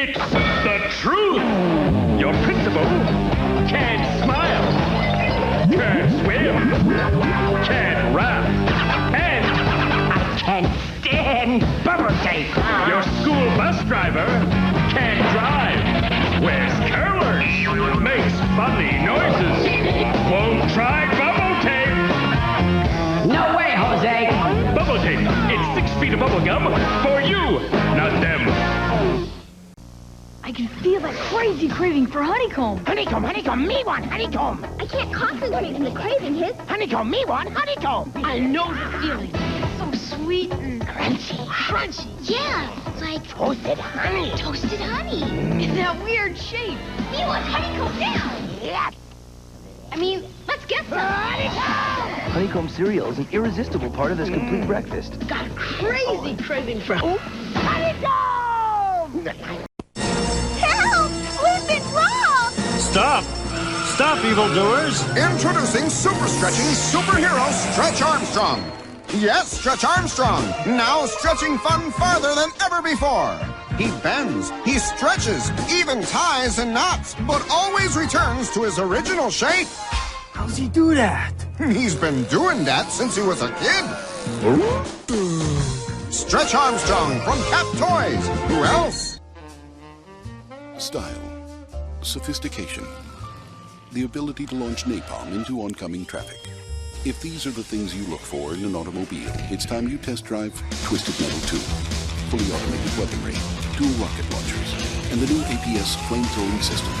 It's the truth! Your principal can't smile, can't swim, can't rap, and I can't stand bubble tape. Your school bus driver can't drive, wears curlers, makes funny noises, won't try bubble tape. No way, Jose! Bubble tape, it's 6 feet of bubble gum for you, not them. I can feel that crazy craving for honeycomb. Honeycomb, honeycomb, me want honeycomb. I can't concentrate when the craving hits. Honeycomb, me want honeycomb. I know the feeling. It's so sweet and Crunchy. crunchy. Yeah, like Toasted honey. toasted honey. In that weird shape. Me want honeycomb now. Yeah. I mean, let's get some. Honeycomb. Honeycomb cereal is an irresistible part of this complete breakfast. Got a crazy craving for Honeycomb. Help! We've been robbed! Stop! Stop, evildoers! Introducing super stretching superhero Stretch Armstrong. Yes, Stretch Armstrong. Now stretching fun farther than ever before. He bends, he stretches, even ties and knots, but always returns to his original shape. How's he do that? He's been doing that since he was a kid. Stretch Armstrong from Cap Toys. Who else? Style, sophistication, the ability to launch napalm into oncoming traffic. If these are the things you look for in an automobile, it's time you test drive Twisted Metal 2. Fully automated weaponry, dual rocket launchers, and the new APS flamethrowing system.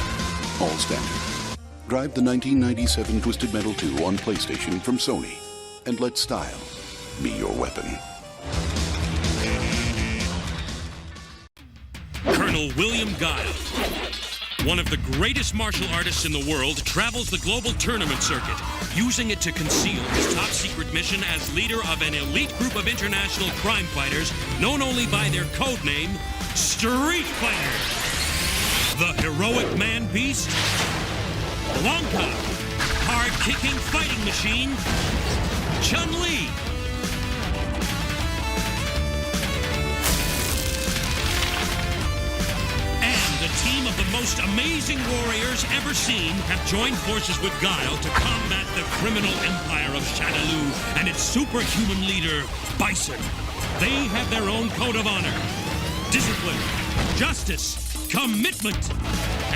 All standard. Drive the 1997 Twisted Metal 2 on PlayStation from Sony, and let style be your weapon. Colonel William Guile, one of the greatest martial artists in the world, travels the global tournament circuit, using it to conceal his top-secret mission as leader of an elite group of international crime fighters known only by their code name, Street Fighter. The heroic man-beast, Blanca, hard-kicking fighting machine, Chun-Li, a team of the most amazing warriors ever seen have joined forces with Guile to combat the criminal empire of Shadaloo and its superhuman leader, Bison. They have their own code of honor, discipline, justice, commitment,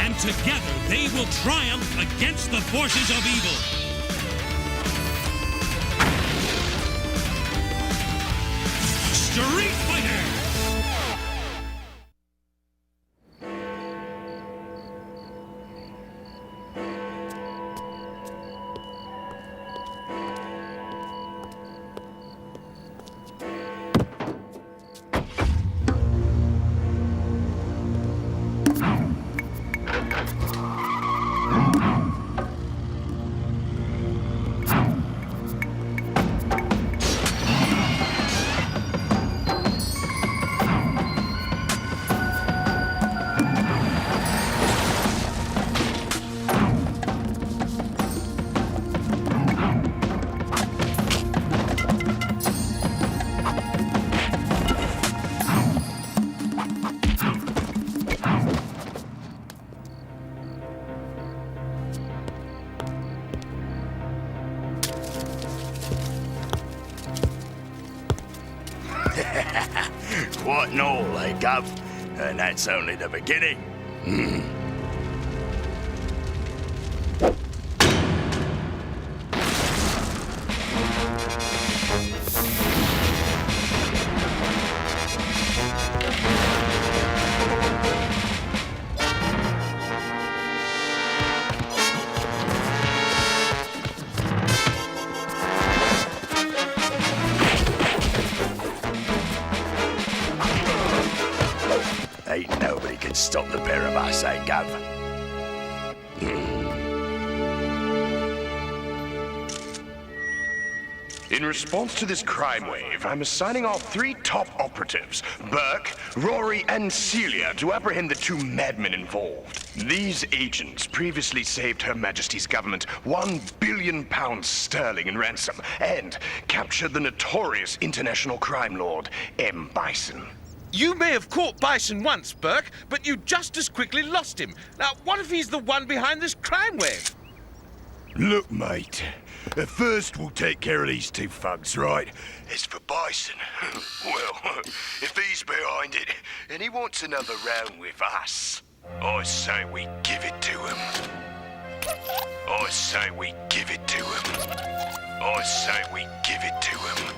and together they will triumph against the forces of evil. Street Fighter! What and all, eh, Gov? And that's only the beginning. Ain't nobody can stop the pair of us, eh, Gov? In response to this crime wave, I'm assigning our 3 top operatives, Burke, Rory, and Celia, to apprehend the 2 madmen involved. These agents previously saved Her Majesty's government £1 billion sterling in ransom and captured the notorious international crime lord, M. Bison. You may have caught Bison once, Burke, but you just as quickly lost him. Now, what if he's the one behind this crime wave? Look, mate. At first, we'll take care of these two thugs, right? As for Bison, well, if he's behind it and he wants another round with us, I say we give it to him. I say we give it to him. I say we give it to him.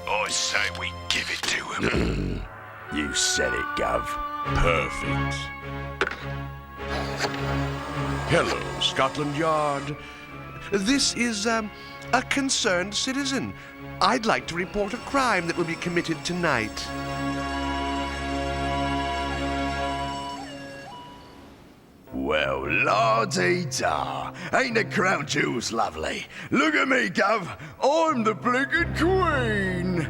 I say we give it to him. You said it, Gov. Perfect. Hello, Scotland Yard. This is, a concerned citizen. I'd like to report a crime that will be committed tonight. Well, la-dee-da. Ain't the crown jewels lovely? Look at me, Gov. I'm the blinking queen.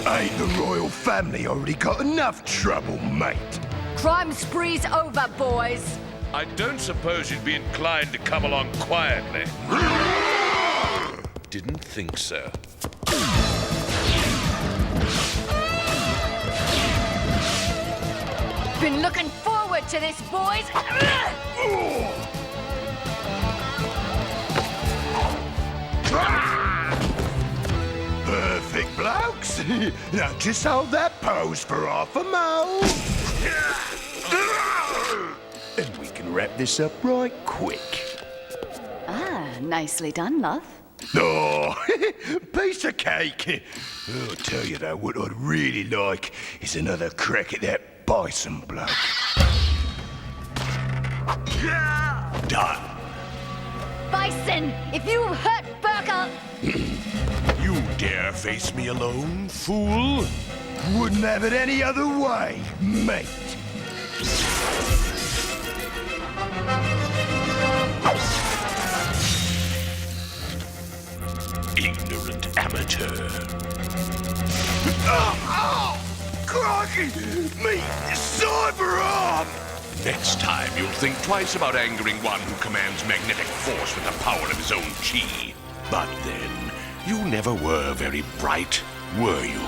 Ain't the royal family already got enough trouble, mate? Crime spree's over, boys. I don't suppose you'd be inclined to come along quietly. Didn't think so. Been looking forward to this, boys. Perfect, blokes. Now just hold that pose for half a mo. And we can wrap this up right quick. Ah, nicely done, love. Oh, piece of cake. I'll tell you though, what I'd really like is another crack at that Bison bloke. Done. Bison, if you hurt Burke, You dare face me alone, fool? Wouldn't have it any other way, mate. Ignorant amateur. Oh, crikey! Me cyber arm! Next time, you'll think twice about angering one who commands magnetic force with the power of his own chi. But then, you never were very bright, were you?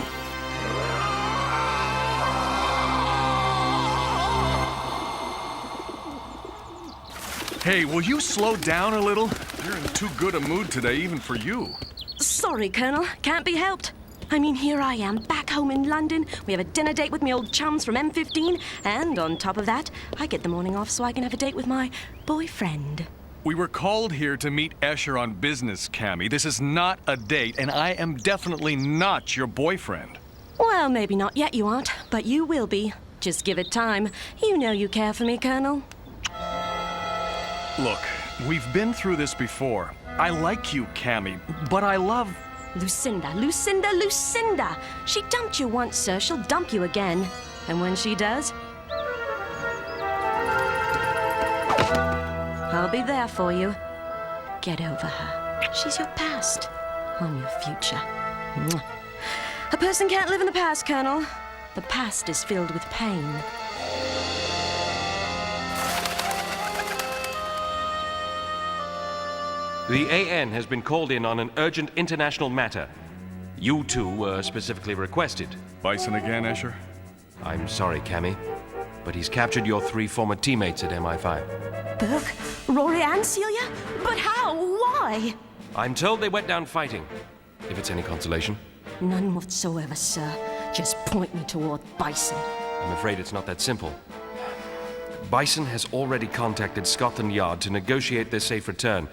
Hey, will you slow down a little? You're in too good a mood today, even for you. Sorry, Colonel. Can't be helped. I mean, here I am, back home in London. We have a dinner date with my old chums from M15. And on top of that, I get the morning off so I can have a date with my boyfriend. We were called here to meet Escher on business, Cammy. This is not a date, and I am definitely not your boyfriend. Well, maybe not yet you aren't, but you will be. Just give it time. You know you care for me, Colonel. Look, we've been through this before. I like you, Cammy, but I love... Lucinda, Lucinda, Lucinda! She dumped you once, sir. She'll dump you again. And when she does, I'll be there for you. Get over her. She's your past. I'm your future. Mwah. A person can't live in the past, Colonel. The past is filled with pain. The AN has been called in on an urgent international matter. You two were specifically requested. Bison again, Escher? I'm sorry, Cammy, but he's captured your 3 former teammates at MI5. Burke, Rory and Celia? But how? Why? I'm told they went down fighting, if it's any consolation. None whatsoever, sir. Just point me toward Bison. I'm afraid it's not that simple. Bison has already contacted Scotland Yard to negotiate their safe return.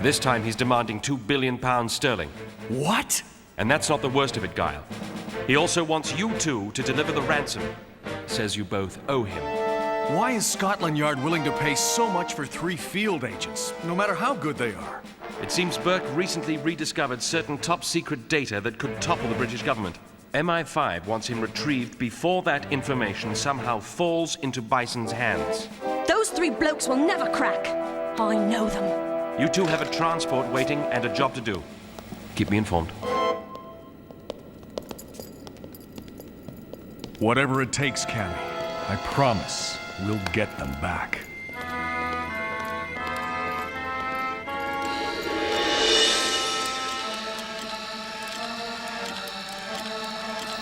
This time he's demanding £2 billion sterling. What? And that's not the worst of it, Guile. He also wants you two to deliver the ransom. Says you both owe him. Why is Scotland Yard willing to pay so much for 3 field agents, no matter how good they are? It seems Burke recently rediscovered certain top-secret data that could topple the British government. MI5 wants him retrieved before that information somehow falls into Bison's hands. Those 3 blokes will never crack. I know them. You two have a transport waiting and a job to do. Keep me informed. Whatever it takes, Cammy. I promise we'll get them back.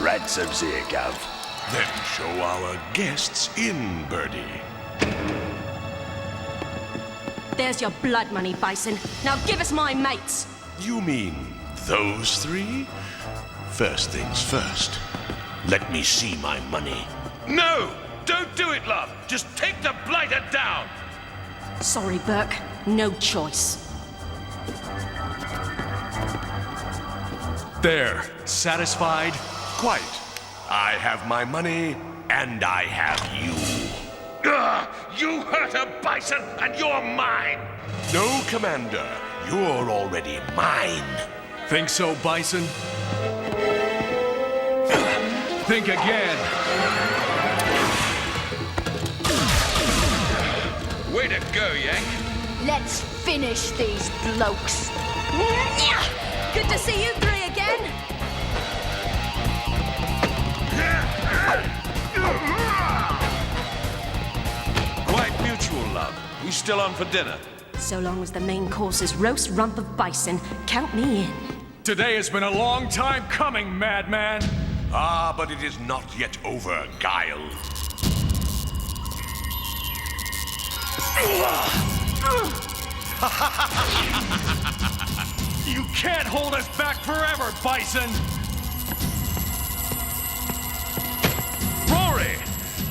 ransoms here, Gov. Then show our guests in, Birdie. There's your blood money, Bison. Now give us my mates. You mean those three? First things first. Let me see my money. No! Don't do it, love! Just take the blighter down! Sorry, Burke. No choice. There. Satisfied? Quite. I have my money, and I have you. You hurt a bison, and you're mine! No, Commander. You're already mine. Think so, Bison? Think again. Way to go, Yank. Let's finish these blokes. Good to see you three again. Quite mutual, love. We still on for dinner? So long as the main course is roast rump of bison, count me in. Today has been a long time coming, madman. Ah, but it is not yet over, Guile. You can't hold us back forever, Bison! Rory!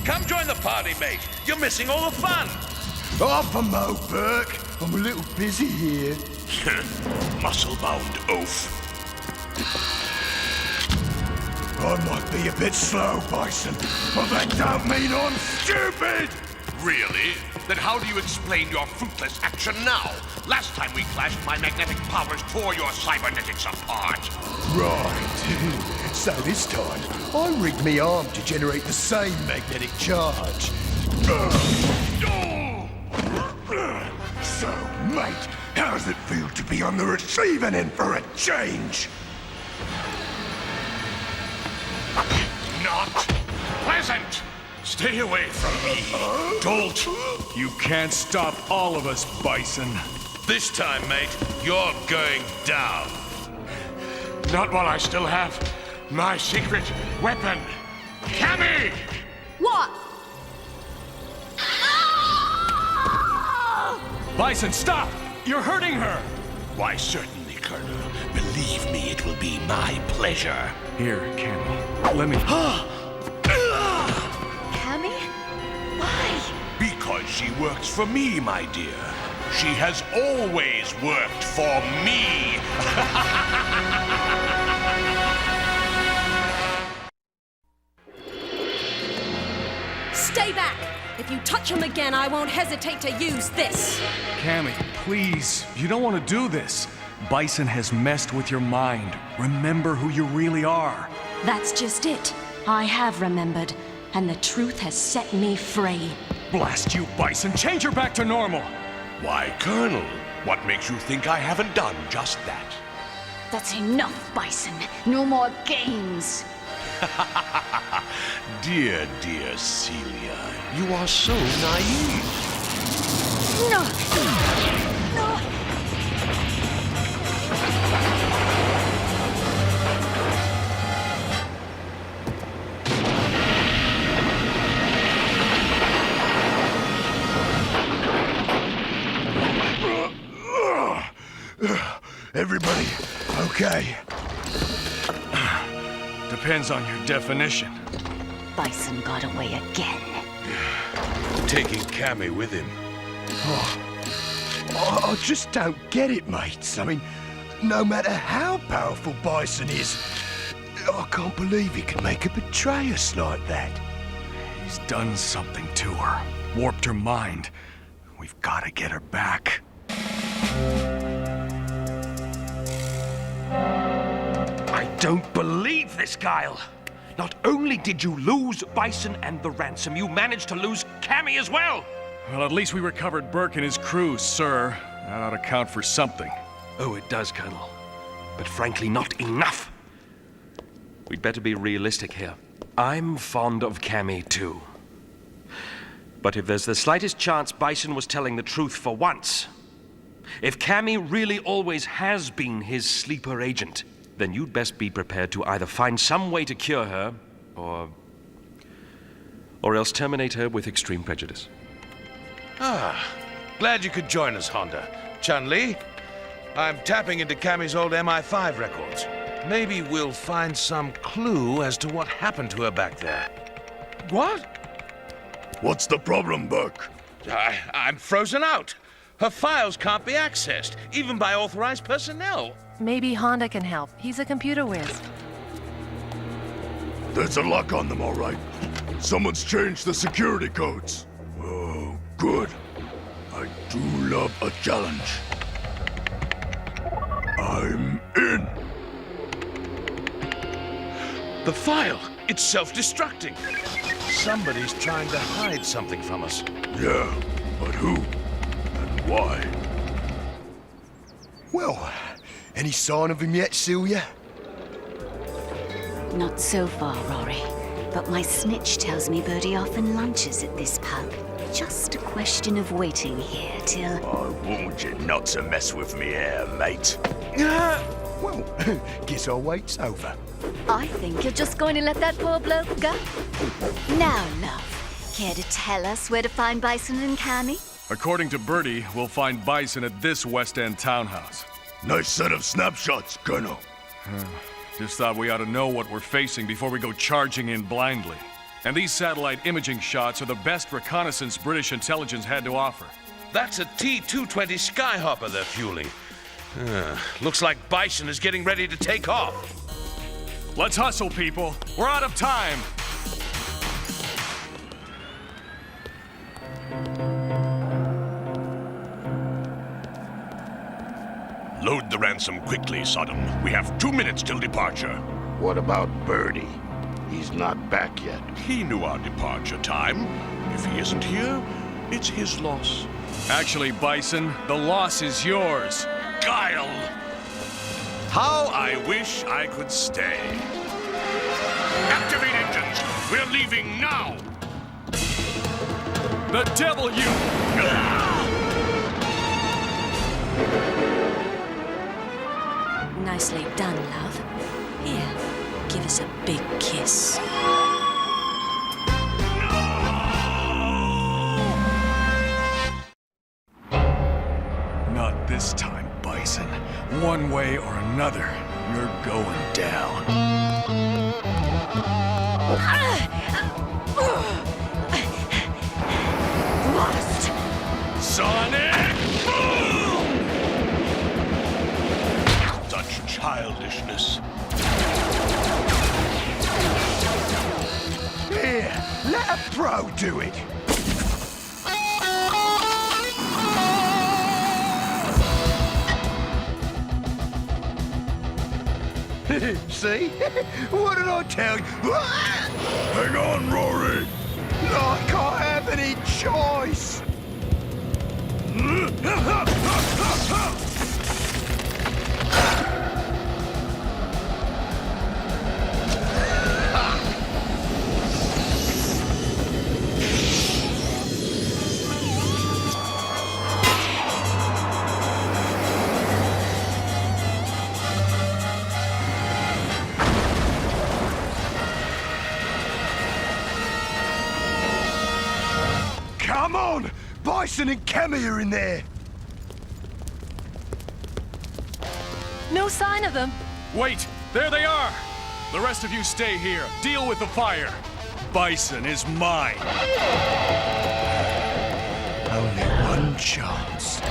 Come join the party, mate. You're missing all the fun. Off a mo, Burke. I'm a little busy here. Muscle-bound oaf. I might be a bit slow, Bison, but that don't mean I'm stupid! Really? Then how do you explain your fruitless action now? Last time we clashed, my magnetic powers tore your cybernetics apart. Right. So this time, I rigged me arm to generate the same magnetic charge. So, mate, how does it feel to be on the receiving end for a change? Not pleasant! Stay away from me, dolt! You can't stop all of us, Bison. This time, mate, you're going down. Not while I still have my secret weapon. Cammy! What? Bison, stop! You're hurting her! Why, certainly, Colonel. Believe me, it will be my pleasure. Here, Cammy. Let me... Cammy? Why? Because she works for me, my dear. She has always worked for me. Stay back! If you touch him again, I won't hesitate to use this. Cammy, please. You don't want to do this. Bison has messed with your mind. Remember who you really are. That's just it. I have remembered, and the truth has set me free. Blast you, Bison. Change her back to normal. Why, Colonel, what makes you think I haven't done just that? That's enough, Bison. No more games. Dear, dear Celia, you are so naive. No! No! Everybody, okay? Depends on your definition. Bison got away again. Taking Cammy with him. I just don't get it, mates. I mean, no matter how powerful Bison is, I can't believe he can make her betray us like that. He's done something to her. Warped her mind. We've got to get her back. I don't believe this, Guile. Not only did you lose Bison and the ransom, you managed to lose Cammy as well. Well, at least we recovered Burke and his crew, sir. That ought to count for something. Oh, it does, Colonel. But frankly, not enough. We'd better be realistic here. I'm fond of Cammy, too. But if there's the slightest chance Bison was telling the truth for once, if Cammy really always has been his sleeper agent, then you'd best be prepared to either find some way to cure her, or else terminate her with extreme prejudice. Ah, glad you could join us, Honda. Chun-Li, I'm tapping into Cammy's old MI5 records. Maybe we'll find some clue as to what happened to her back there. What? What's the problem, Burke? I'm frozen out. Her files can't be accessed, even by authorized personnel. Maybe Honda can help. He's a computer whiz. There's a lock on them, all right. Someone's changed the security codes. Oh, good. I do love a challenge. I'm in. The file, it's self-destructing. Somebody's trying to hide something from us. Yeah, but who? And why? Well, any sign of him yet, Celia? Not so far, Rory. But my snitch tells me Birdie often lunches at this pub. Just a question of waiting here till... I warned you not to mess with me here, mate. Well, guess our wait's over. I think you're just going to let that poor bloke go. Now, love, care to tell us where to find Bison and Cammy? According to Birdie, we'll find Bison at this West End townhouse. Nice set of snapshots, Colonel. Just thought we ought to know what we're facing before we go charging in blindly. And these satellite imaging shots are the best reconnaissance British intelligence had to offer. That's a T-220 Skyhopper they're fueling. Looks like Bison is getting ready to take off. Let's hustle, people. We're out of time. Load the ransom quickly, Sodom. We have 2 minutes till departure. What about Birdie? He's not back yet. He knew our departure time. If he isn't here, it's his loss. Actually, Bison, the loss is yours. Guile! How I wish I could stay. Activate engines! We're leaving now! The devil, you! Nicely done, love. Here, give us a big kiss. Not this time, Bison. One way or another, you're going down. Lost! Sonic Boom! Such childishness. Here, let a pro do it. See? What did I tell you? Hang on, Rory. I can't have any choice. Come on! Bison and Cammy are in there! No sign of them. Wait! There they are! The rest of you stay here. Deal with the fire. Bison is mine. Only one chance.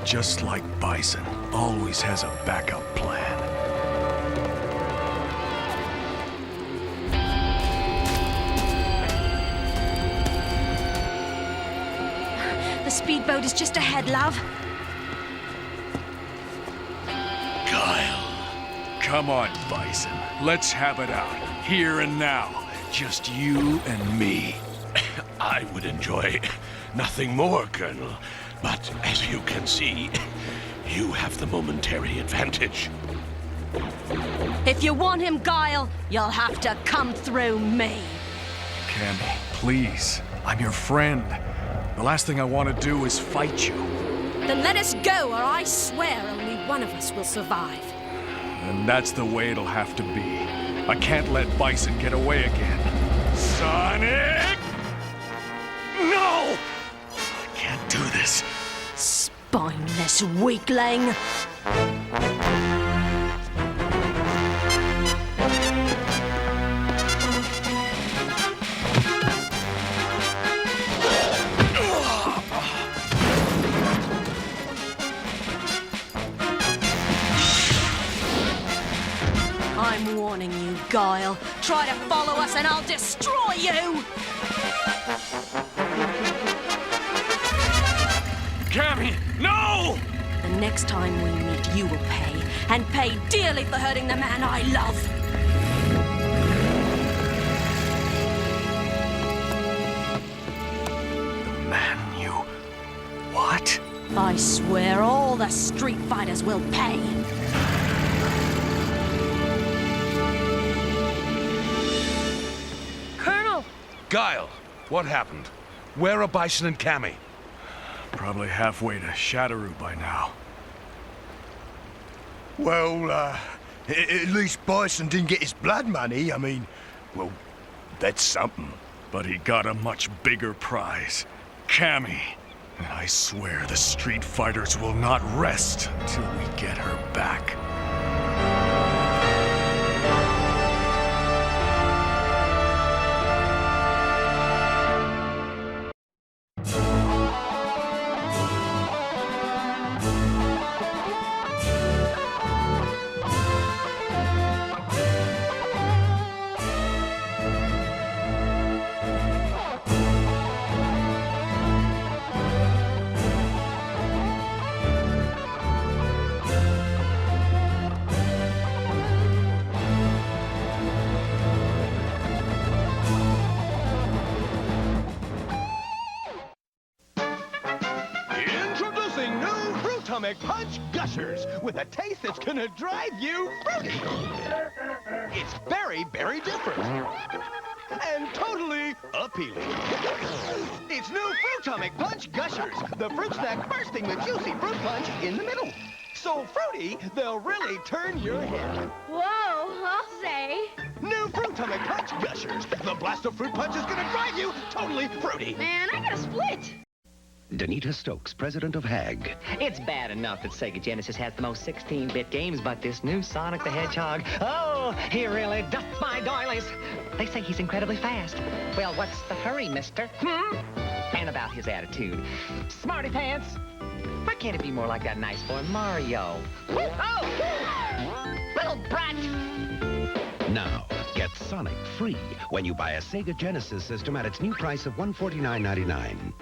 Just like Bison, always has a backup plan. speedboat is just ahead, love. Kyle. Come on, Bison. Let's have it out. Here and now. Just you and me. I would enjoy nothing more, Colonel. But as you can see, you have the momentary advantage. If you want him, Guile, you'll have to come through me. Cammy, please. I'm your friend. The last thing I want to do is fight you. Then let us go, or I swear only one of us will survive. And that's the way it'll have to be. I can't let Bison get away again. Sonic! No! I can't do this. Spineless weakling! I'm warning you, Guile. Try to follow us and I'll destroy you! Cammy, no! The next time we meet, you will pay. And pay dearly for hurting the man I love. The man you... What? I swear all the street fighters will pay. Colonel! Guile, what happened? Where are Bison and Cammy? Probably halfway to Shadowroo by now. Well, at least Bison didn't get his blood money. I mean, well, that's something. But he got a much bigger prize. Cammy. And I swear the street fighters will not rest until we get her back. Introducing new Fruitomic Punch Gushers with a taste that's gonna drive you fruity. It's very, very different. And totally appealing. It's new Fruitomic Punch Gushers, the fruit snack bursting with juicy fruit punch in the middle. So fruity, they'll really turn your head. Whoa, I'll say. New Fruitomic Punch Gushers. The blast of fruit punch is gonna drive you totally fruity. Man, I gotta split. Danita Stokes, president of HAG. It's bad enough that Sega Genesis has the most 16-bit games, but this new Sonic the Hedgehog, oh, he really does my doilies. They say he's incredibly fast. Well, what's the hurry, mister? And about his attitude. Smarty pants. Why can't it be more like that nice boy Mario? Oh! Little brat! Now, get Sonic free when you buy a Sega Genesis system at its new price of $149.99.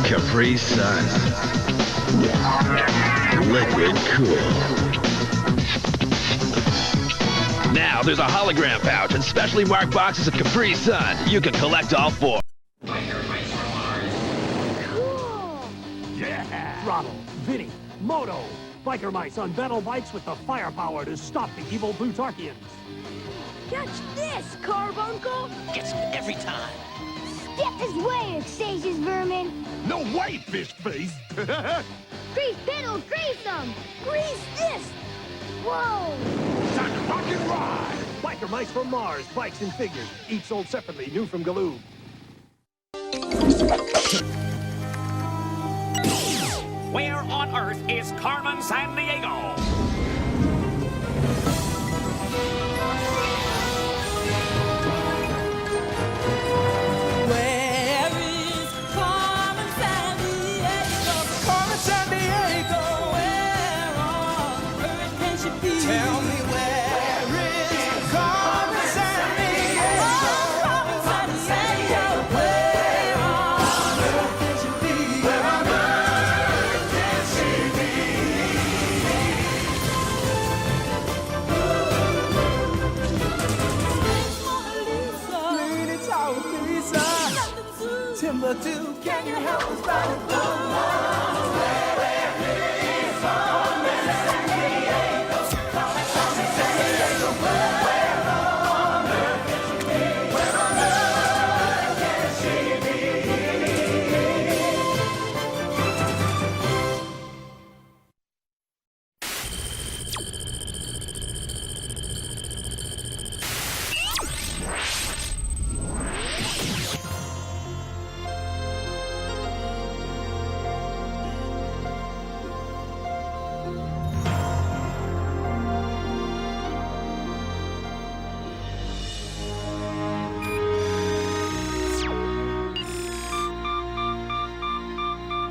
Capri Sun. Liquid cool. Now there's a hologram pouch and specially marked boxes of Capri Sun. You can collect all four. Cool. Yeah! Throttle, Vinny, Moto, biker mice on battle bikes with the firepower to stop the evil Plutarchians. Catch this, Carbuncle! Gets me every time. Step this way, Exasius vermin! No way, fish face! Grease pedals, grease them! Grease this! Whoa! Time to rock and ride! Biker mice from Mars, bikes and figures, each sold separately, new from Galoob. Where on earth is Carmen Sandiego? Where is Carmen Sandiego? Carmen Sandiego, where number 2. Can you help us ride it along?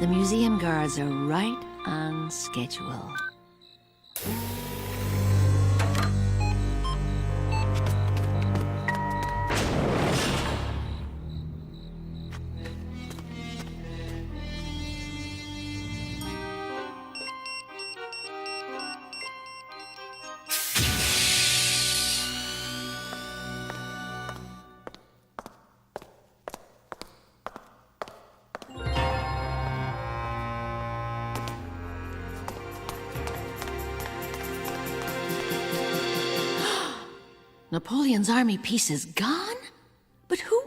The museum guards are right on schedule. Napoleon's army piece is gone? But who?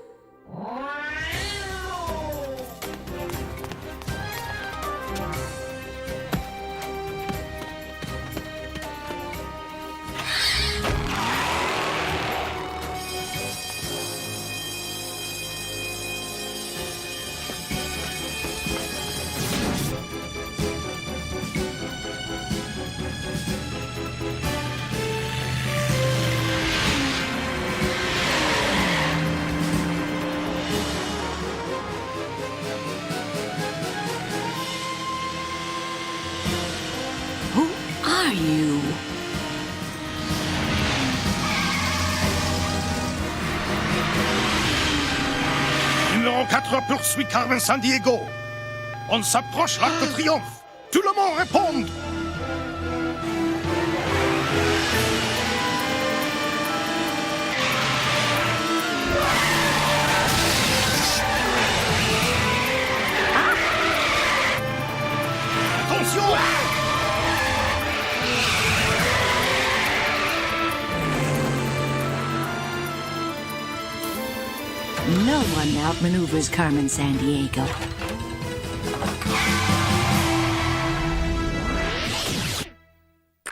You. Numéro 4 poursuit Carmen Sandiego. On s'approche l'Arc de Triomphe. Tout le monde répond. Attention! No one outmaneuvers Carmen Sandiego.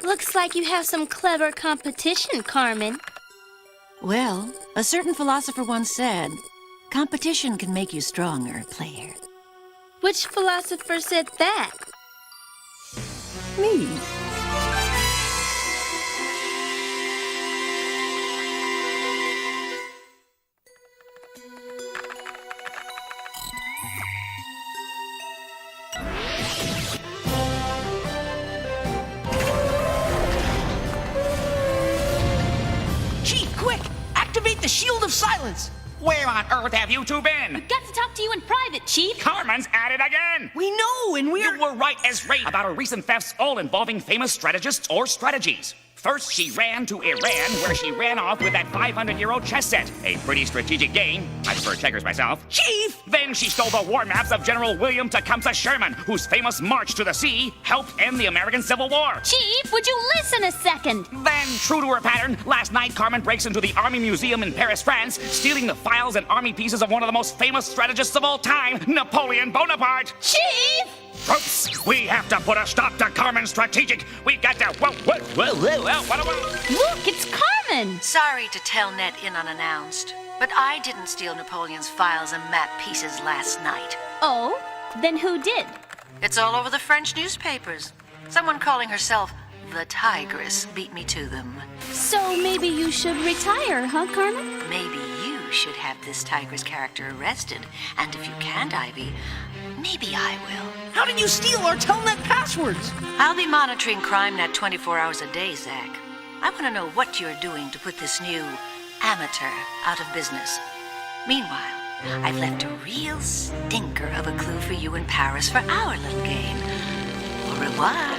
Looks like you have some clever competition, Carmen. Well, a certain philosopher once said, competition can make you stronger, player. Which philosopher said that? Me. The Shield of Silence! Where on earth have you two been? We've got to talk to you in private, Chief. Carmen's at it again! We know, and You were right as rain about her recent thefts, all involving famous strategists or strategies. First, she ran to Iran, where she ran off with that 500-year-old chess set. A pretty strategic game. I prefer checkers myself. Chief! Then she stole the war maps of General William Tecumseh Sherman, whose famous march to the sea helped end the American Civil War. Chief, would you listen a second? Then, true to her pattern, last night Carmen breaks into the Army Museum in Paris, France, stealing the files and army pieces of one of the most famous strategists of all time, Napoleon Bonaparte. Chief! Troops, we have to put a stop to Carmen's strategic. We've got to... What? Look, it's Carmen! Sorry to tell Ned in unannounced, but I didn't steal Napoleon's files and map pieces last night. Oh? Then who did? It's all over the French newspapers. Someone calling herself the Tigress beat me to them. So maybe you should retire, huh, Carmen? Maybe you should have this Tigress character arrested. And if you can't, Ivy, maybe I will. How did you steal our Telnet passwords? I'll be monitoring CrimeNet 24 hours a day, Zach. I want to know what you're doing to put this new amateur out of business. Meanwhile, I've left a real stinker of a clue for you in Paris for our little game. Au revoir.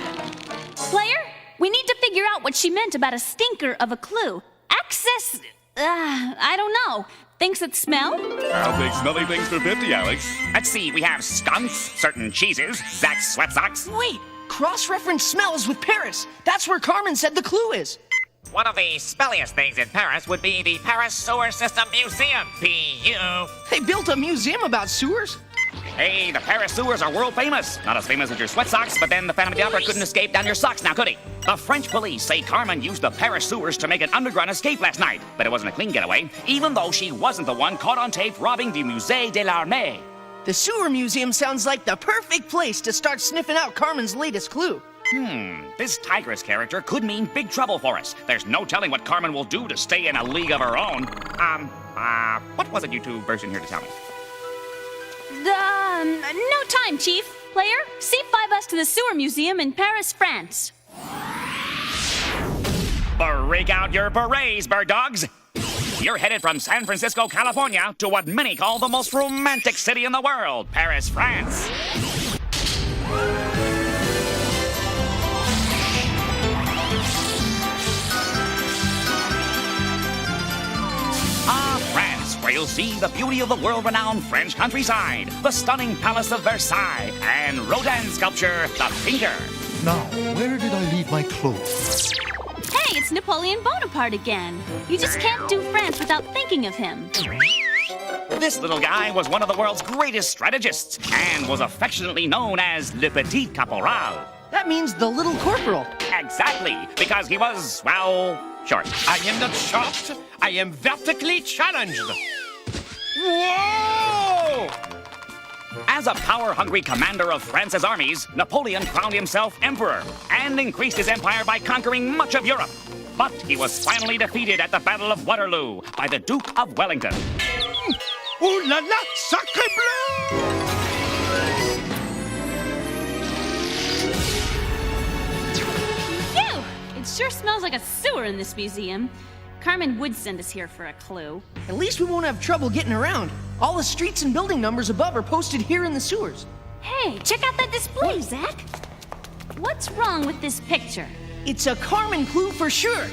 Player, we need to figure out what she meant about a stinker of a clue. Access I don't know. Things that smell? I'll take smelly things for 50, Alex. Let's see, we have skunks, certain cheeses, Zach's sweat socks. Wait, cross-reference smells with Paris. That's where Carmen said the clue is. One of the smelliest things in Paris would be the Paris Sewer System Museum, PU. They built a museum about sewers? Hey, the Paris sewers are world famous. Not as famous as your sweat socks, but then the Phantom of the Opera couldn't escape down your socks now, could he? The French police say Carmen used the Paris sewers to make an underground escape last night, but it wasn't a clean getaway, even though she wasn't the one caught on tape robbing the Musée de l'Armée. The sewer museum sounds like the perfect place to start sniffing out Carmen's latest clue. This tigress character could mean big trouble for us. There's no telling what Carmen will do to stay in a league of her own. What was it you two burst in here to tell me? No time, Chief. Player, C5 us to the sewer museum in Paris, France. Break out your berets, bird dogs. You're headed from San Francisco, California, to what many call the most romantic city in the world, Paris, France. France, where you'll see the beauty of the world-renowned French countryside, the stunning Palace of Versailles, and Rodin's sculpture, The Thinker. Now, where did I leave my clothes? Hey, it's Napoleon Bonaparte again. You just can't do France without thinking of him. This little guy was one of the world's greatest strategists and was affectionately known as Le Petit Caporal. That means the little corporal. Exactly, because he was, well, short. I am not short. I am vertically challenged. Whoa! As a power-hungry commander of France's armies, Napoleon crowned himself emperor and increased his empire by conquering much of Europe. But he was finally defeated at the Battle of Waterloo by the Duke of Wellington. Ooh la la, sacré bleu! Phew! It sure smells like a sewer in this museum. Carmen would send us here for a clue. At least we won't have trouble getting around. All the streets and building numbers above are posted here in the sewers. Hey, check out that display, Zach. What's wrong with this picture? It's a Carmen clue for sure.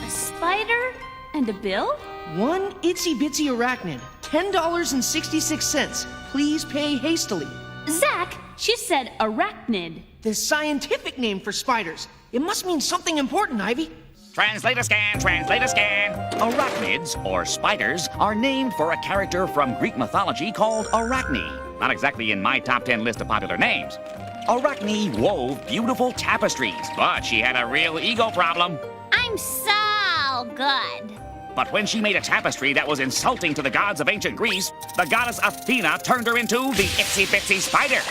A spider and a bill? One itsy-bitsy arachnid, $10.66. Please pay hastily. Zach, she said arachnid. The scientific name for spiders. It must mean something important, Ivy. Translator scan, translator scan. Arachnids, or spiders, are named for a character from Greek mythology called Arachne. Not exactly in my top 10 list of popular names. Arachne wove beautiful tapestries, but she had a real ego problem. I'm so good. But when she made a tapestry that was insulting to the gods of ancient Greece, the goddess Athena turned her into the itsy-bitsy spider.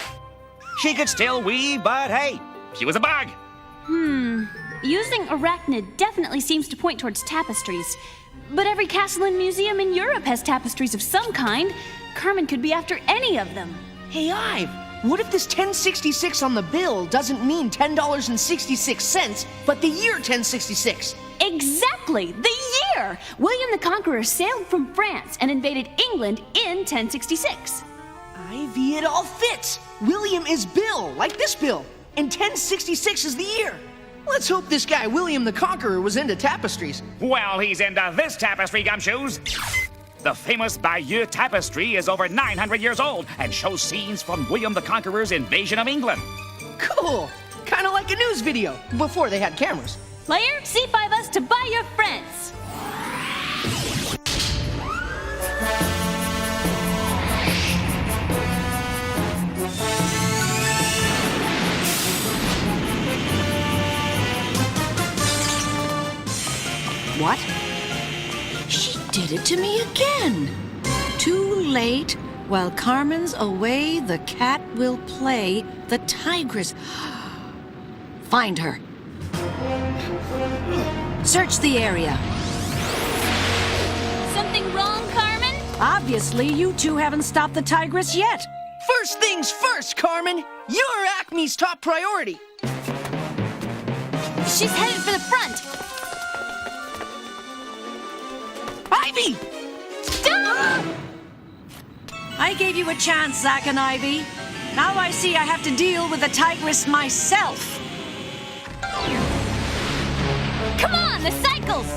She could still weave, but hey, she was a bug. Using arachnid definitely seems to point towards tapestries. But every castle and museum in Europe has tapestries of some kind. Carmen could be after any of them. Hey, Ive, what if this 1066 on the bill doesn't mean $10.66, but the year 1066? Exactly, the year! William the Conqueror sailed from France and invaded England in 1066. Ivy, it all fits. William is Bill, like this bill, and 1066 is the year. Let's hope this guy, William the Conqueror, was into tapestries. Well, he's into this tapestry, Gumshoes. The famous Bayeux Tapestry is over 900 years old and shows scenes from William the Conqueror's invasion of England. Cool. Kind of like a news video, before they had cameras. Player, C5 us to buy your friends. What? She did it to me again. Too late. While Carmen's away, the cat will play. The tigress. Find her. Search the area. Something wrong, Carmen? Obviously, you two haven't stopped the tigress yet. First things first, Carmen. You're Acme's top priority. She's headed for the front. Ivy! Stop! I gave you a chance, Zach and Ivy. Now I see I have to deal with the tigress myself. Come on, the cycles!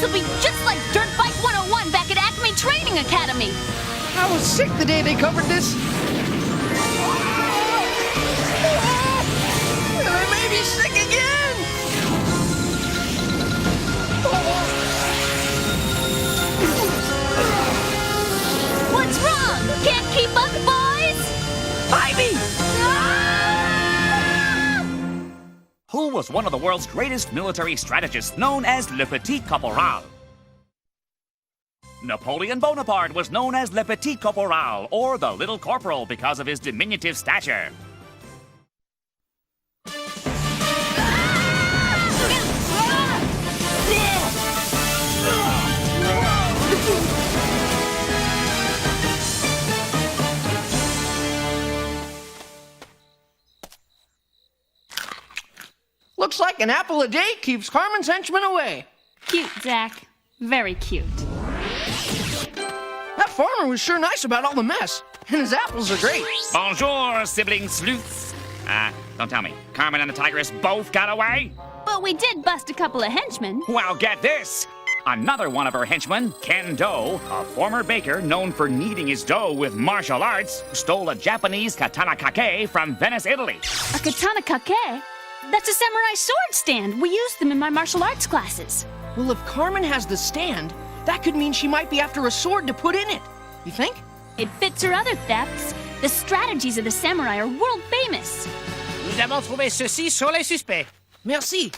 This'll be just like Dirt Bike 101 back at Acme Training Academy. I was sick the day they covered this. And I may be sick again. What's wrong? Can't keep up, boys? Ivy! Who was one of the world's greatest military strategists, known as Le Petit Caporal? Napoleon Bonaparte was known as Le Petit Caporal, or the Little Corporal, because of his diminutive stature. Looks like an apple a day keeps Carmen's henchmen away. Cute, Zach. Very cute. That farmer was sure nice about all the mess. And his apples are great. Bonjour, sibling sleuths. Don't tell me. Carmen and the Tigress both got away? But we did bust a couple of henchmen. Well, get this. Another one of her henchmen, Ken Doe, a former baker known for kneading his dough with martial arts, stole a Japanese katana kake from Venice, Italy. A katana kake? That's a samurai sword stand. We used them in my martial arts classes. Well, if Carmen has the stand, that could mean she might be after a sword to put in it. You think? It fits her other thefts. The strategies of the samurai are world famous. Nous avons trouvé ceci sur les suspects. Merci.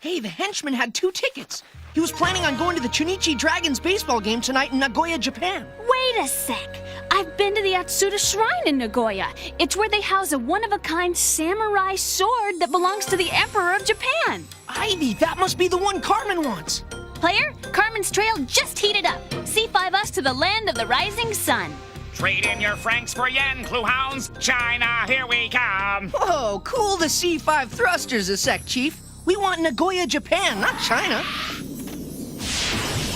Hey, the henchman had 2 tickets. He was planning on going to the Chunichi Dragons baseball game tonight in Nagoya, Japan. Wait a sec. I've been to the Atsuta Shrine in Nagoya. It's where they house a one-of-a-kind samurai sword that belongs to the Emperor of Japan. Ivy, that must be the one Carmen wants. Player, Carmen's trail just heated up. C5 us to the land of the rising sun. Trade in your francs for yen, clue hounds. China, here we come. Whoa, cool the C5 thrusters a sec, Chief. We want Nagoya, Japan, not China.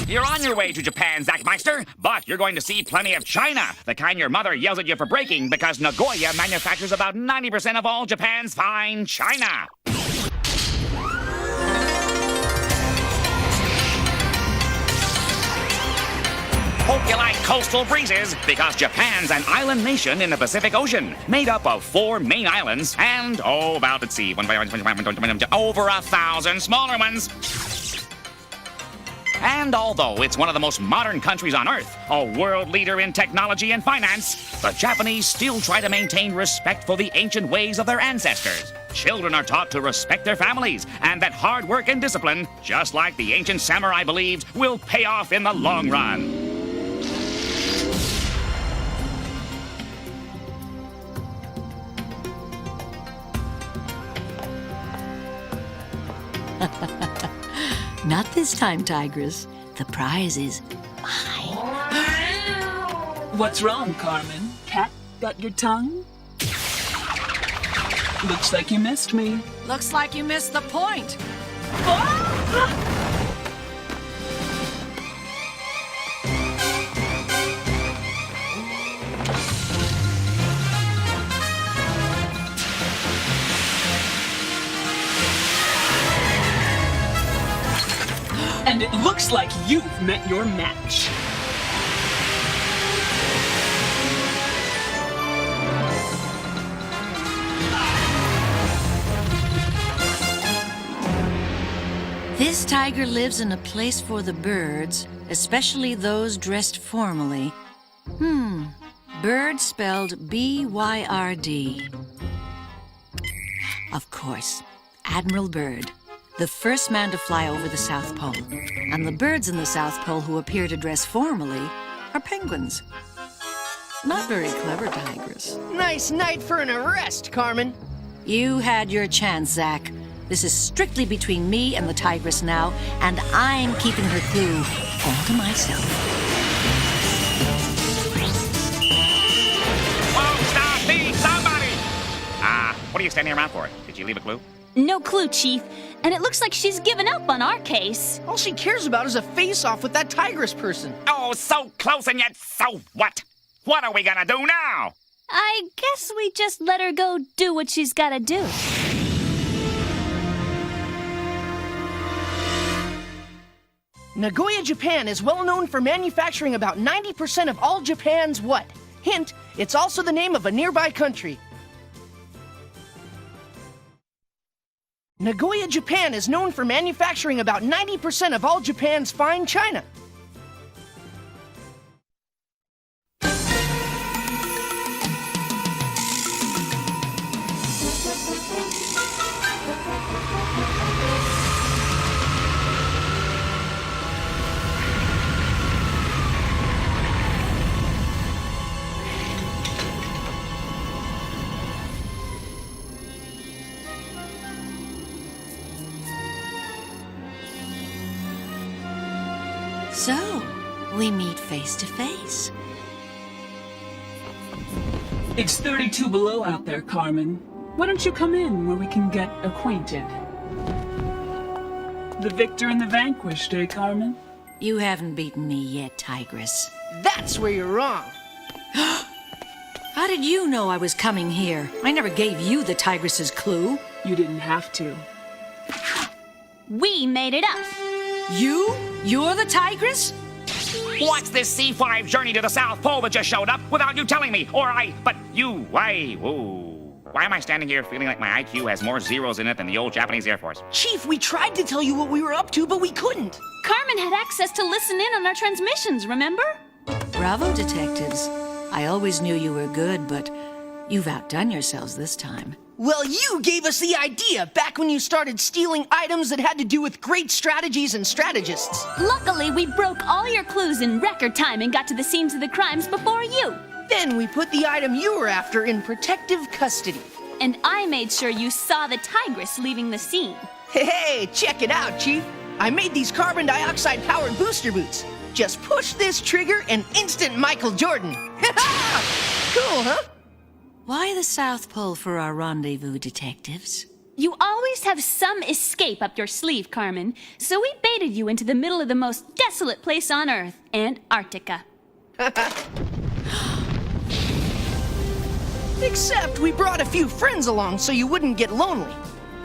You're on your way to Japan, Zachmeister, but you're going to see plenty of China, the kind your mother yells at you for breaking because Nagoya manufactures about 90% of all Japan's fine china. Hope you like coastal breezes, because Japan's an island nation in the Pacific Ocean, made up of 4 main islands and, about, let's see, over 1,000 smaller ones. And although it's one of the most modern countries on Earth, a world leader in technology and finance, the Japanese still try to maintain respect for the ancient ways of their ancestors. Children are taught to respect their families, and that hard work and discipline, just like the ancient samurai believed, will pay off in the long run. Not this time, Tigress. The prize is mine. What's wrong, Carmen? Cat got your tongue? Looks like you missed me. Looks like you missed the point. And it looks like you've met your match. This tiger lives in a place for the birds, especially those dressed formally. Bird spelled B-Y-R-D. Of course, Admiral Byrd, the first man to fly over the South Pole. And the birds in the South Pole who appear to dress formally are penguins. Not very clever, Tigress. Nice night for an arrest, Carmen. You had your chance, Zach. This is strictly between me and the Tigress now, and I'm keeping her clue all to myself. Whoa, stop me, somebody! What are you standing around for? Did you leave a clue? No clue, Chief. And it looks like she's given up on our case. All she cares about is a face-off with that Tigress person. Oh, so close and yet so what? What are we gonna do now? I guess we just let her go do what she's gotta do. Nagoya, Japan is well known for manufacturing about 90% of all Japan's what? Hint, it's also the name of a nearby country. Nagoya, Japan is known for manufacturing about 90% of all Japan's fine china. So, we meet face to face. It's 32 below out there, Carmen. Why don't you come in where we can get acquainted? The victor and the vanquished, eh, Carmen? You haven't beaten me yet, Tigress. That's where you're wrong. How did you know I was coming here? I never gave you the Tigress's clue. You didn't have to. We made it up. You? You're the Tigress? What's this C5 journey to the South Pole that just showed up without you telling me? Why am I standing here feeling like my IQ has more zeros in it than the old Japanese Air Force? Chief, we tried to tell you what we were up to, but we couldn't. Carmen had access to listen in on our transmissions, remember? Bravo, detectives. I always knew you were good, but you've outdone yourselves this time. Well, you gave us the idea back when you started stealing items that had to do with great strategies and strategists. Luckily, we broke all your clues in record time and got to the scenes of the crimes before you. Then we put the item you were after in protective custody. And I made sure you saw the Tigress leaving the scene. Hey, check it out, Chief. I made these carbon dioxide-powered booster boots. Just push this trigger and instant Michael Jordan. Cool, huh? Why the South Pole for our rendezvous, detectives? You always have some escape up your sleeve, Carmen, so we baited you into the middle of the most desolate place on Earth, Antarctica. Except we brought a few friends along so you wouldn't get lonely.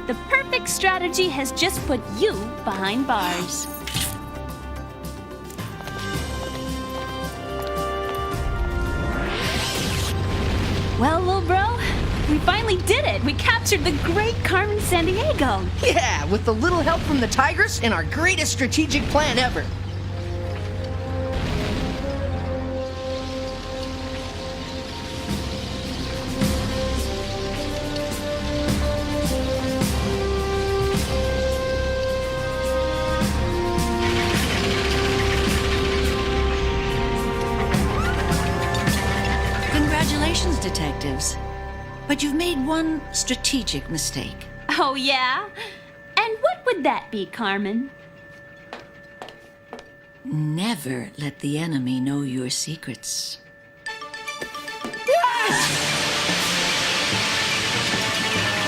The perfect strategy has just put you behind bars. Well, little bro, we finally did it. We captured the great Carmen Sandiego. Yeah, with a little help from the Tigress and our greatest strategic plan ever. Congratulations, detectives. But you've made one strategic mistake. Oh, yeah? And what would that be, Carmen? Never let the enemy know your secrets.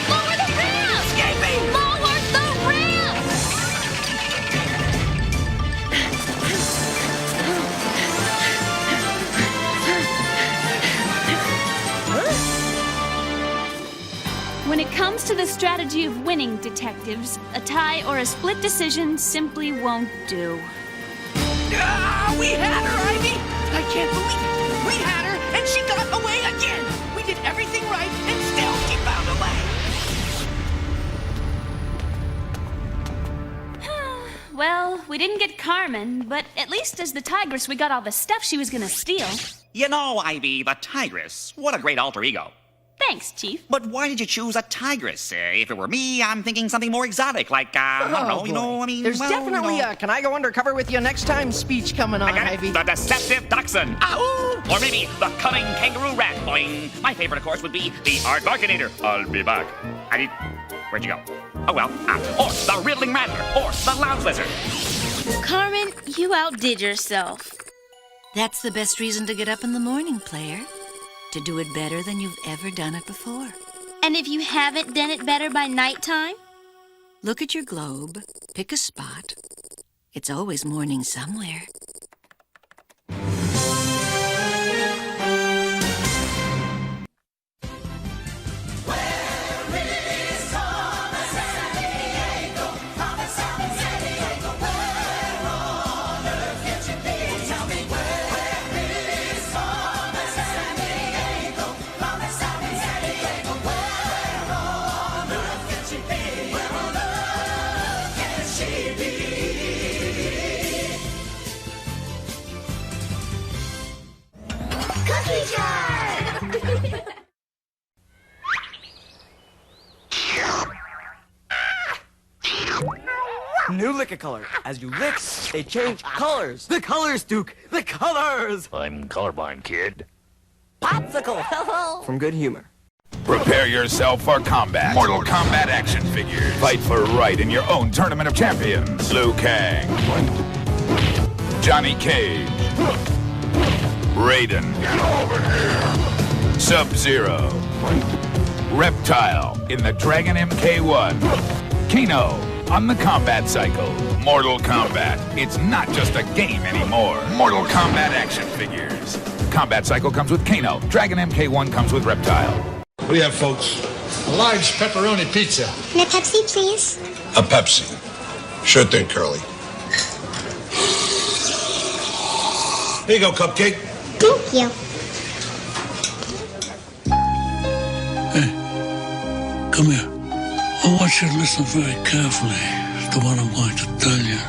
Lower the ramp! Escaping! Lower the ramp! When it comes to the strategy of winning, detectives, a tie or a split decision simply won't do. We had her, Ivy! I can't believe it! We had her, and she got away again! We did everything right, and still she found a way! Well, we didn't get Carmen, but at least as the Tigress, we got all the stuff she was gonna steal. You know, Ivy, the Tigress. What a great alter ego. Thanks, Chief. But why did you choose a tigress? If it were me, I'm thinking something more exotic, like, I don't know, you know, I mean, There's well, definitely you know. a can I go undercover with you next time speech coming on, I got it. Ivy. The deceptive dachshund. Ow! Or maybe the cunning kangaroo rat. Boing. My favorite, of course, would be the Argarkinator. I'll be back. Where'd you go? Oh, well. Or the riddling rattler. Or the lounge lizard. Carmen, you outdid yourself. That's the best reason to get up in the morning, player. To do it better than you've ever done it before. And if you haven't done it better by nighttime? Look at your globe, pick a spot. It's always morning somewhere. teacher! New liquor color. As you lick, they change colors. The colors, Duke. The colors. I'm colorblind, kid. Popsicle. From Good Humor. Prepare yourself for combat. Mortal Kombat action figures. Fight for right in your own tournament of champions. Liu Kang. Johnny Cage. Raiden. Get over here. Sub-Zero. Reptile in the Dragon MK1. Kano on the Combat Cycle. Mortal Kombat. It's not just a game anymore. Mortal Kombat action figures. Combat Cycle comes with Kano. Dragon MK1 comes with Reptile. What do you have, folks? A large pepperoni pizza. And a Pepsi, please. A Pepsi. Sure thing, Curly. Here you go, Cupcake. Thank you. Hey, come here. I want you to listen very carefully to what I'm going to tell you.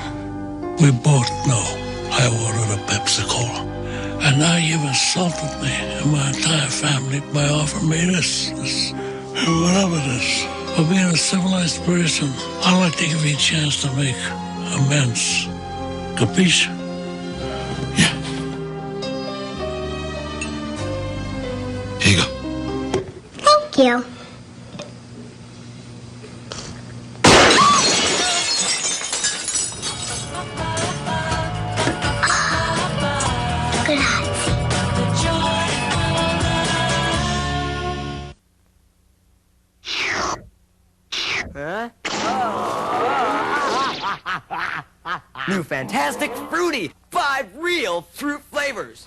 We both know I ordered a Pepsi-Cola. And now you've insulted me and my entire family by offering me this, whatever this. For being a civilized person, I'd like to give you a chance to make amends. Capiche? Yeah. Here you go. Thank you. New Fantastic Fruity. 5 real fruit flavors.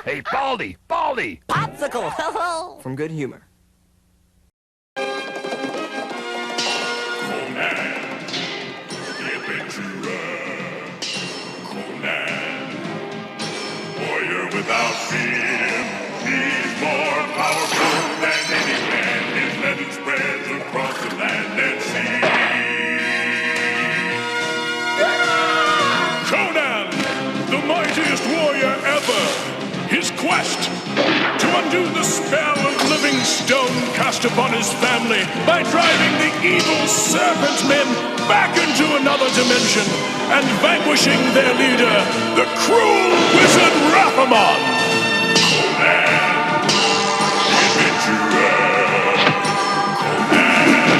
Hey, Baldy! Baldy! Popsicle. From Good Humor. Warrior without fear. He's more powerful than any man. His legend spreads across the land and sea. Conan, the mightiest warrior ever. His quest to undo the spell of living stone cast upon his family by driving the evil serpent men back into another dimension and vanquishing their leader, the cruel wizard Rathamon. Conan, the adventurer. Conan,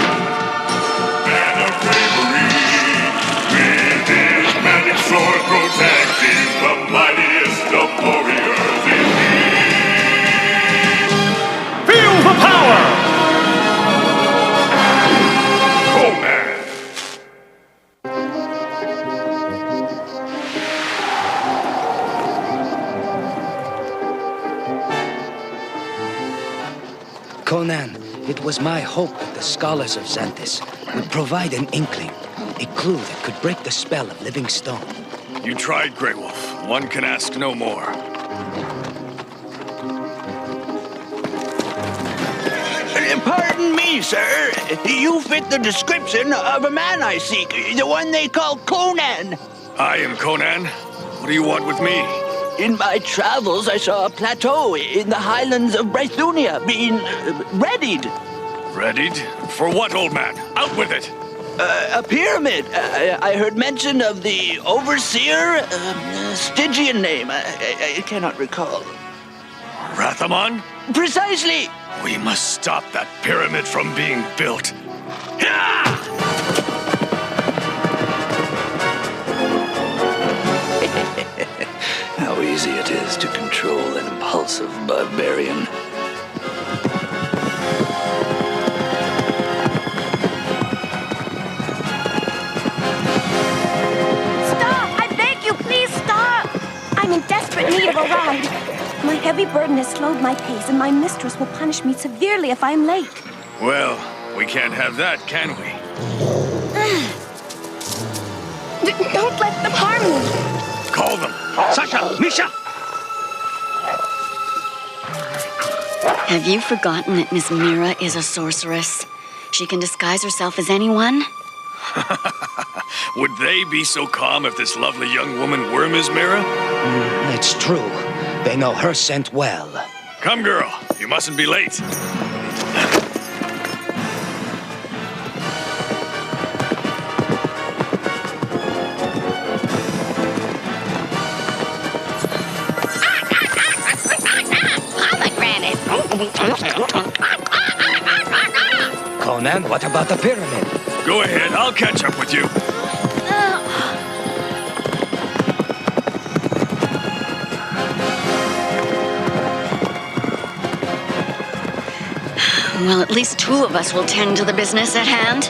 man of bravery, with his magic sword protecting the mightiest of warriors indeed. Feel the power! Conan. Conan, it was my hope that the scholars of Xanthus would provide an inkling, a clue that could break the spell of living stone. You tried, Grey Wolf. One can ask no more. Pardon me, sir. You fit the description of a man I seek, the one they call Conan. I am Conan. What do you want with me? In my travels, I saw a plateau in the highlands of Brythunia being readied. Readied? For what, old man? Out with it! A pyramid. I heard mention of the overseer, Stygian name. I cannot recall. Rathamon? Precisely! We must stop that pyramid from being built. How easy it is to control an impulsive barbarian. Stop! I beg you, please stop! I'm in desperate need of a ride. My heavy burden has slowed my pace, and my mistress will punish me severely if I am late. Well, we can't have that, can we? Don't let them harm me. Call them. Sasha! Misha! Have you forgotten that Miss Mira is a sorceress? She can disguise herself as anyone? Would they be so calm if this lovely young woman were Miss Mira? It's true. They know her scent well. Come, girl. You mustn't be late. Conan, what about the pyramid? Go ahead. I'll catch up with you. Well, at least two of us will tend to the business at hand.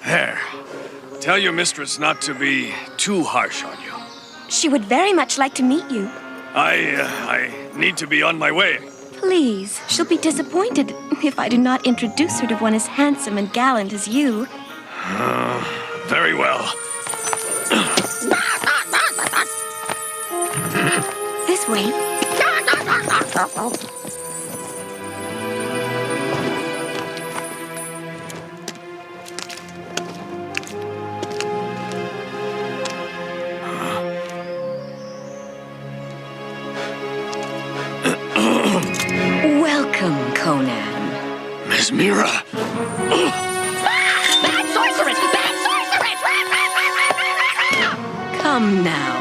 There. Tell your mistress not to be too harsh on you. She would very much like to meet you. I need to be on my way. Please, she'll be disappointed if I do not introduce her to one as handsome and gallant as you. Very well. This way. Welcome, Conan. Miss Mira. Bad sorceress! Bad sorceress! Come now.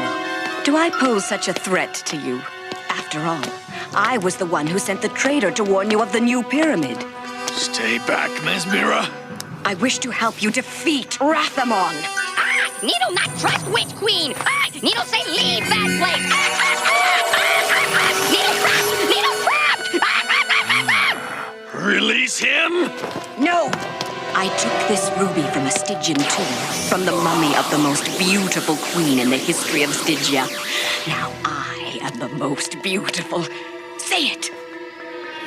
Do I pose such a threat to you? After all, I was the one who sent the traitor to warn you of the new pyramid. Stay back, Miss Mira. I wish to help you defeat Rathamon. Needle not trust Witch Queen! Needle say leave that place! Needle trapped! Needle trapped! Release him? No! I took this ruby from a Stygian tomb, from the mummy of the most beautiful queen in the history of Stygia. Now I am the most beautiful. Say it!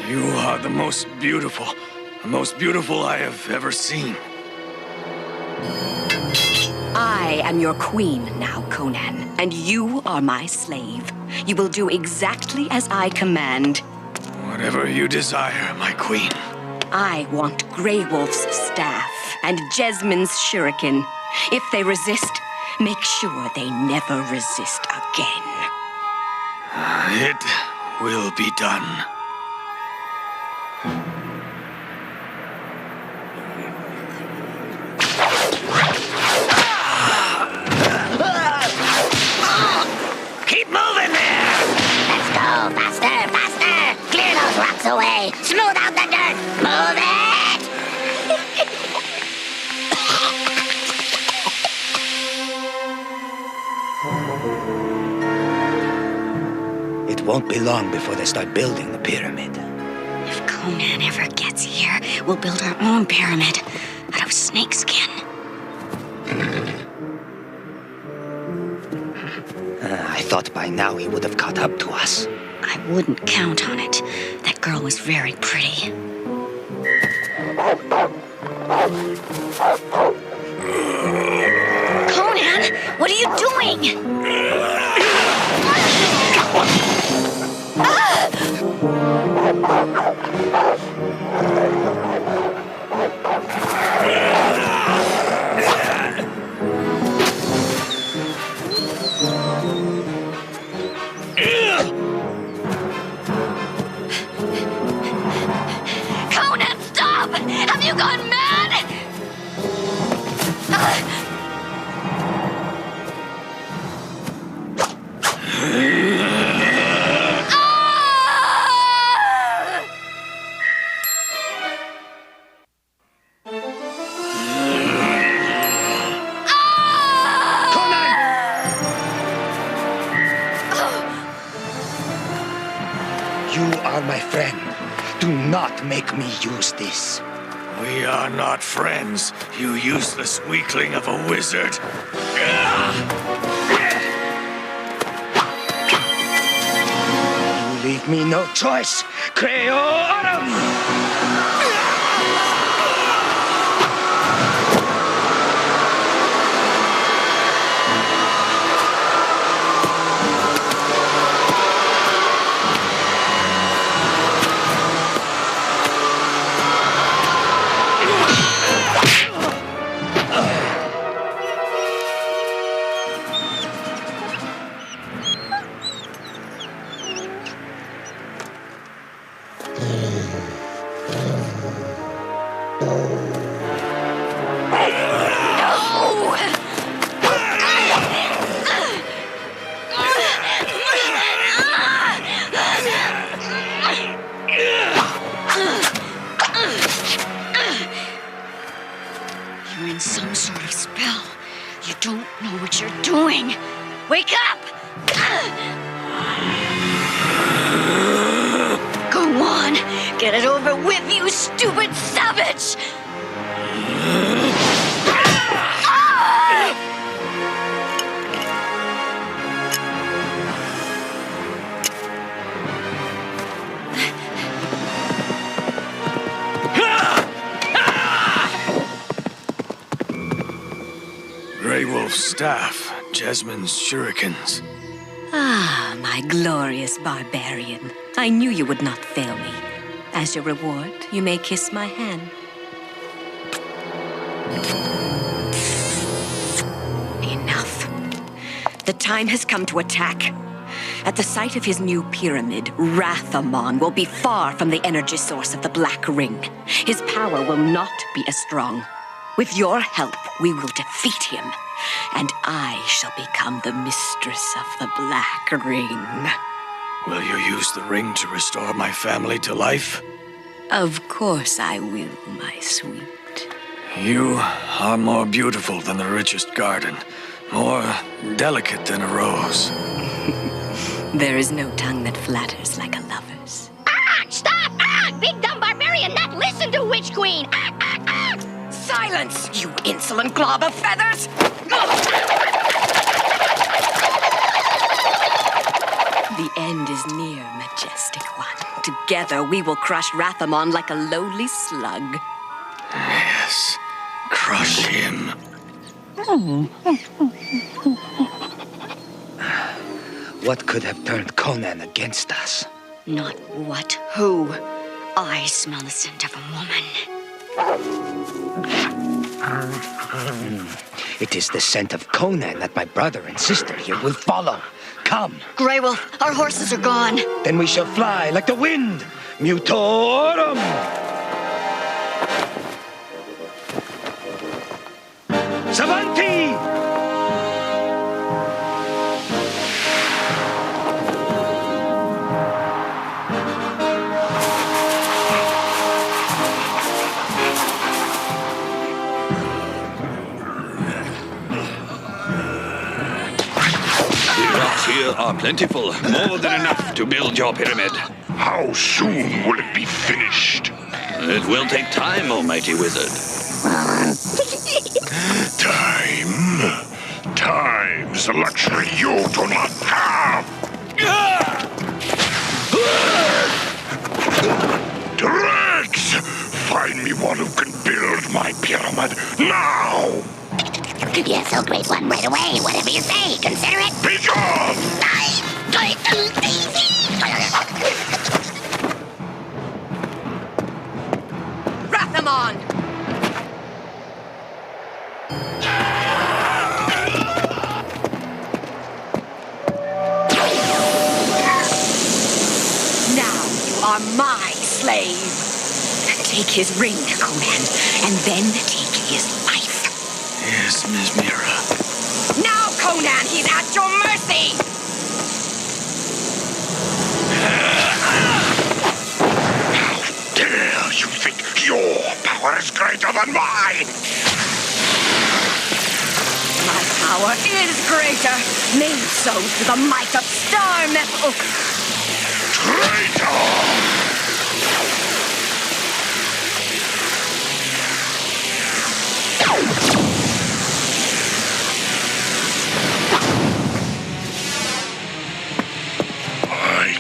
You are the most beautiful I have ever seen. I am your queen now, Conan, and you are my slave. You will do exactly as I command. Whatever you desire, my queen. I want Grey Wolf's staff and Jesmin's shuriken. If they resist, make sure they never resist again. It will be done. Keep moving there! Let's go! Faster! Faster! Clear those rocks away! Smooth out the dirt! Move it! It won't be long before they start building the pyramid. If Conan ever gets here, we'll build our own pyramid out of snakeskin. I thought by now he would have caught up to us. I wouldn't count on it. That girl was very pretty. Conan, what are you doing? Conan, stop! Have you gone mad? You are my friend. Do not make me use this. We are not friends, you useless weakling of a wizard. You leave me no choice. Creorum! get it over with, you stupid savage! Grey Wolf's staff, Jasmine's shurikens. Ah, my glorious barbarian. I knew you would not fail me. As your reward, you may kiss my hand. Enough. The time has come to attack. At the site of his new pyramid, Rathamon will be far from the energy source of the Black Ring. His power will not be as strong. With your help, we will defeat him, and I shall become the mistress of the Black Ring. Will you use the ring to restore my family to life? Of course I will, my sweet. You are more beautiful than the richest garden, more delicate than a rose. There is no tongue that flatters like a lover's. Ah! Stop! Ah! Big dumb barbarian, not listen to Witch Queen! Ah! Ah! Ah! Silence, you insolent glob of feathers! The end is near, majestic one. Together we will crush Rathamon like a lowly slug. Yes, crush him. What could have turned Conan against us? Not what, who. I smell the scent of a woman. It is the scent of Conan that my brother and sister here will follow. Come. Grey Wolf, our horses are gone. Then we shall fly like the wind. Mutorum! Savanti! Here are plentiful, more than enough to build your pyramid. How soon will it be finished? It will take time, almighty wizard. Time? Time's a luxury you do not have! Dregs! Find me one who can build my pyramid now! Yes, oh great one, right away. Whatever you say, consider it. Be gone! Rathamon! Now you are my slave. Take his ring, Conan, and then take his life. Yes, Miss Mira. Now, Conan, he's at your mercy! How dare you think your power is greater than mine? My power is greater, made so through the might of star metal. Traitor!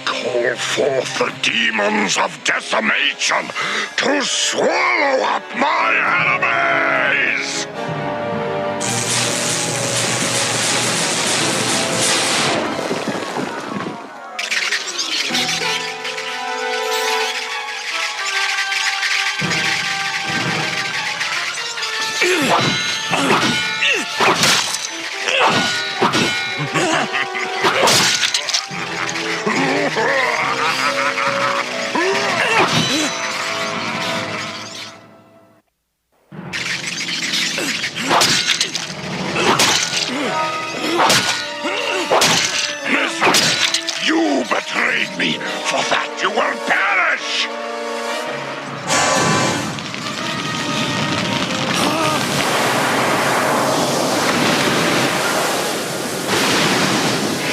Call forth the demons of decimation to swallow up my enemies! You betrayed me. For that you will perish.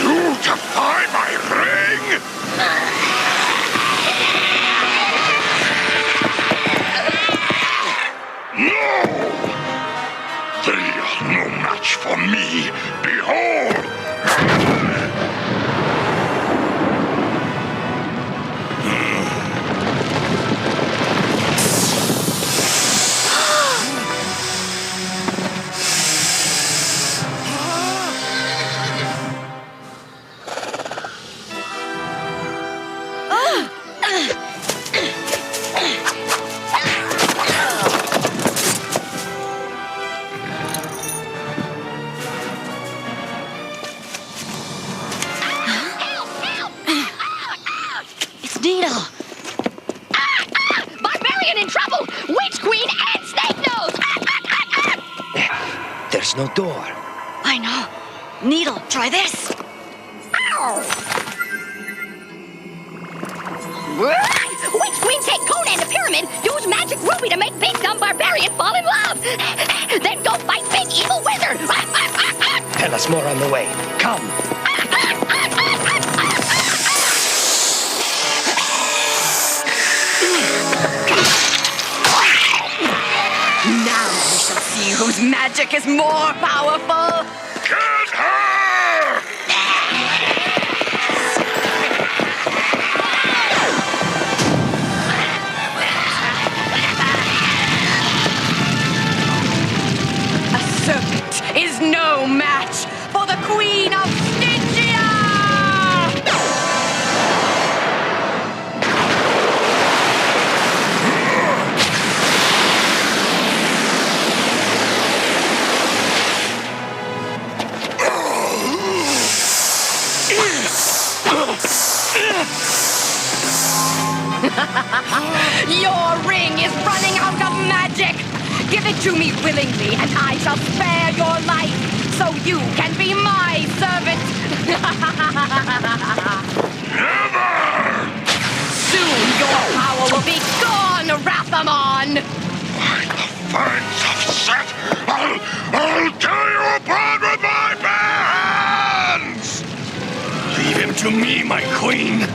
You defy my ring? Needle! Barbarian in trouble! Witch Queen and Snake Nose! There's no door. I know. Needle, try this. Ow! Witch Queen take Conan the Pyramid, use magic ruby to make big dumb barbarian fall in love. Then go fight big evil wizard. Tell us more on the way. Come. Now we shall see whose magic is more powerful. Get her! A serpent is no match for the Queen of Stygia! Your ring is running out of magic! Give it to me willingly, and I shall spare your life, so you can be my servant! Never! Soon your power will be gone, Rathamon! By the fangs of Set, I'll tear you apart with my bare hands! Leave him to me, my queen.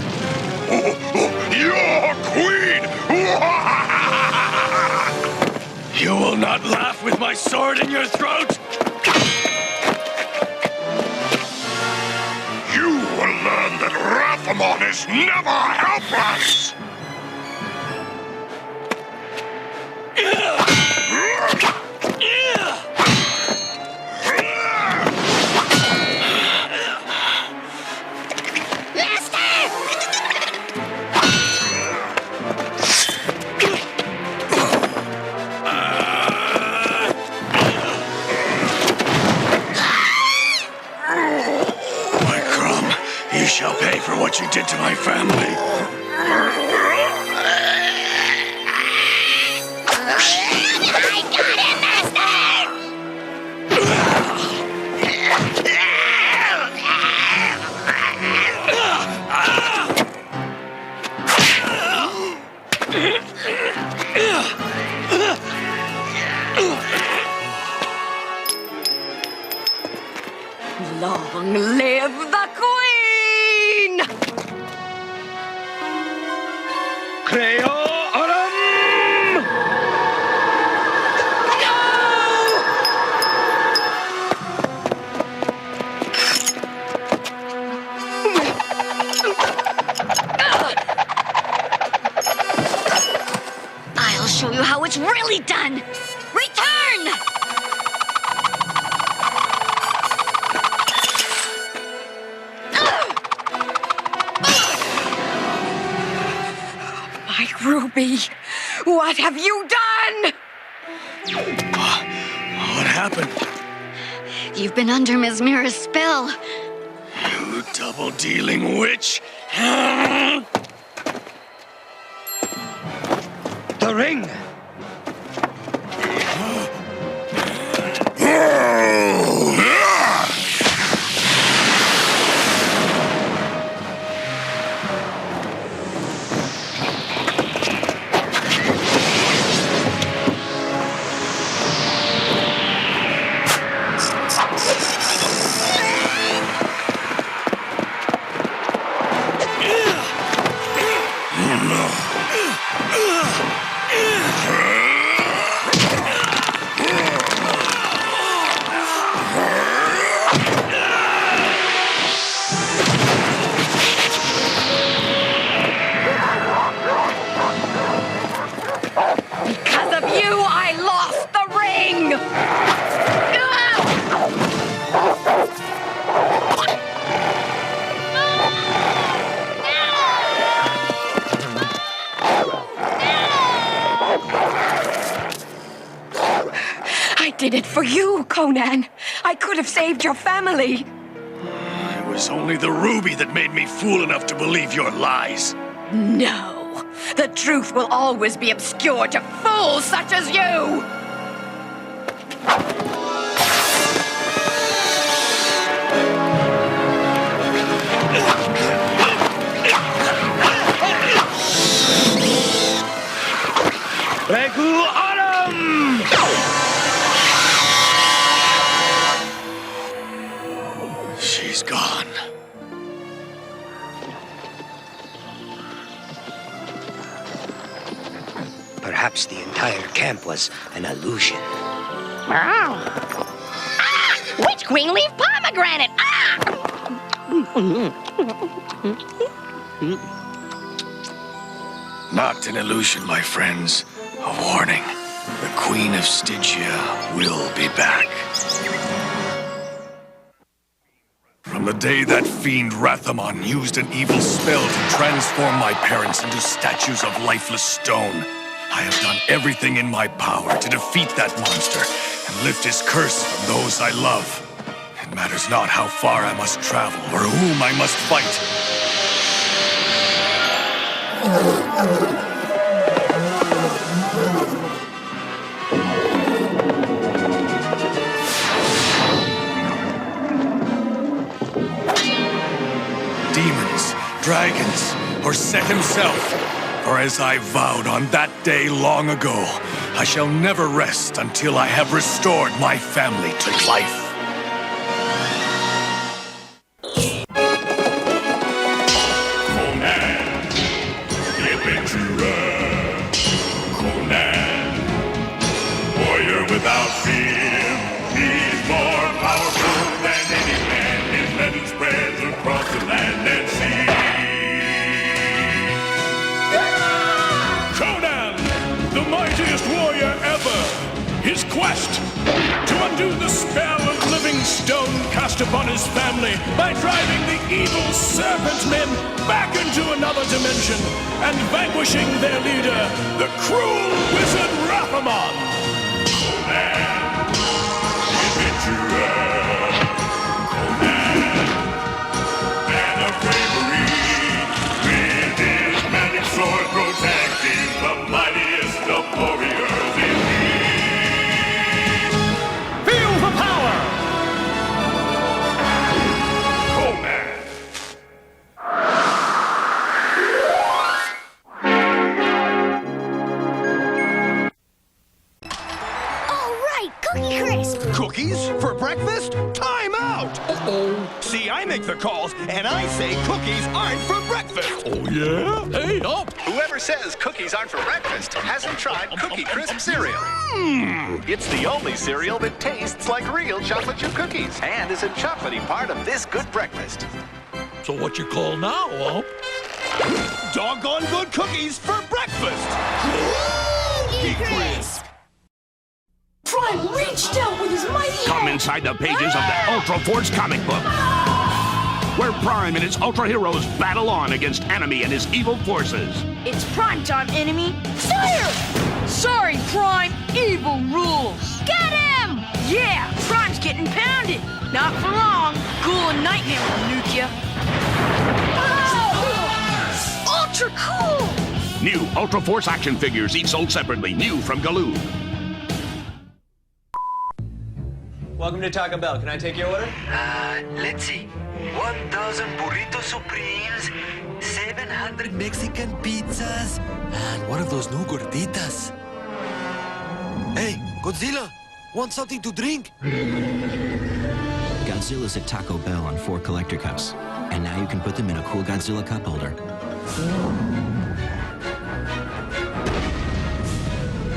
Your queen! You will not laugh with my sword in your throat. You will learn that Rathamon is never helpless! You shall pay for what you did to my family. Long live the Queen! Creo Autumn! I'll show you how it's really done. Return! My Ruby, what have you done? What happened? You've been under Ms. Mira's spell. You double-dealing witch! The ring! Because of you, I lost the ring! I did it for you, Conan. I could have saved your family. It was only the ruby that made me fool enough to believe your lies. No! The truth will always be obscure to fools such as you! She's gone. Perhaps the entire camp was an illusion. Witch Queen leaf pomegranate! Not an illusion, my friends. A warning. The Queen of Stygia will be back. From the day that fiend Rathamon used an evil spell to transform my parents into statues of lifeless stone, I have done everything in my power to defeat that monster and lift his curse from those I love. It matters not how far I must travel or whom I must fight. Demons, dragons, or Set himself. For as I vowed on that day long ago, I shall never rest until I have restored my family to life. Conan, the Adventurer. Conan, warrior without fear. He's more powerful than any man. His legend spreads across the land and sea. Conan, the mightiest warrior ever. His quest to undo the spell of living stone cast upon his family by driving the evil serpent men back into another dimension and vanquishing their leader, the cruel wizard Rathamon. Conan, the adventurer. Conan, man of bravery, with his magic sword protecting the mightiest of warriors indeed. Feel the power! Conan. All right, Cookie Crisp! Cookies for breakfast? Time out! Uh-oh. See, I make the calls, and I say cookies aren't for breakfast. Oh, yeah? Hey, up! Whoever says cookies aren't for breakfast hasn't tried Cookie Crisp cereal. It's the only cereal that tastes like real chocolate chip cookies and is a chocolatey part of this good breakfast. So what you call now, huh? Doggone good cookies for breakfast. Cookie Crisp! Prime reached out with his mighty Come inside the pages of the Ultra Force comic book, where Prime and his Ultra Heroes battle on against Enemy and his evil forces. It's Prime time, enemy! Sire! Sorry, Prime. Evil rules. Get him! Yeah, Prime's getting pounded. Not for long. Ghoul and Nightmare will nuke ya. Ultra cool! New Ultra Force action figures, each sold separately. New from Galoob. Welcome to Taco Bell. Can I take your order? Let's see. 1,000 burrito supremes, 700 Mexican pizzas, and what of those new gorditas? Hey, Godzilla, want something to drink? Godzilla's at Taco Bell on 4 collector cups. And now you can put them in a cool Godzilla cup holder.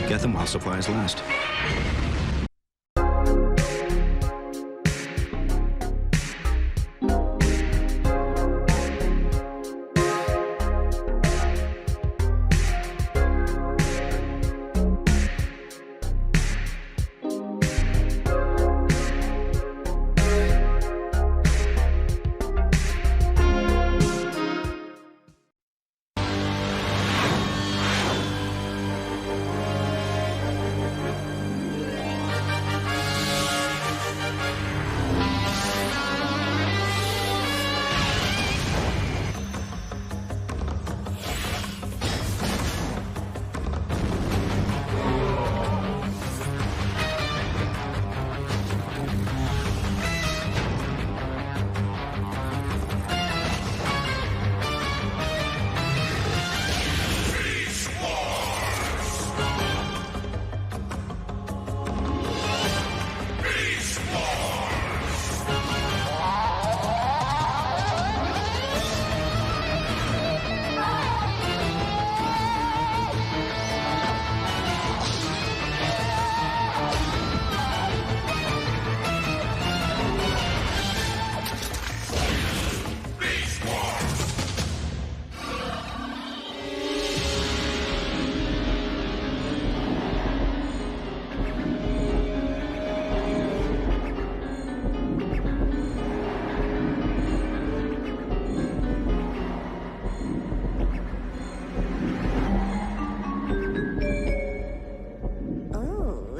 Get them while supplies last.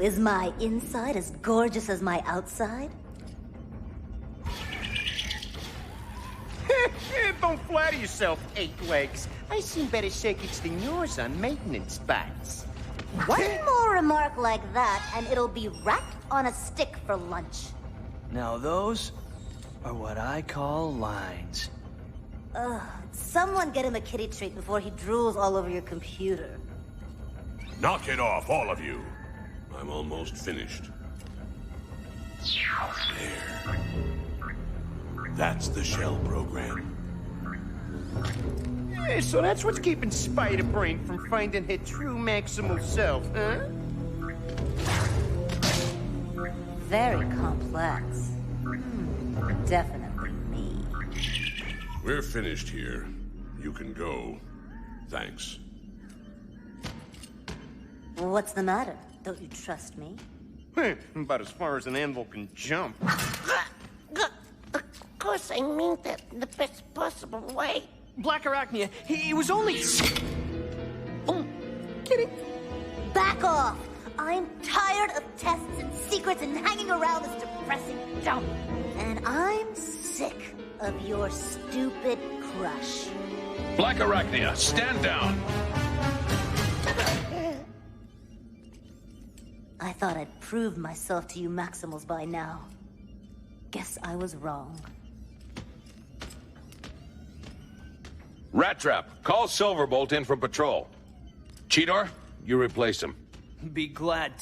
Is my inside as gorgeous as my outside? Don't flatter yourself, 8 legs. I seen better circuits than yours on maintenance spots. One more remark like that, and it'll be wrapped on a stick for lunch. Now those are what I call lines. Ugh, someone get him a kitty treat before he drools all over your computer. Knock it off, all of you. I'm almost finished. There. That's the shell program. Yeah, so that's what's keeping Spider-Brain from finding her true maximal self, huh? Very complex. Definitely me. We're finished here. You can go. Thanks. What's the matter? Don't you trust me? About as far as an anvil can jump. Of course, I mean that in the best possible way. Black Arachnia, he was only... Oh, kidding. Back off! I'm tired of tests and secrets and hanging around this depressing dump. And I'm sick of your stupid crush. Black Arachnia, stand down! I thought I'd proved myself to you Maximals by now. Guess I was wrong. Rat Trap, call Silverbolt in for patrol. Cheetor, you replace him. Be glad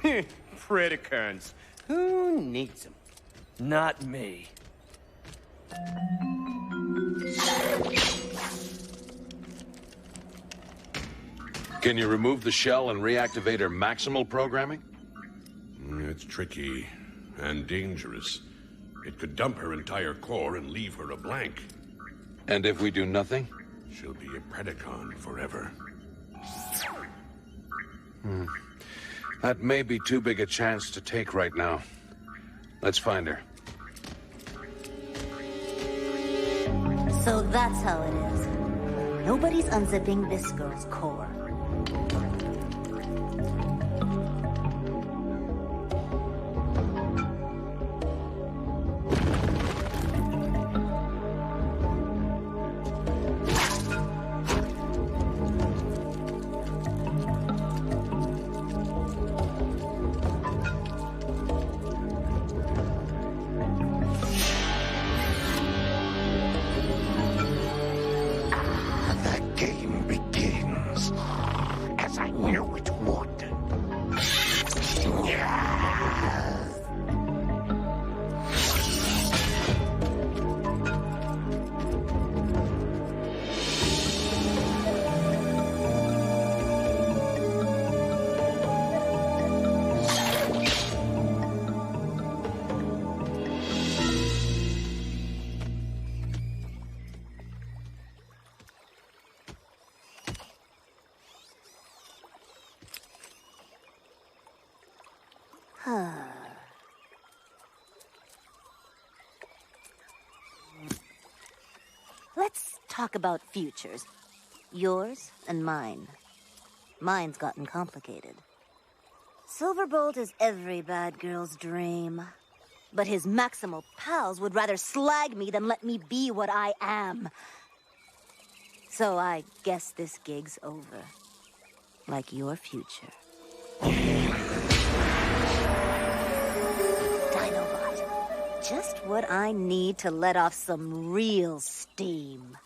to. Predacons. Who needs them? Not me. Can you remove the shell and reactivate her maximal programming? It's tricky and dangerous. It could dump her entire core and leave her a blank. And if we do nothing? She'll be a Predacon forever. That may be too big a chance to take right now. Let's find her. So that's how it is. Nobody's unzipping this girl's core. Let's talk about futures. Yours and mine. Mine's gotten complicated. Silverbolt is every bad girl's dream. But his maximal pals would rather slag me than let me be what I am. So I guess this gig's over. Like your future. Dinobot. Just what I need to let off some real steam.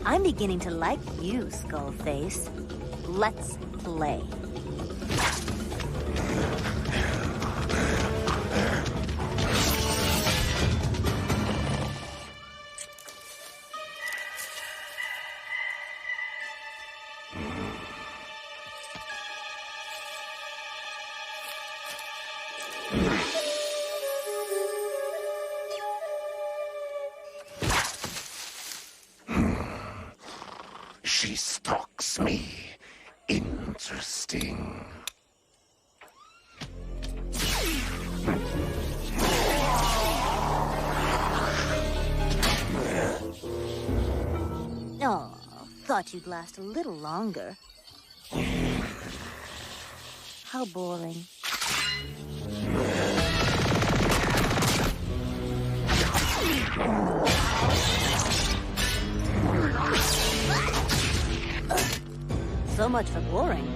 I'm beginning to like you, Skullface. Let's play. She stalks me. Interesting. Oh, thought you'd last a little longer. How boring. So much for boring.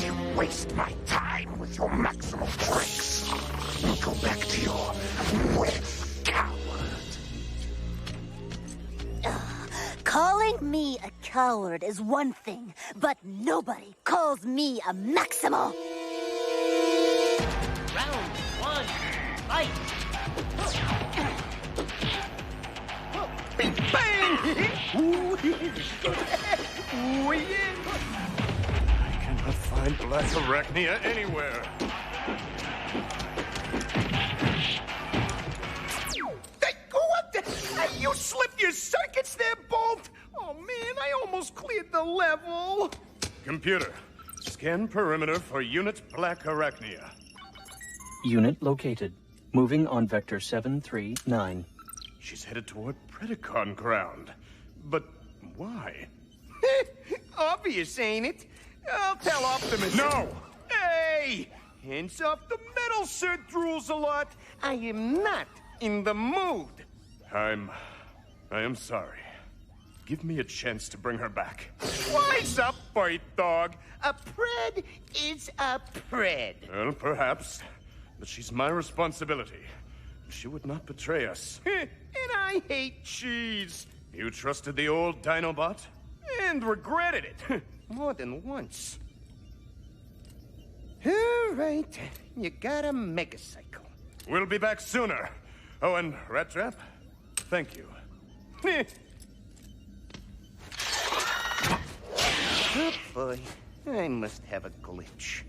You waste my time with your maximal tricks. Go back to your wet coward. Calling me a coward is one thing, but nobody calls me a maximal. Round one, fight! Bing bang! Ooh, yeah! I cannot find Black Arachnia anywhere. You slipped your circuits there, Bolt! Oh man, I almost cleared the level! Computer, scan perimeter for Unit Black Arachnia. Unit located. Moving on Vector 739. She's headed toward Predacon ground. But why? Obvious, ain't it? I'll tell Optimus. No! Hey! Hands off the metal, Sir Drools-a-Lot! I am not in the mood! I am sorry. Give me a chance to bring her back. Wise up, fight dog. A pred is a pred. Well, perhaps. But she's my responsibility. She would not betray us. And I hate cheese. You trusted the old Dinobot? And regretted it. More than once. All right. You got a megacycle. We'll be back sooner. Oh, and Rat Trap, thank you. Oh boy, I must have a glitch.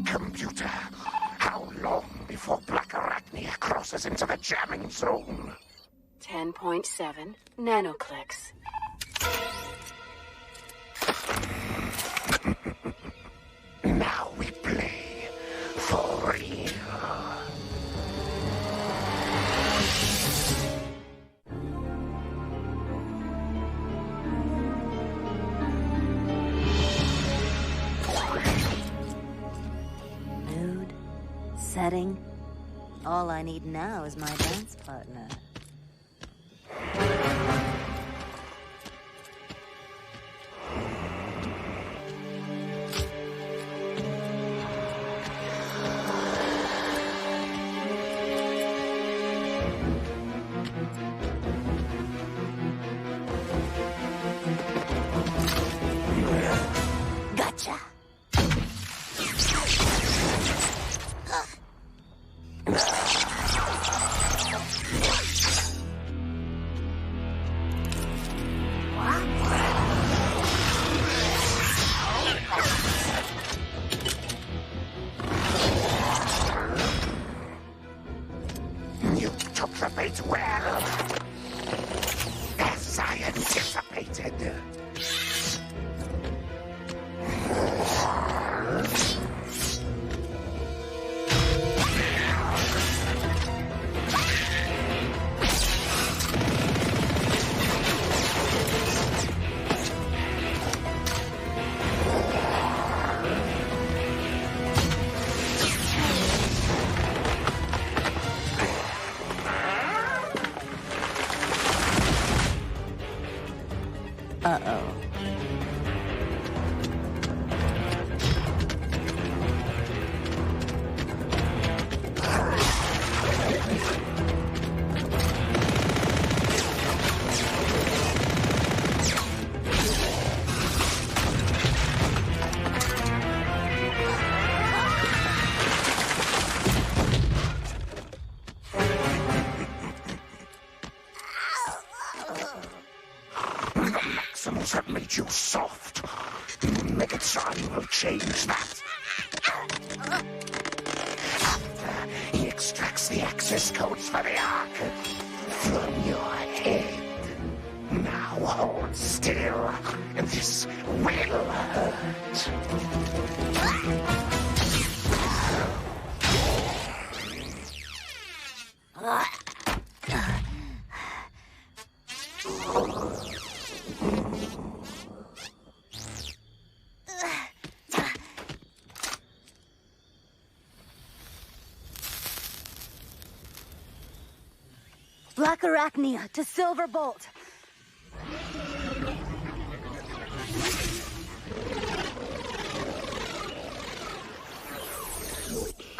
Computer, how long before Black Arachnia crosses into the jamming zone? 10.7 nanoclicks. Now we play for real. Mood, setting. All I need now is my dance partner. Gotcha. You took the bait well. As I anticipated. Uh-oh. Maximals have made you soft. Megatron will change that. he extracts the access codes for the Ark from your head. Now hold still, and this will hurt. Black Arachnia to Silver Bolt.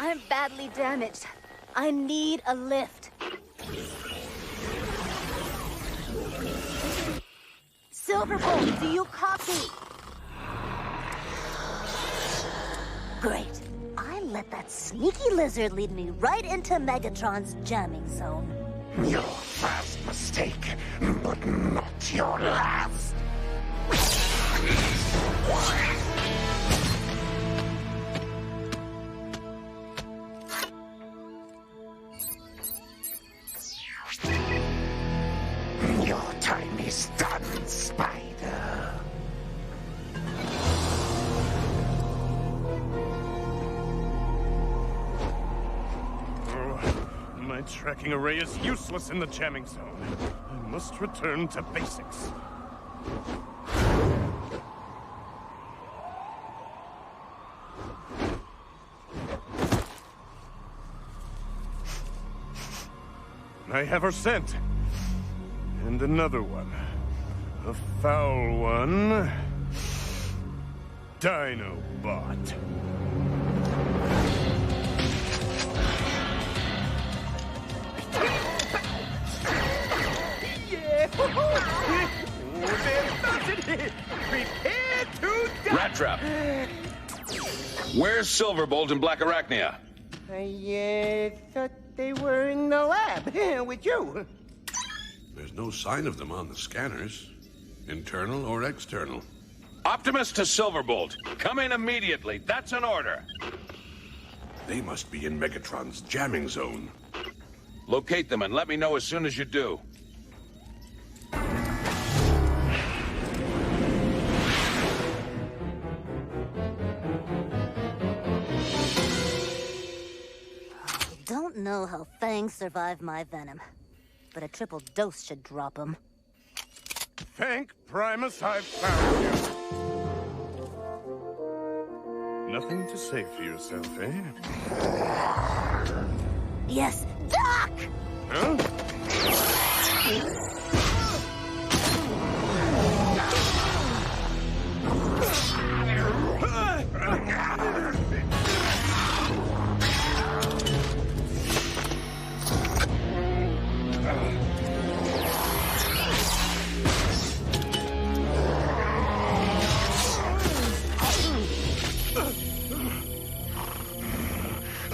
I'm badly damaged. I need a lift. Silver Bolt, do you copy? Great. I let that sneaky lizard lead me right into Megatron's jamming zone. Your first mistake, but not your last. Your time is done, Spider. My tracking array is useless in the jamming zone. I must return to basics. I have her scent. And another one. A foul one. Dinobot. Prepare to die! Rat Trap! Where's Silverbolt and Black Arachnia? I thought they were in the lab with you. There's no sign of them on the scanners. Internal or external. Optimus to Silverbolt. Come in immediately. That's an order. They must be in Megatron's jamming zone. Locate them and let me know as soon as you do. Don't know how fangs survive my venom, but a triple dose should drop him. Thank Primus I've found you. Nothing to say for yourself, eh? Yes, Doc! Huh?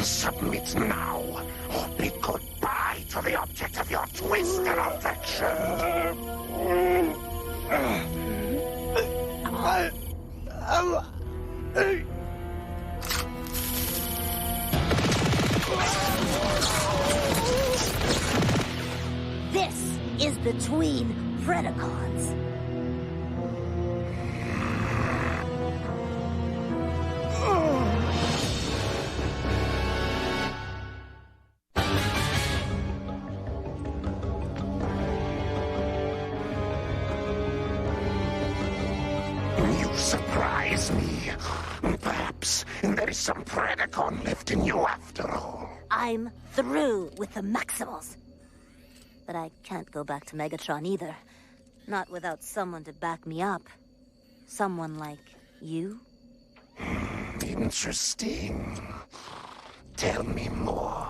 Submit now, or bid goodbye to the object of your twisted affection. This is between Predacons. You surprise me. Perhaps there is some Predacon left in you after all. I'm through with the Maximals. But I can't go back to Megatron either. Not without someone to back me up. Someone like you? Interesting. Tell me more.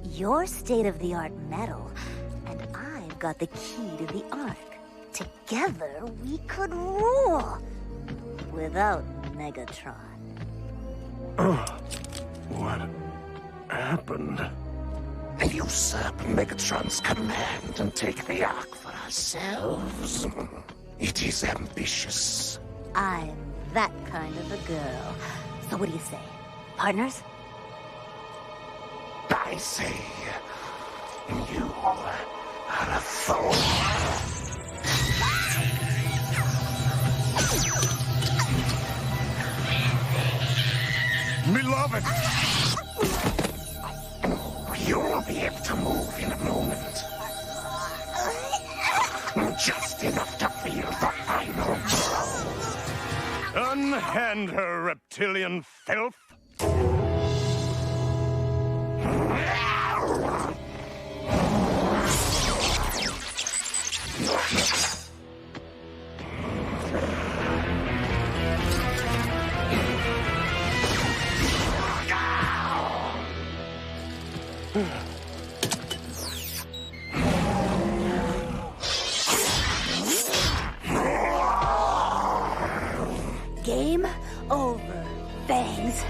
You're state-of-the-art metal, and I've got the key to the Ark. Together, we could rule. Without Megatron. What happened? Usurp Megatron's command and take the Ark for ourselves. It is ambitious. I'm that kind of a girl. So what do you say? Partners? I say, you are a fool. Beloved! You'll be able to move in a moment. Just enough to feel the final blow. Unhand her, reptilian filth! Game over, Fangs.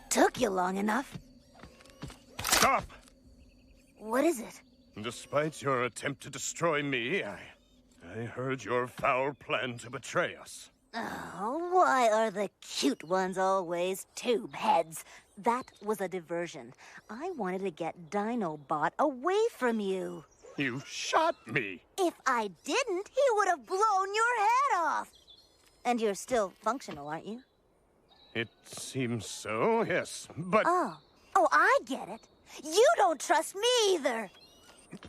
Took you long enough. Stop! What is it? Despite your attempt to destroy me, I heard your foul plan to betray us. Oh, why are the cute ones always tube heads? That was a diversion. I wanted to get Dinobot away from you. You shot me! If I didn't, he would have blown your head off. And you're still functional, aren't you? It seems so, yes, but... Oh, I get it. You don't trust me either.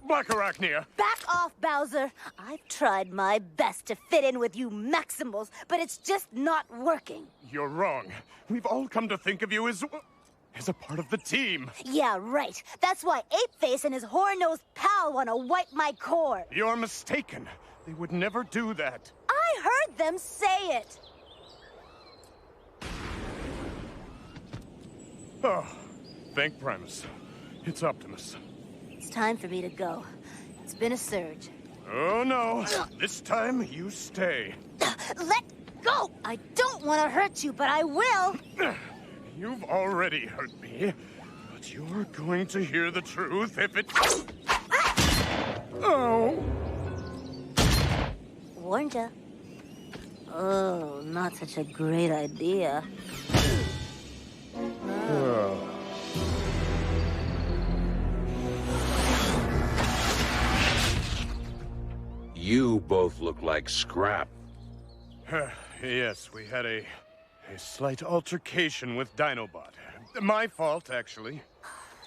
Black Arachnia! Back off, Bowser. I've tried my best to fit in with you Maximals, but it's just not working. You're wrong. We've all come to think of you as a part of the team. Yeah, right. That's why Apeface and his whore-nosed pal want to wipe my core. You're mistaken. They would never do that. I heard them say it. Oh, thank Primus. It's Optimus. It's time for me to go. It's been a surge. Oh, no. This time, you stay. Let go! I don't want to hurt you, but I will. You've already hurt me, but you're going to hear the truth if it... Oh! Warned ya. Oh, not such a great idea. You both look like scrap. Yes, we had a slight altercation with Dinobot. My fault, actually.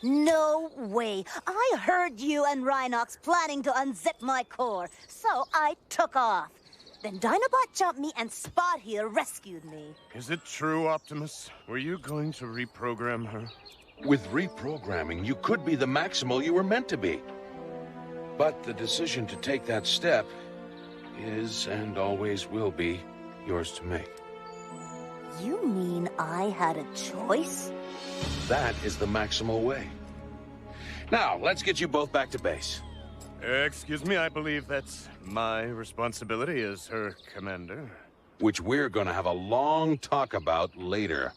No way. I heard you and Rhinox planning to unzip my core, so I took off. Then Dinobot jumped me and Spot here rescued me. Is it true, Optimus? Were you going to reprogram her? With reprogramming, you could be the Maximal you were meant to be. But the decision to take that step is, and always will be, yours to make. You mean I had a choice? That is the Maximal way. Now, let's get you both back to base. Excuse me, I believe that's my responsibility as her commander. Which we're gonna have a long talk about later.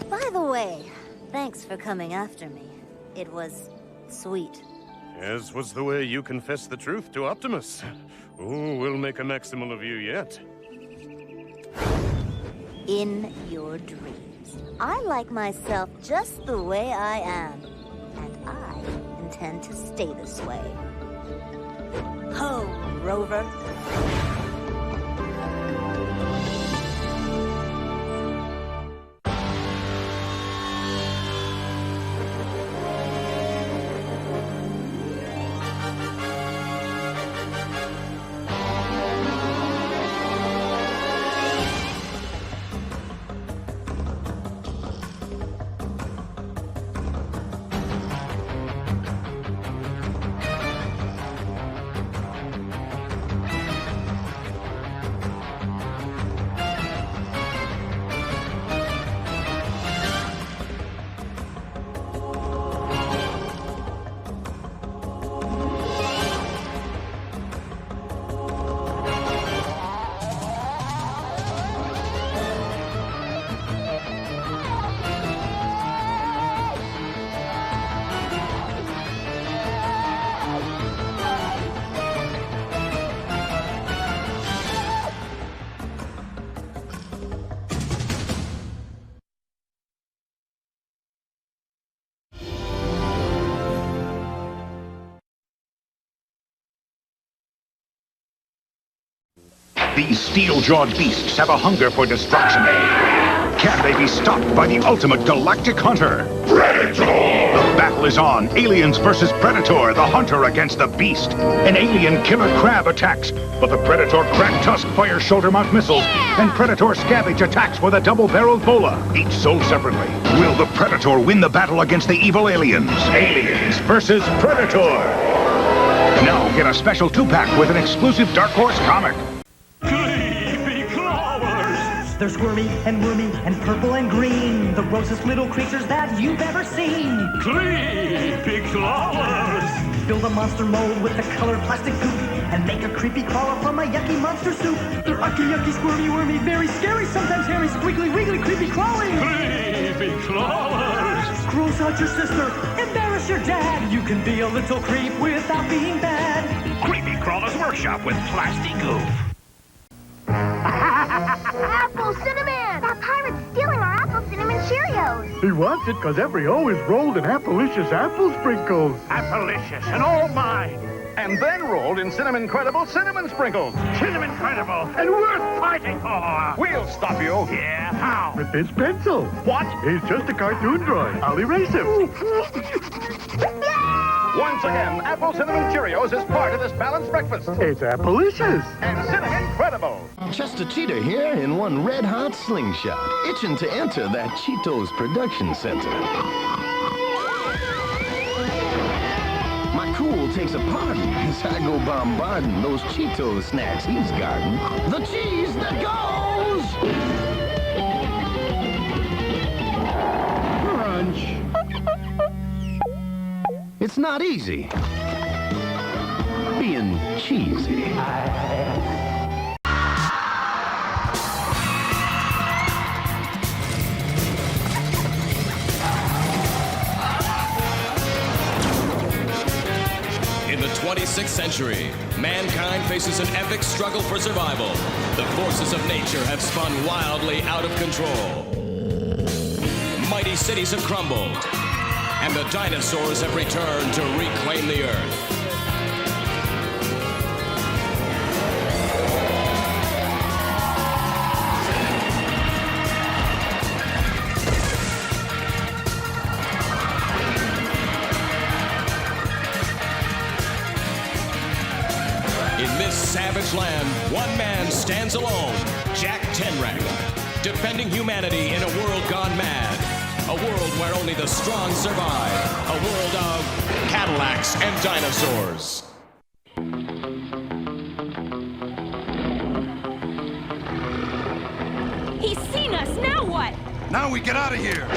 By the way, thanks for coming after me. It was sweet. As was the way you confessed the truth to Optimus. Oh, we'll make a Maximal of you yet. In your dreams. I like myself just the way I am. And I intend to stay this way. Ho, Rover. These steel-jawed beasts have a hunger for destruction. Can they be stopped by the ultimate galactic hunter? Predator! The battle is on. Aliens versus Predator, the hunter against the beast. An alien killer crab attacks, but the Predator Crack Tusk fires shoulder-mount missiles, and Predator Scavenge attacks with a double-barreled bola, each sold separately. Will the Predator win the battle against the evil aliens? Aliens versus Predator! Now get a special 2-pack with an exclusive Dark Horse comic. They're squirmy and wormy and purple and green, the grossest little creatures that you've ever seen. Creepy crawlers! Build a monster mold with the colored plastic goop and make a creepy crawler from a yucky monster soup. They're yucky, squirmy, wormy, very scary, sometimes hairy, squiggly, wiggly, creepy crawling. Creepy crawlers! Gross out your sister, embarrass your dad. You can be a little creep without being bad. Creepy Crawlers Workshop with plastic goof. Apple Cinnamon! That pirate's stealing our Apple Cinnamon Cheerios! He wants it because every O is rolled in Appalicious apple sprinkles. Appalicious and all mine. And then rolled in Cinnamon Credible Cinnamon Sprinkles. Cinnamon Credible and worth fighting for. We'll stop you. Yeah, how? With this pencil. What? He's just a cartoon drawing. I'll erase him. Once again, Apple Cinnamon Cheerios is part of this balanced breakfast. It's Appalicious. And Cinnamon Credible. Just a cheater here in one red-hot slingshot, itching to enter that Cheetos production center. My cool takes a pardon as I go bombarding those Cheetos snacks he's guarding. The cheese that goes! Crunch. It's not easy being cheesy. In the 26th century, mankind faces an epic struggle for survival. The forces of nature have spun wildly out of control. Mighty cities have crumbled, and the dinosaurs have returned to reclaim the Earth. In this savage land, one man stands alone, Jack Tenrek, defending humanity in a world gone mad. A world where only the strong survive. A world of Cadillacs and Dinosaurs. He's seen us, now what? Now we get out of here.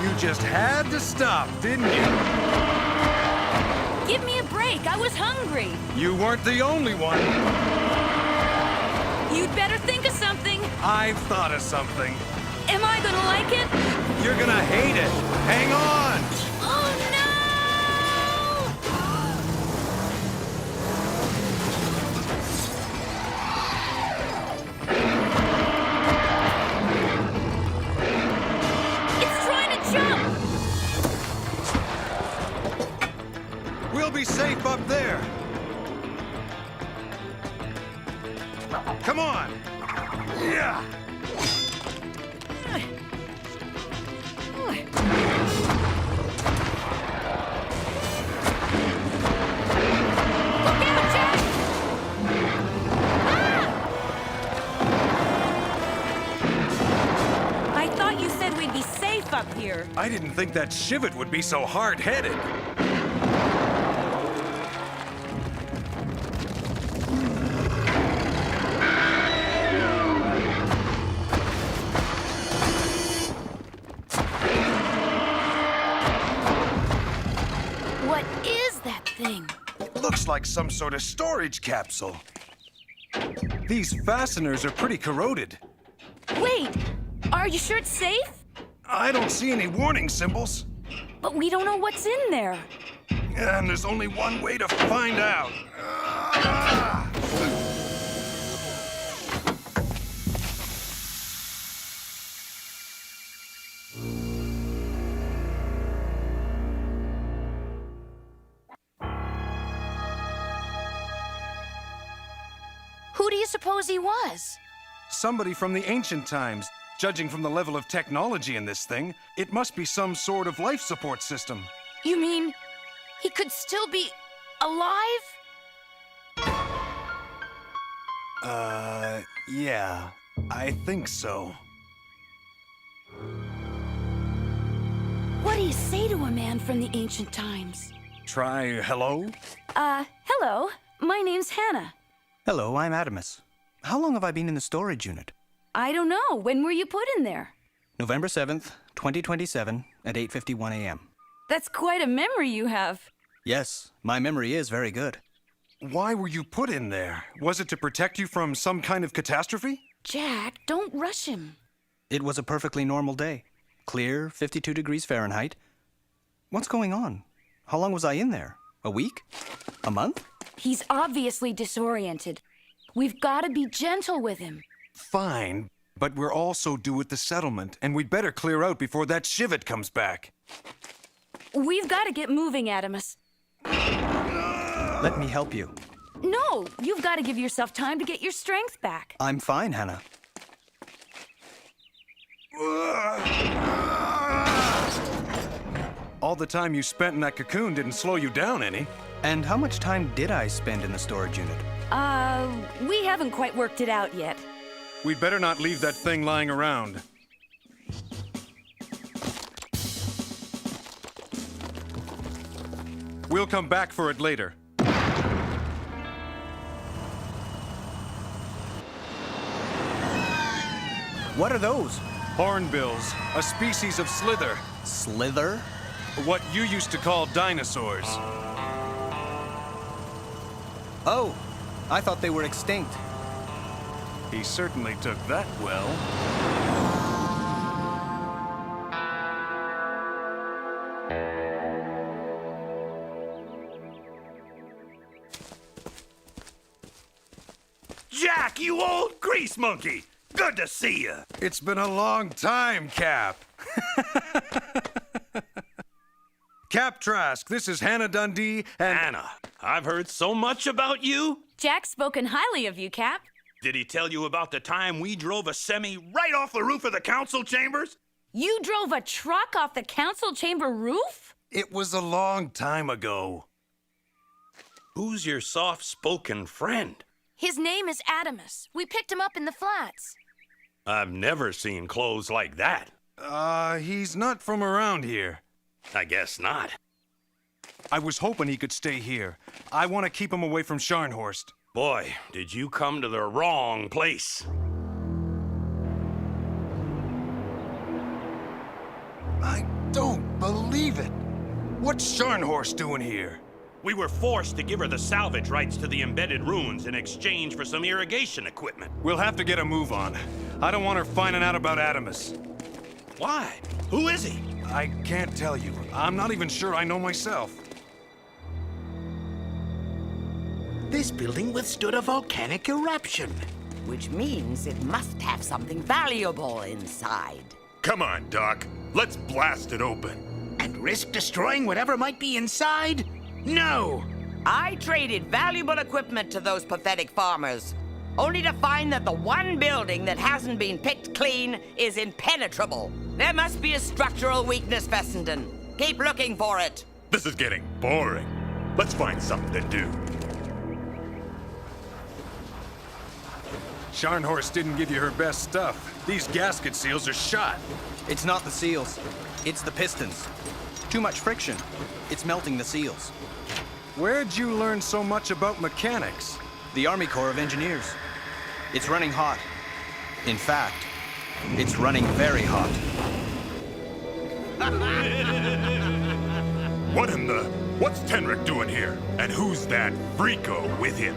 You just had to stop, didn't you? Give me a break, I was hungry. You weren't the only one. You'd better think of something. I've thought of something. Am I gonna like it? You're gonna hate it. Hang on. Oh no! It's trying to jump! We'll be safe up there. Come on. Yeah. I thought you said we'd be safe up here. I didn't think that Shivet would be so hard-headed. What is that thing? Looks like some sort of storage capsule. These fasteners are pretty corroded. Wait, are you sure it's safe? I don't see any warning symbols. But we don't know what's in there. And there's only one way to find out. Who do you suppose he was? Somebody from the ancient times. Judging from the level of technology in this thing, it must be some sort of life support system. You mean he could still be alive? Yeah, I think so. What do you say to a man from the ancient times? Try hello? Hello. My name's Hannah. Hello, I'm Adamus. How long have I been in the storage unit? I don't know. When were you put in there? November 7th, 2027 at 8:51 a.m. That's quite a memory you have. Yes, my memory is very good. Why were you put in there? Was it to protect you from some kind of catastrophe? Jack, don't rush him. It was a perfectly normal day. Clear, 52 degrees Fahrenheit. What's going on? How long was I in there? A week? A month? He's obviously disoriented. We've got to be gentle with him. Fine, but we're also due at the settlement, and we'd better clear out before that Shivet comes back. We've got to get moving, Adamus. Let me help you. No, you've got to give yourself time to get your strength back. I'm fine, Hannah. All the time you spent in that cocoon didn't slow you down any. And how much time did I spend in the storage unit? We haven't quite worked it out yet. We'd better not leave that thing lying around. We'll come back for it later. What are those? Hornbills, a species of slither. Slither? What you used to call dinosaurs. Oh, I thought they were extinct. He certainly took that well. Jack, you old grease monkey! Good to see you. It's been a long time, Cap. Cap Trask, this is Hannah Dundee and... Hannah, I've heard so much about you. Jack's spoken highly of you, Cap. Did he tell you about the time we drove a semi right off the roof of the council chambers? You drove a truck off the council chamber roof? It was a long time ago. Who's your soft-spoken friend? His name is Adamus. We picked him up in the flats. I've never seen clothes like that. He's not from around here. I guess not. I was hoping he could stay here. I want to keep him away from Scharnhorst. Boy, did you come to the wrong place. I don't believe it. What's Scharnhorst doing here? We were forced to give her the salvage rights to the embedded ruins in exchange for some irrigation equipment. We'll have to get a move on. I don't want her finding out about Adamus. Why? Who is he? I can't tell you. I'm not even sure I know myself. This building withstood a volcanic eruption. Which means it must have something valuable inside. Come on, Doc. Let's blast it open. And risk destroying whatever might be inside? No! I traded valuable equipment to those pathetic farmers, only to find that the one building that hasn't been picked clean is impenetrable. There must be a structural weakness, Fessenden. Keep looking for it. This is getting boring. Let's find something to do. Scharnhorst didn't give you her best stuff. These gasket seals are shot. It's not the seals. It's the pistons. Too much friction. It's melting the seals. Where'd you learn so much about mechanics? The Army Corps of Engineers. It's running hot. In fact, it's running very hot. What's Tenric doing here? And who's that freako with him?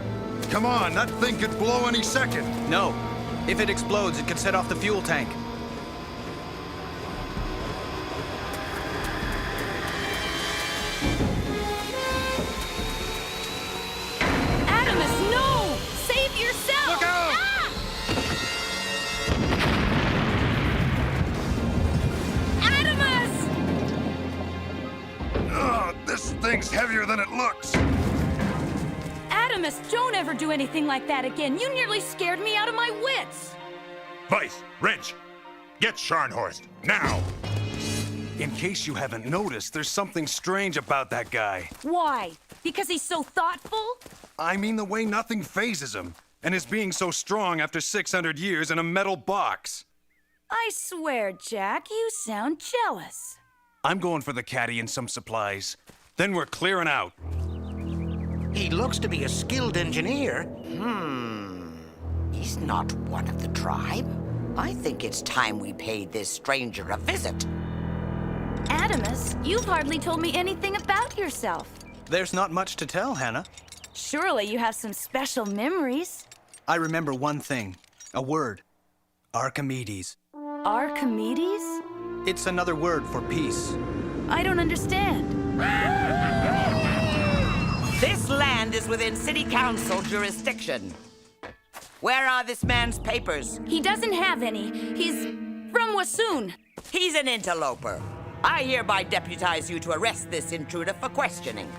Come on, that thing could blow any second. No. If it explodes, it could set off the fuel tank. Adamus, no! Save yourself! Look out! Adamus! This thing's heavier than it looks. Adamus! Animus, don't ever do anything like that again. You nearly scared me out of my wits. Vice, Wrench, get Scharnhorst, now! In case you haven't noticed, there's something strange about that guy. Why? Because he's so thoughtful? I mean the way nothing phases him, and his being so strong after 600 years in a metal box. I swear, Jack, you sound jealous. I'm going for the caddy and some supplies. Then we're clearing out. He looks to be a skilled engineer. He's not one of the tribe. I think it's time we paid this stranger a visit. Animus, you've hardly told me anything about yourself. There's not much to tell, Hannah. Surely you have some special memories. I remember one thing. A word. Archimedes. Archimedes? It's another word for peace. I don't understand. This land is within city council jurisdiction. Where are this man's papers? He doesn't have any. He's from Wassoon. He's an interloper. I hereby deputize you to arrest this intruder for questioning.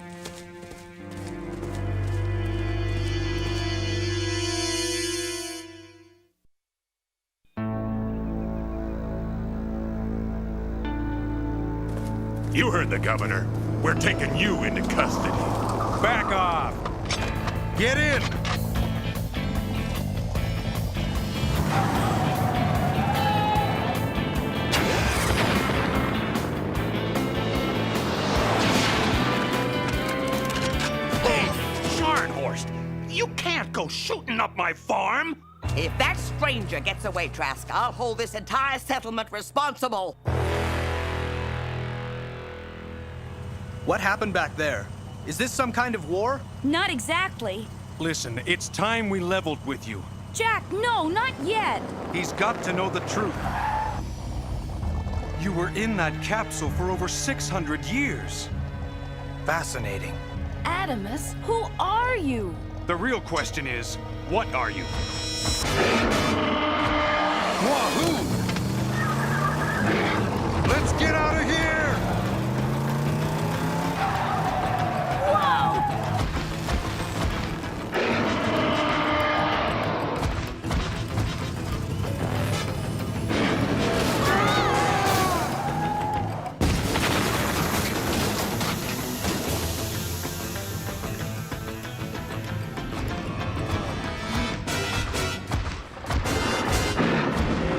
You heard the governor. We're taking you into custody. Back off! Get in! Scharnhorst, you can't go shooting up my farm! If that stranger gets away, Trask, I'll hold this entire settlement responsible. What happened back there? Is this some kind of war? Not exactly. Listen, it's time we leveled with you. Jack, no, not yet. He's got to know the truth. You were in that capsule for over 600 years. Fascinating. Animus, who are you? The real question is, what are you? Wahoo! Let's get out of here!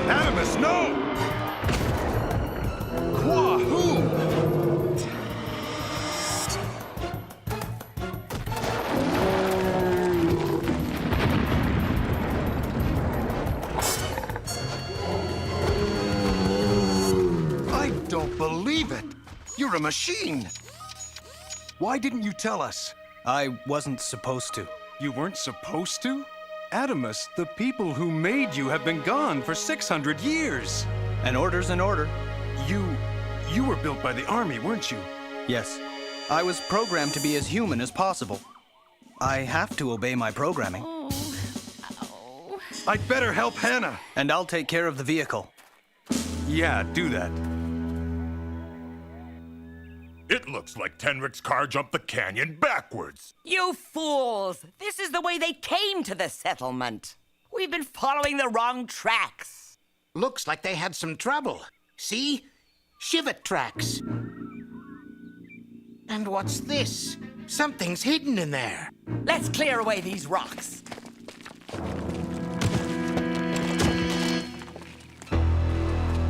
Animus, no! Wahoo! I don't believe it! You're a machine! Why didn't you tell us? I wasn't supposed to. You weren't supposed to? Animus, the people who made you have been gone for 600 years. An order's an order. You were built by the army, weren't you? Yes. I was programmed to be as human as possible. I have to obey my programming. I'd better help Hannah. And I'll take care of the vehicle. Yeah, do that. It looks like Tenric's car jumped the canyon backwards. You fools! This is the way they came to the settlement. We've been following the wrong tracks. Looks like they had some trouble. See? Shivet tracks. And what's this? Something's hidden in there. Let's clear away these rocks.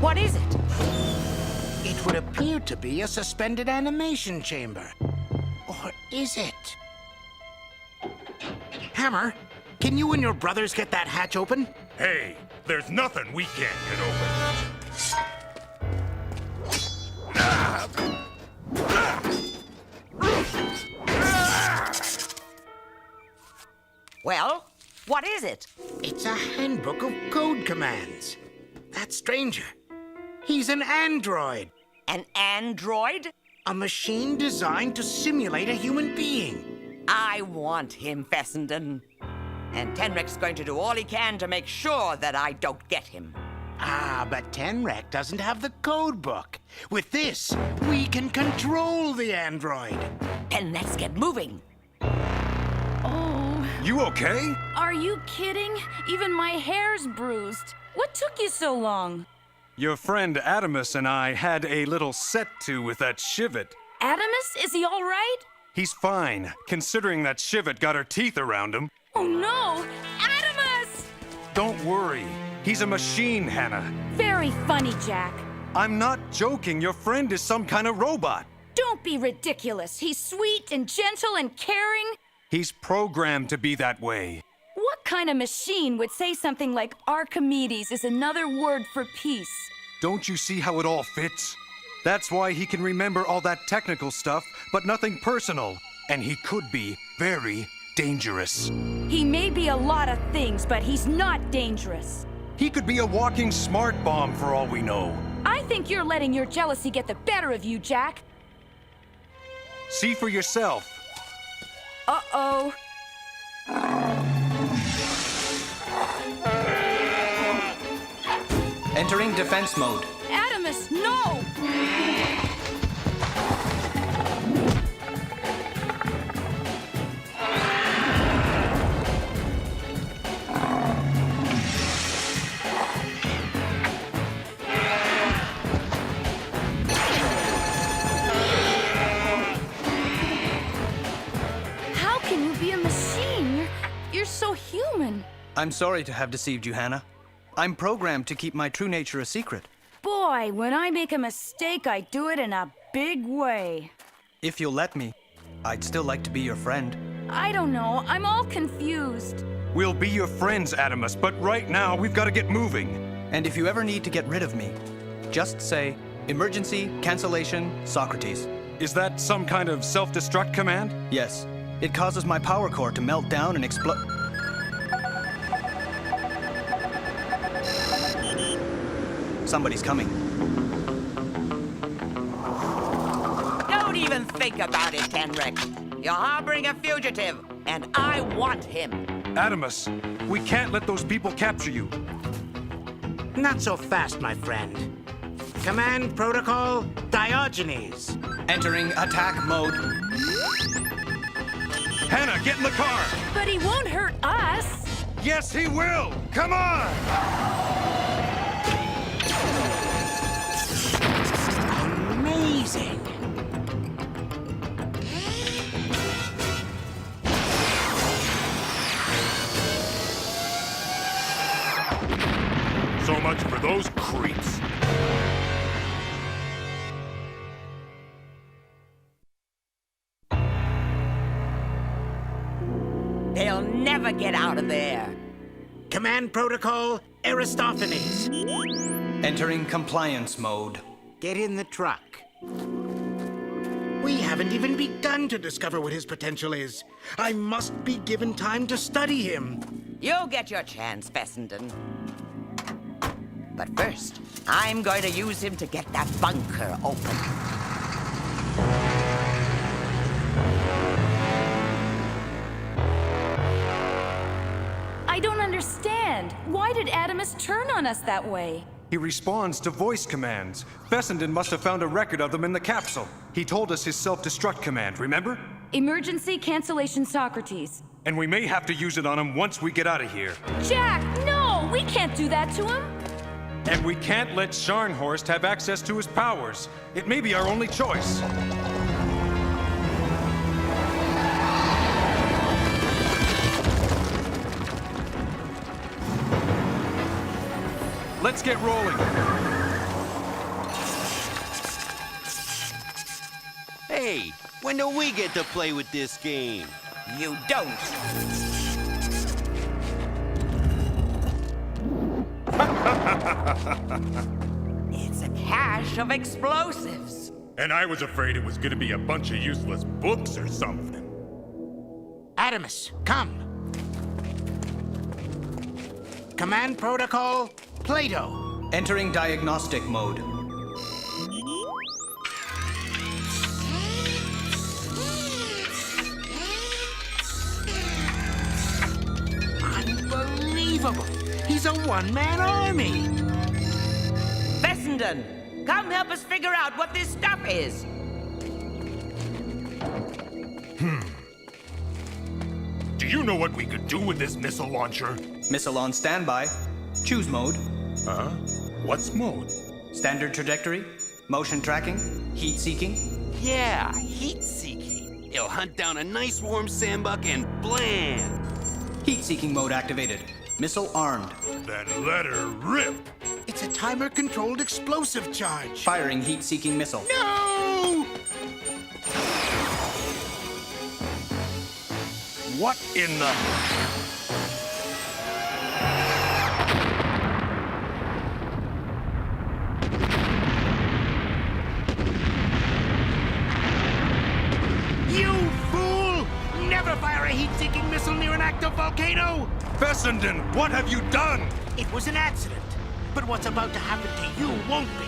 What is it? It would appear to be a suspended animation chamber. Or is it? Hammer, can you and your brothers get that hatch open? Hey, there's nothing we can't get open. Well, what is it? It's a handbook of code commands. That stranger. He's an android. An android? A machine designed to simulate a human being. I want him, Fessenden. And Tenric's going to do all he can to make sure that I don't get him. Ah, but Tenrec doesn't have the code book. With this, we can control the android. Then let's get moving. Oh, You okay? Are you kidding? Even my hair's bruised. What took you so long? Your friend Adamus and I had a little set-to with that Shivet. Adamus, is he all right? He's fine, considering that Shivet got her teeth around him. Oh no! Adamus! Don't worry. He's a machine, Hannah. Very funny, Jack. I'm not joking. Your friend is some kind of robot. Don't be ridiculous. He's sweet and gentle and caring. He's programmed to be that way. What kind of machine would say something like Archimedes is another word for peace? Don't you see how it all fits? That's why he can remember all that technical stuff, but nothing personal. And he could be very dangerous. He may be a lot of things, but he's not dangerous. He could be a walking smart bomb for all we know. I think you're letting your jealousy get the better of you, Jack. See for yourself. Uh-oh. Entering defense mode. Adamus, no! How can you be a machine? You're so human. I'm sorry to have deceived you, Hannah. I'm programmed to keep my true nature a secret. Boy, when I make a mistake, I do it in a big way. If you'll let me, I'd still like to be your friend. I don't know. I'm all confused. We'll be your friends, Adamus, but right now we've got to get moving. And if you ever need to get rid of me, just say, emergency, cancellation, Socrates. Is that some kind of self-destruct command? Yes. It causes my power core to melt down and explode. Somebody's coming. Don't even think about it, Kenrick. You're harboring a fugitive, and I want him. Adamus, we can't let those people capture you. Not so fast, my friend. Command protocol, Diogenes. Entering attack mode. Hannah, get in the car! But he won't hurt us. Yes, he will! Come on! Amazing. So much for those creeps. They'll never get out of there. Command protocol, Aristophanes. Entering compliance mode. Get in the truck. We haven't even begun to discover what his potential is. I must be given time to study him. You'll get your chance, Fessenden. But first, I'm going to use him to get that bunker open. I don't understand. Why did Adamus turn on us that way? He responds to voice commands. Fessenden must have found a record of them in the capsule. He told us his self-destruct command, remember? Emergency cancellation Socrates. And we may have to use it on him once we get out of here. Jack, no! We can't do that to him! And we can't let Scharnhorst have access to his powers. It may be our only choice. Let's get rolling. Hey, when do we get to play with this game? You don't. It's a cache of explosives. And I was afraid it was gonna be a bunch of useless books or something. Adamus, come. Command protocol, Plato. Entering diagnostic mode. Unbelievable! He's a one-man army! Fessenden, come help us figure out what this stuff is. Do Do you know what we could do with this missile launcher? Missile on standby. Choose mode. Huh? What's mode? Standard trajectory, motion tracking, heat seeking. Yeah, heat seeking. It'll hunt down a nice warm sandbuck and blam! Heat seeking mode activated. Missile armed. Then let her rip! It's a timer-controlled explosive charge. Firing heat seeking missile. No! What in the... You fool! Never fire a heat-seeking missile near an active volcano! Fessenden, what have you done? It was an accident. But what's about to happen to you won't be.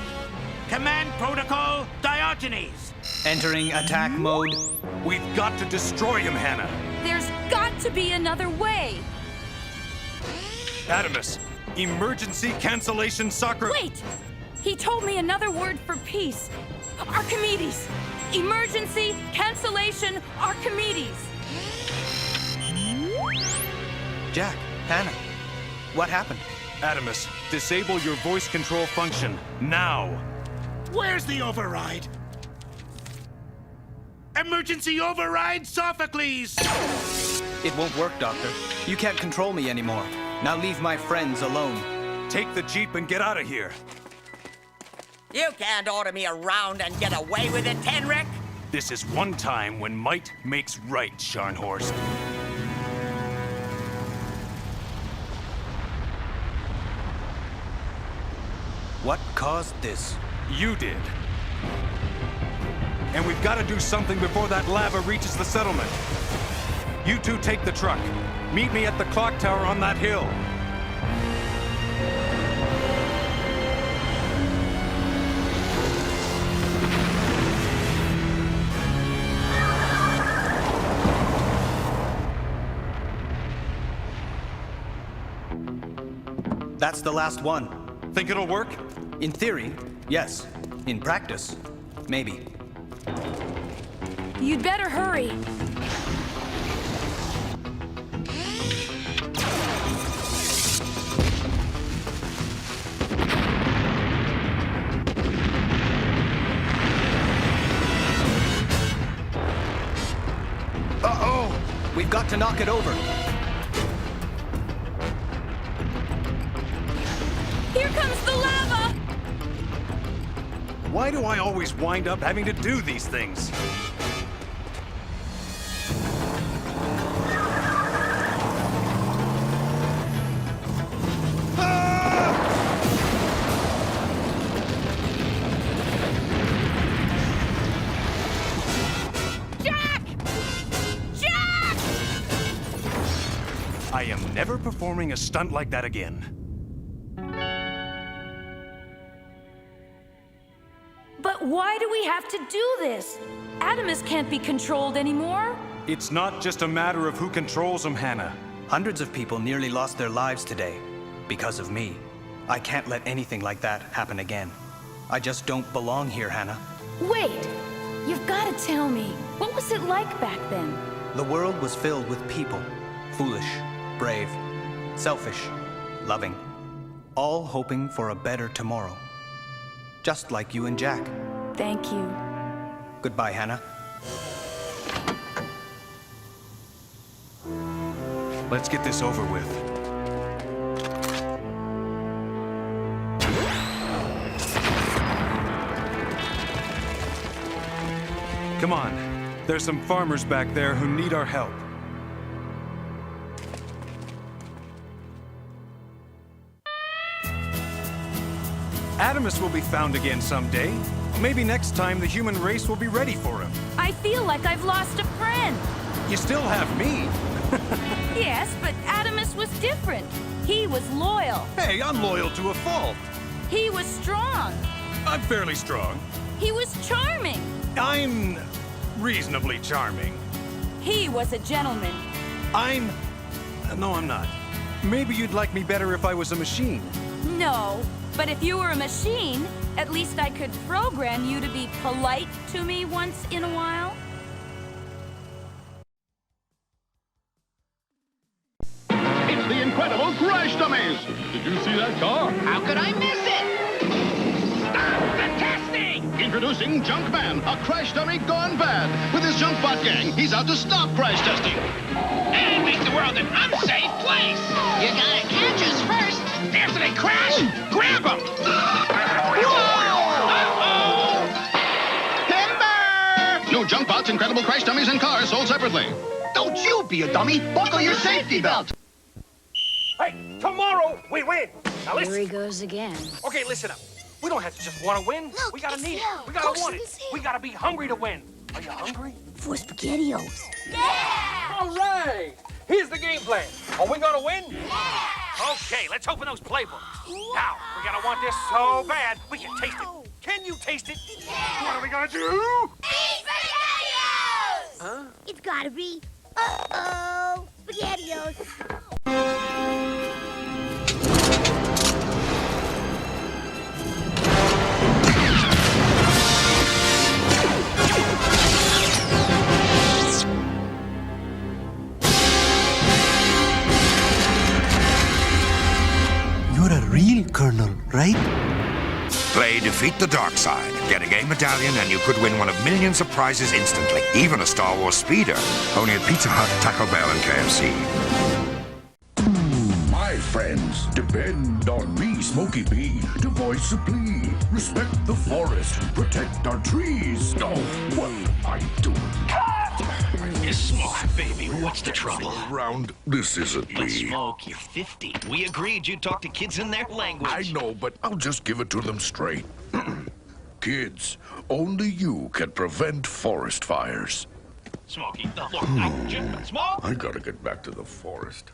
Command protocol, Diogenes. Entering attack mode. We've got to destroy him, Hannah. There's got to be another way. Adamus, emergency cancellation soccer... Wait! He told me another word for peace. Archimedes. Emergency cancellation Archimedes. Jack, Hannah, what happened? Adamus, disable your voice control function, now! Where's the override? Emergency override, Sophocles! It won't work, Doctor. You can't control me anymore. Now leave my friends alone. Take the Jeep and get out of here. You can't order me around and get away with it, Tenric! This is one time when might makes right, Scharnhorst. What caused this? You did. And we've got to do something before that lava reaches the settlement. You two take the truck. Meet me at the clock tower on that hill. That's the last one. Think it'll work? In theory, yes. In practice, maybe. You'd better hurry. Uh-oh! We've got to knock it over. Here comes the lava! Why do I always wind up having to do these things? Jack! Jack! I am never performing a stunt like that again. But why do we have to do this? Adamus can't be controlled anymore. It's not just a matter of who controls them, Hannah. Hundreds of people nearly lost their lives today because of me. I can't let anything like that happen again. I just don't belong here, Hannah. Wait, you've got to tell me. What was it like back then? The world was filled with people. Foolish, brave, selfish, loving. All hoping for a better tomorrow. Just like you and Jack. Thank you. Goodbye, Hannah. Let's get this over with. Come on. There's some farmers back there who need our help. Adamus will be found again someday. Maybe next time the human race will be ready for him. I feel like I've lost a friend. You still have me. Yes, but Adamus was different. He was loyal. Hey, I'm loyal to a fault. He was strong. I'm fairly strong. He was charming. I'm reasonably charming. He was a gentleman. No, I'm not. Maybe you'd like me better if I was a machine. No, but if you were a machine, at least I could program you to be polite to me once in a while. the incredible Crash Dummies. Did you see that car? How could I miss it? Stop the testing! Introducing Junkman, a crash dummy gone bad. With his Junkbot gang, he's out to stop crash testing. And make the world an unsafe place! You gotta catch us first! After they crash, grab them! New Junkbots, incredible crash dummies, and cars sold separately. Don't you be a dummy. Buckle your safety belt. Hey, tomorrow we win. Now listen. Here he goes again. Okay, listen up. We don't have to just want to win. Look, we gotta need him. it. We gotta Coach, want it. it's him. We gotta be hungry to win. Are you hungry? For SpaghettiOs. All right. Here's the game plan. Are we gonna win? Yeah. Okay, let's open those playbooks. Now, we're gonna want this so bad we can taste it. Can you taste it? Yeah. What are we gonna do? Eat SpaghettiOs! Huh? It's gotta be, SpaghettiOs. You're a real colonel, right? Play Defeat the Dark Side. Get a game medallion and you could win one of millions of prizes instantly. Even a Star Wars speeder. Only at Pizza Hut, Taco Bell, and KFC. My friends, depend on me, Smokey P, to voice a plea. Respect the forest, protect our trees. Oh, what I do. Smoke, baby, what's the trouble? Round, this isn't But me. Smoke, you're 50. We agreed you'd talk to kids in their language. I know, but I'll just give it to them straight. Kids, only you can prevent forest fires. Smokey, look, Smoke! I gotta get back to the forest.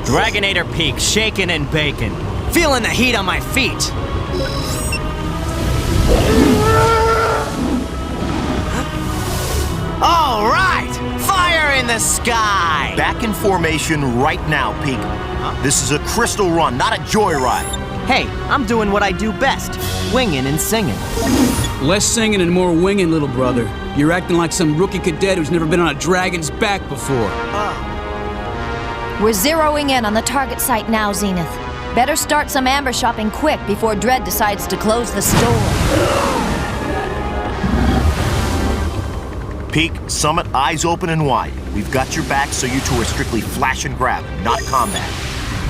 Dragonator Peak, shaking and baking. Feeling the heat on my feet. All right! Fire in the sky! Back in formation right now, Peak. This is a crystal run, not a joyride. Hey, I'm doing what I do best. Winging and singing. Less singing and more winging, little brother. You're acting like some rookie cadet who's never been on a dragon's back before. We're zeroing in on the target site now, Zenith. Better start some amber shopping quick before Dredd decides to close the store. Peak, Summit, eyes open and wide. We've got your back, so you two are strictly flash and grab, not combat.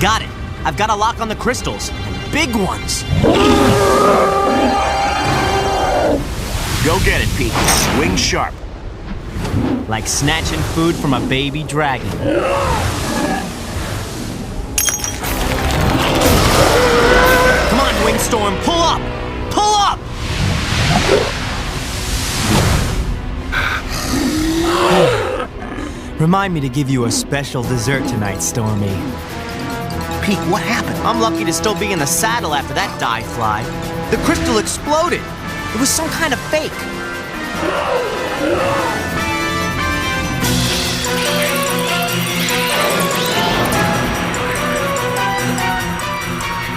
Got it. I've got a lock on the crystals. And big ones. Go get it, Peak. Swing sharp. Like snatching food from a baby dragon. Come on, Wingstorm, pull up! Pull up! Remind me to give you a special dessert tonight, Stormy. Peak, what happened? I'm lucky to still be in the saddle after that die fly. The crystal exploded. It was some kind of fake.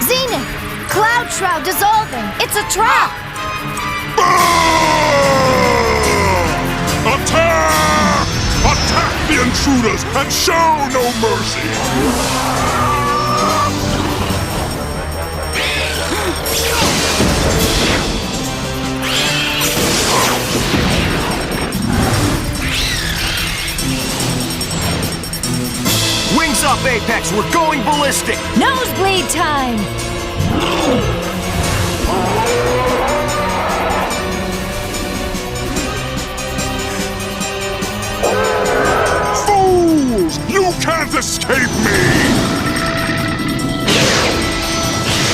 Zenith! Cloud Shroud dissolving! It's a trap! Attack! Attack the the intruders and show no mercy! Wings up, Apex! We're going ballistic! Nosebleed time! Fools! You can't escape me!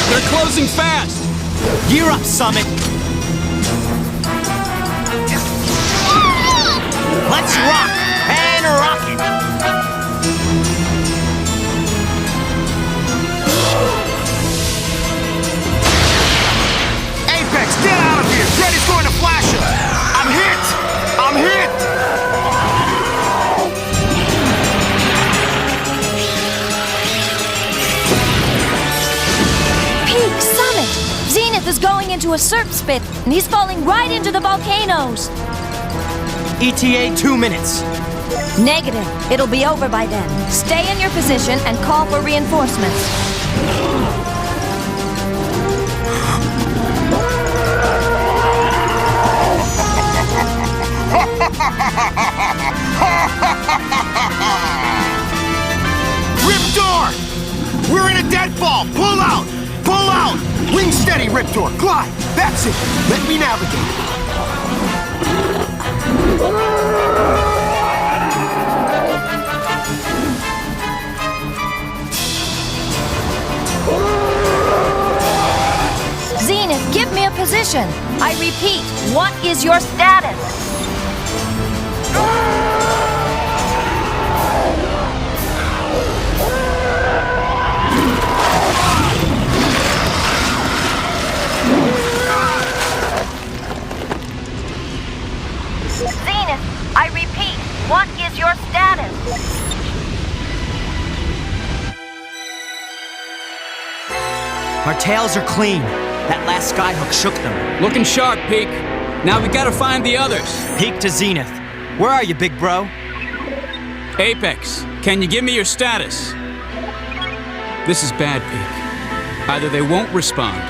They're closing fast! Gear up, Summit! Let's rock! And rock it! Apex, get out of here! Freddy's going to flash him! I'm hit! I'm hit! Peak, Summit! Zenith is going into a SERP spit, and he's falling right into the volcanoes. ETA 2 minutes. Negative. It'll be over by then. Stay in your position and call for reinforcements. Riptor! We're in a deadfall! Pull out! Pull out! Wing steady, Riptor! Glide! That's it! Let me navigate. Zenith, give me a position. I repeat, what is your status? Zenith, I repeat, what is your status? Our tails are clean. That last skyhook shook them. Looking sharp, Peak. Now we gotta find the others. Peak to Zenith. Where are you, big bro? Apex, can you give me your status? This is bad, Peak. Either they won't respond,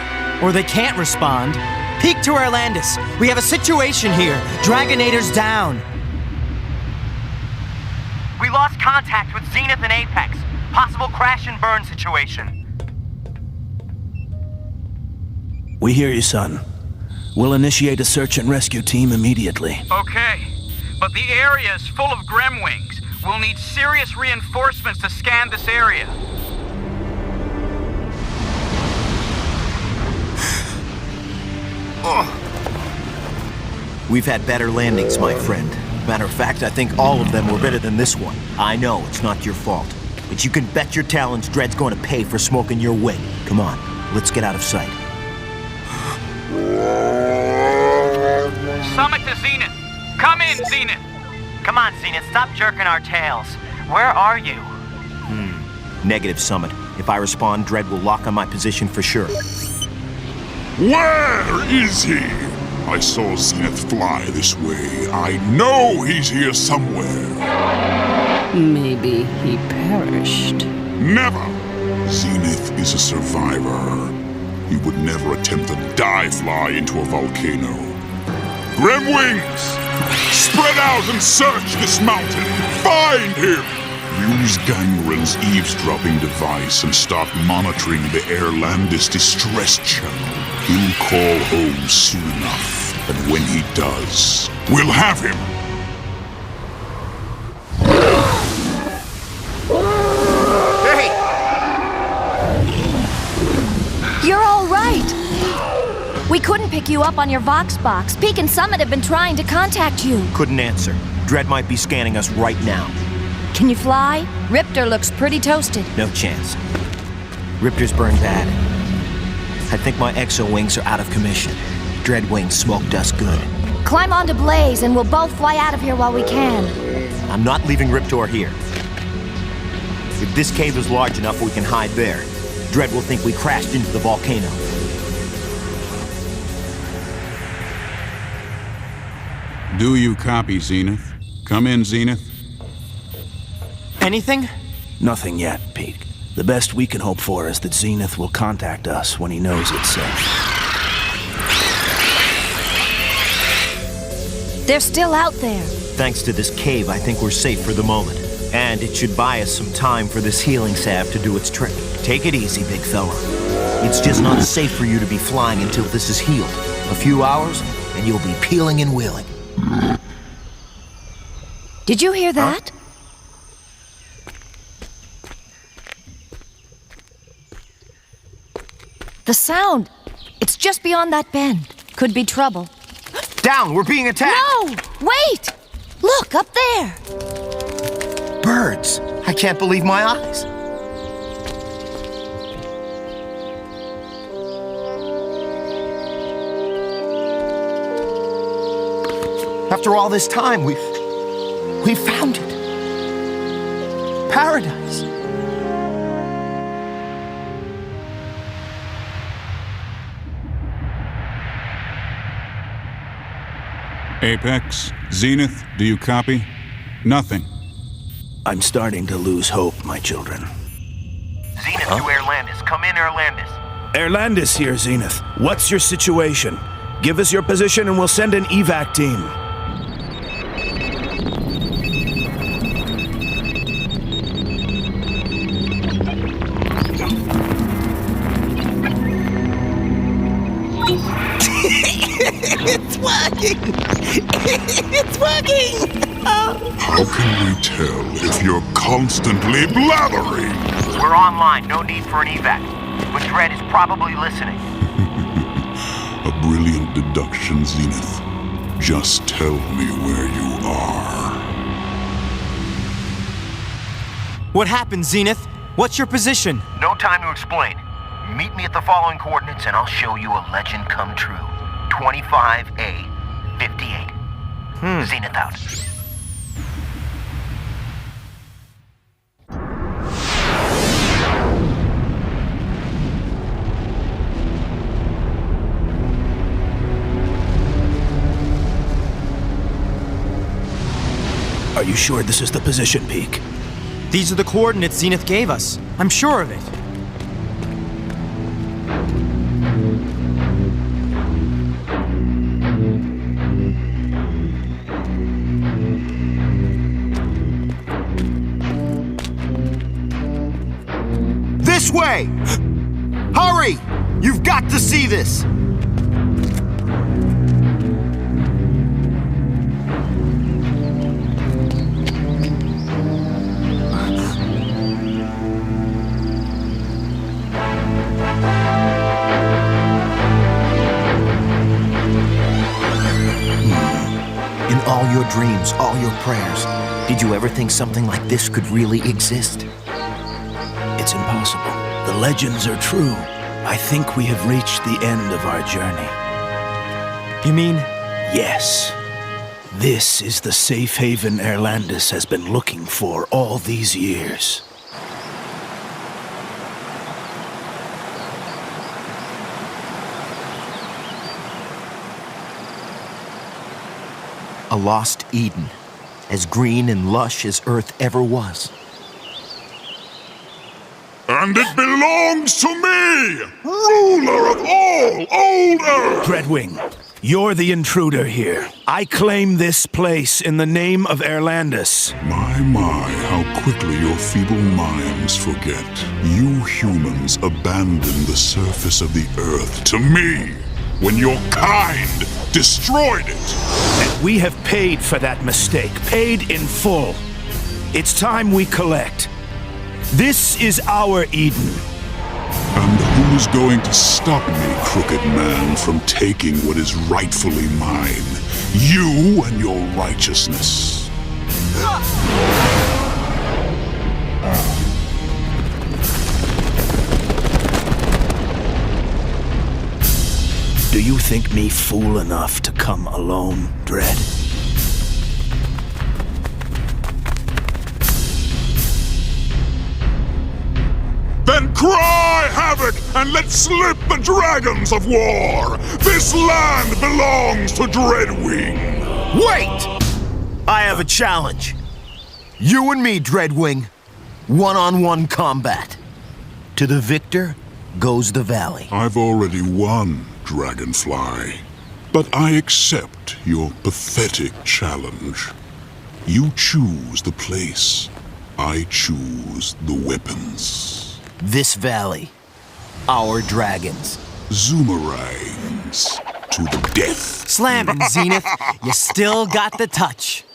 or they can't respond. Peak to Orlandis. We have a situation here. Dragonator's down. We lost contact with Zenith and Apex. Possible crash and burn situation. We hear you, son. We'll initiate a search and rescue team immediately. Okay, but the area is full of gremwings. We'll need serious reinforcements to scan this area. We've had better landings, my friend. Matter of fact, I think all of them were better than this one. I know, it's not your fault. But you can bet your talons Dread's going to pay for smoking your wing. Come on, let's get out of sight. Summit to Zenith. Come in, Zenith. Come on, Zenith, stop jerking our tails. Where are you? Negative, Summit. If I respond, Dread will lock on my position for sure. Where is he? I saw Zenith fly this way. I know he's here somewhere. Maybe he perished. Never! Zenith is a survivor. He would never attempt to dive fly into a volcano. Gremwings! Spread out and search this mountain! Find him! Use Gangren's eavesdropping device and start monitoring the Airlandis distress channel. He'll call home soon enough, and when he does, we'll have him! Hey! You're all right. We couldn't pick you up on your Vox box. Peak and Summit have been trying to contact you. Couldn't answer. Dread might be scanning us right now. Can you fly? Riptor looks pretty toasted. No chance. Riptor's burned bad. I think my exo-wings are out of commission. Dread wings smoked us good. Climb onto Blaze and we'll both fly out of here while we can. I'm not leaving Riptor here. If this cave is large enough we can hide there, Dread will think we crashed into the volcano. Do you copy, Zenith? Come in, Zenith. Anything? Nothing yet, Pete. The best we can hope for is that Zenith will contact us when he knows it's safe. They're still out there. Thanks to this cave, I think we're safe for the moment. And it should buy us some time for this healing salve to do its trick. Take it easy, big fella. It's just not safe for you to be flying until this is healed. A few hours, and you'll be peeling and wheeling. Did you hear that? The sound. It's just beyond that bend. Could be trouble. Down! We're being attacked! No! Wait! Look, up there! Birds! I can't believe my eyes. After all this time, we found it. Paradise. Apex, Zenith, do you copy? Nothing. I'm starting to lose hope, my children. Zenith to Airlandis. Come in, Airlandis. Airlandis here, Zenith. What's your situation? Give us your position and we'll send an evac team. It's working! It's working! How can we tell if you're constantly blathering? We're online. No need for an evac. But Dredd is probably listening. A brilliant deduction, Zenith. Just tell me where you are. What happened, Zenith? What's your position? No time to explain. Meet me at the following coordinates and I'll show you a legend come true. 25A 58. Zenith out. Are you sure this is the position, Peak? These are the coordinates Zenith gave us. I'm sure of it. This way! Hurry! You've got to see this! In all your dreams, all your prayers, did you ever think something like this could really exist? It's impossible. The legends are true. I think we have reached the end of our journey. You mean? Yes. This is the safe haven Airlandis has been looking for all these years. A lost Eden, as green and lush as Earth ever was. And it belongs to me, ruler of all old Earth! Dreadwing, you're the intruder here. I claim this place in the name of Airlandis. My, how quickly your feeble minds forget. You humans abandoned the surface of the Earth to me when your kind destroyed it. And we have paid for that mistake, paid in full. It's time we collect. This is our Eden. And who's going to stop me, crooked man, from taking what is rightfully mine? You and your righteousness. Do you think me fool enough to come alone, Dredd? Then cry havoc and let slip the dragons of war! This land belongs to Dreadwing! Wait! I have a challenge. You and me, Dreadwing, One-on-one combat. To the victor goes the valley. I've already won, Dragonfly. But I accept your pathetic challenge. You choose the place. I choose the weapons. This valley. Our dragons. Zoomerangs. To the death. Slamming, Zenith. You still got the touch.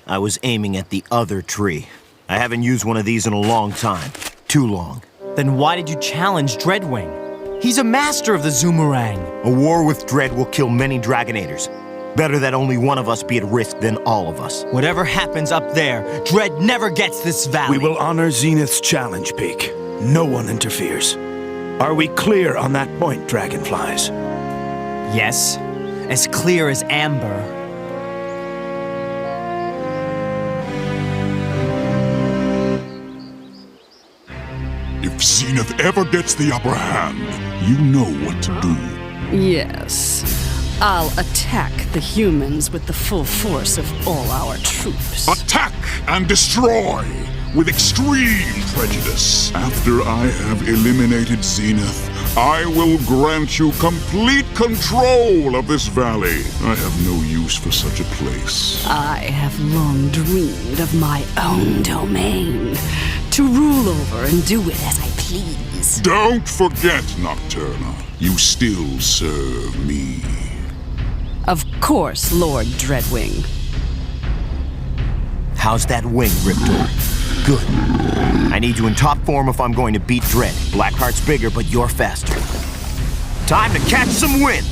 I was aiming at the other tree. I haven't used one of these in a long time. Too long. Then why did you challenge Dreadwing? He's a master of the Zoomerang. A war with Dread will kill many Dragonators. Better that only one of us be at risk than all of us. Whatever happens up there, Dread never gets this valley. We will honor Zenith's challenge, Peak. No one interferes. Are we clear on that point, Dragonflies? Yes, as clear as amber. If Zenith ever gets the upper hand, you know what to do. Yes. I'll attack the humans with the full force of all our troops. Attack and destroy with extreme prejudice. After I have eliminated Zenith, I will grant you complete control of this valley. I have no use for such a place. I have long dreamed of my own domain, to rule over and do it as I please. Don't forget, Nocturna. You still serve me. Of course, Lord Dreadwing. How's that wing, Riptor? Good. I need you in top form if I'm going to beat Dread. Blackheart's bigger, but you're faster. Time to catch some wind!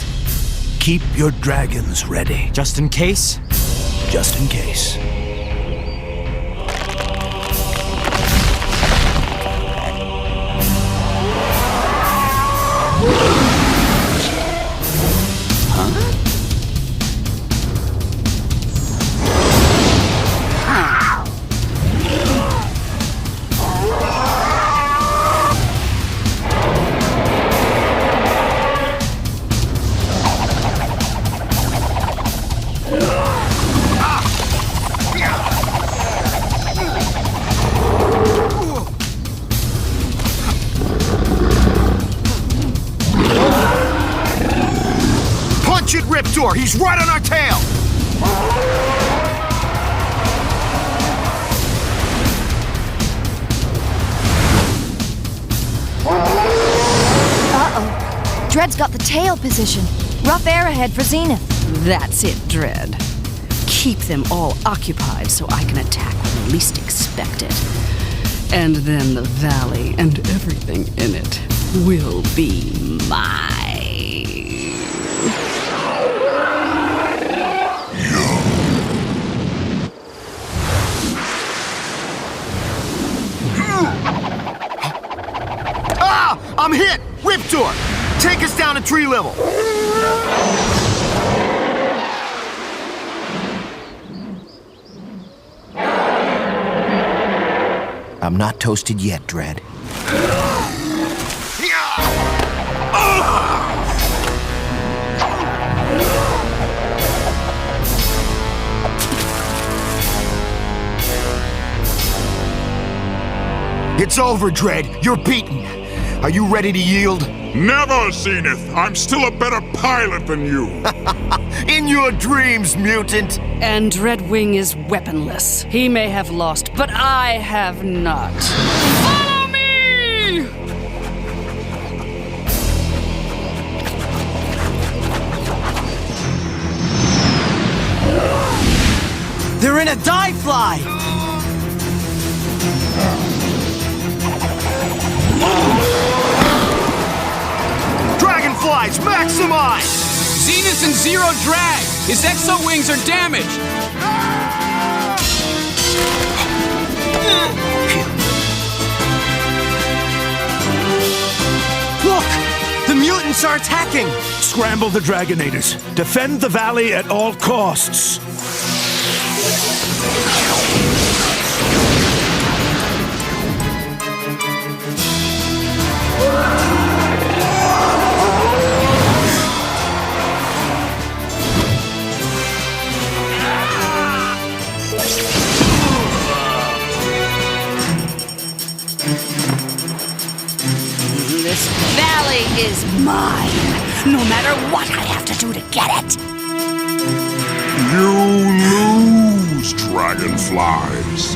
Keep your dragons ready. Just in case? Just in case. Riptor, he's right on our tail! Uh-oh. Dread's got the tail position. Rough air ahead for Zenith. That's it, Dread. Keep them all occupied so I can attack when they least expect it. And then the valley and everything in it will be mine. I'm hit! Riptor! Take us down to tree level! I'm not toasted yet, Dread. It's over, Dread. You're beaten. Are you ready to yield? Never, Zenith! I'm still a better pilot than you! In your dreams, mutant! And Dreadwing is weaponless. He may have lost, but I have not. Follow me! They're in a dive fly! Dragonflies, maximize! Zenith and zero drag! His exo wings are damaged! Look! The mutants are attacking! Scramble the Dragonators. Defend the valley at all costs. mine, no matter what I have to do to get it. You lose, dragonflies.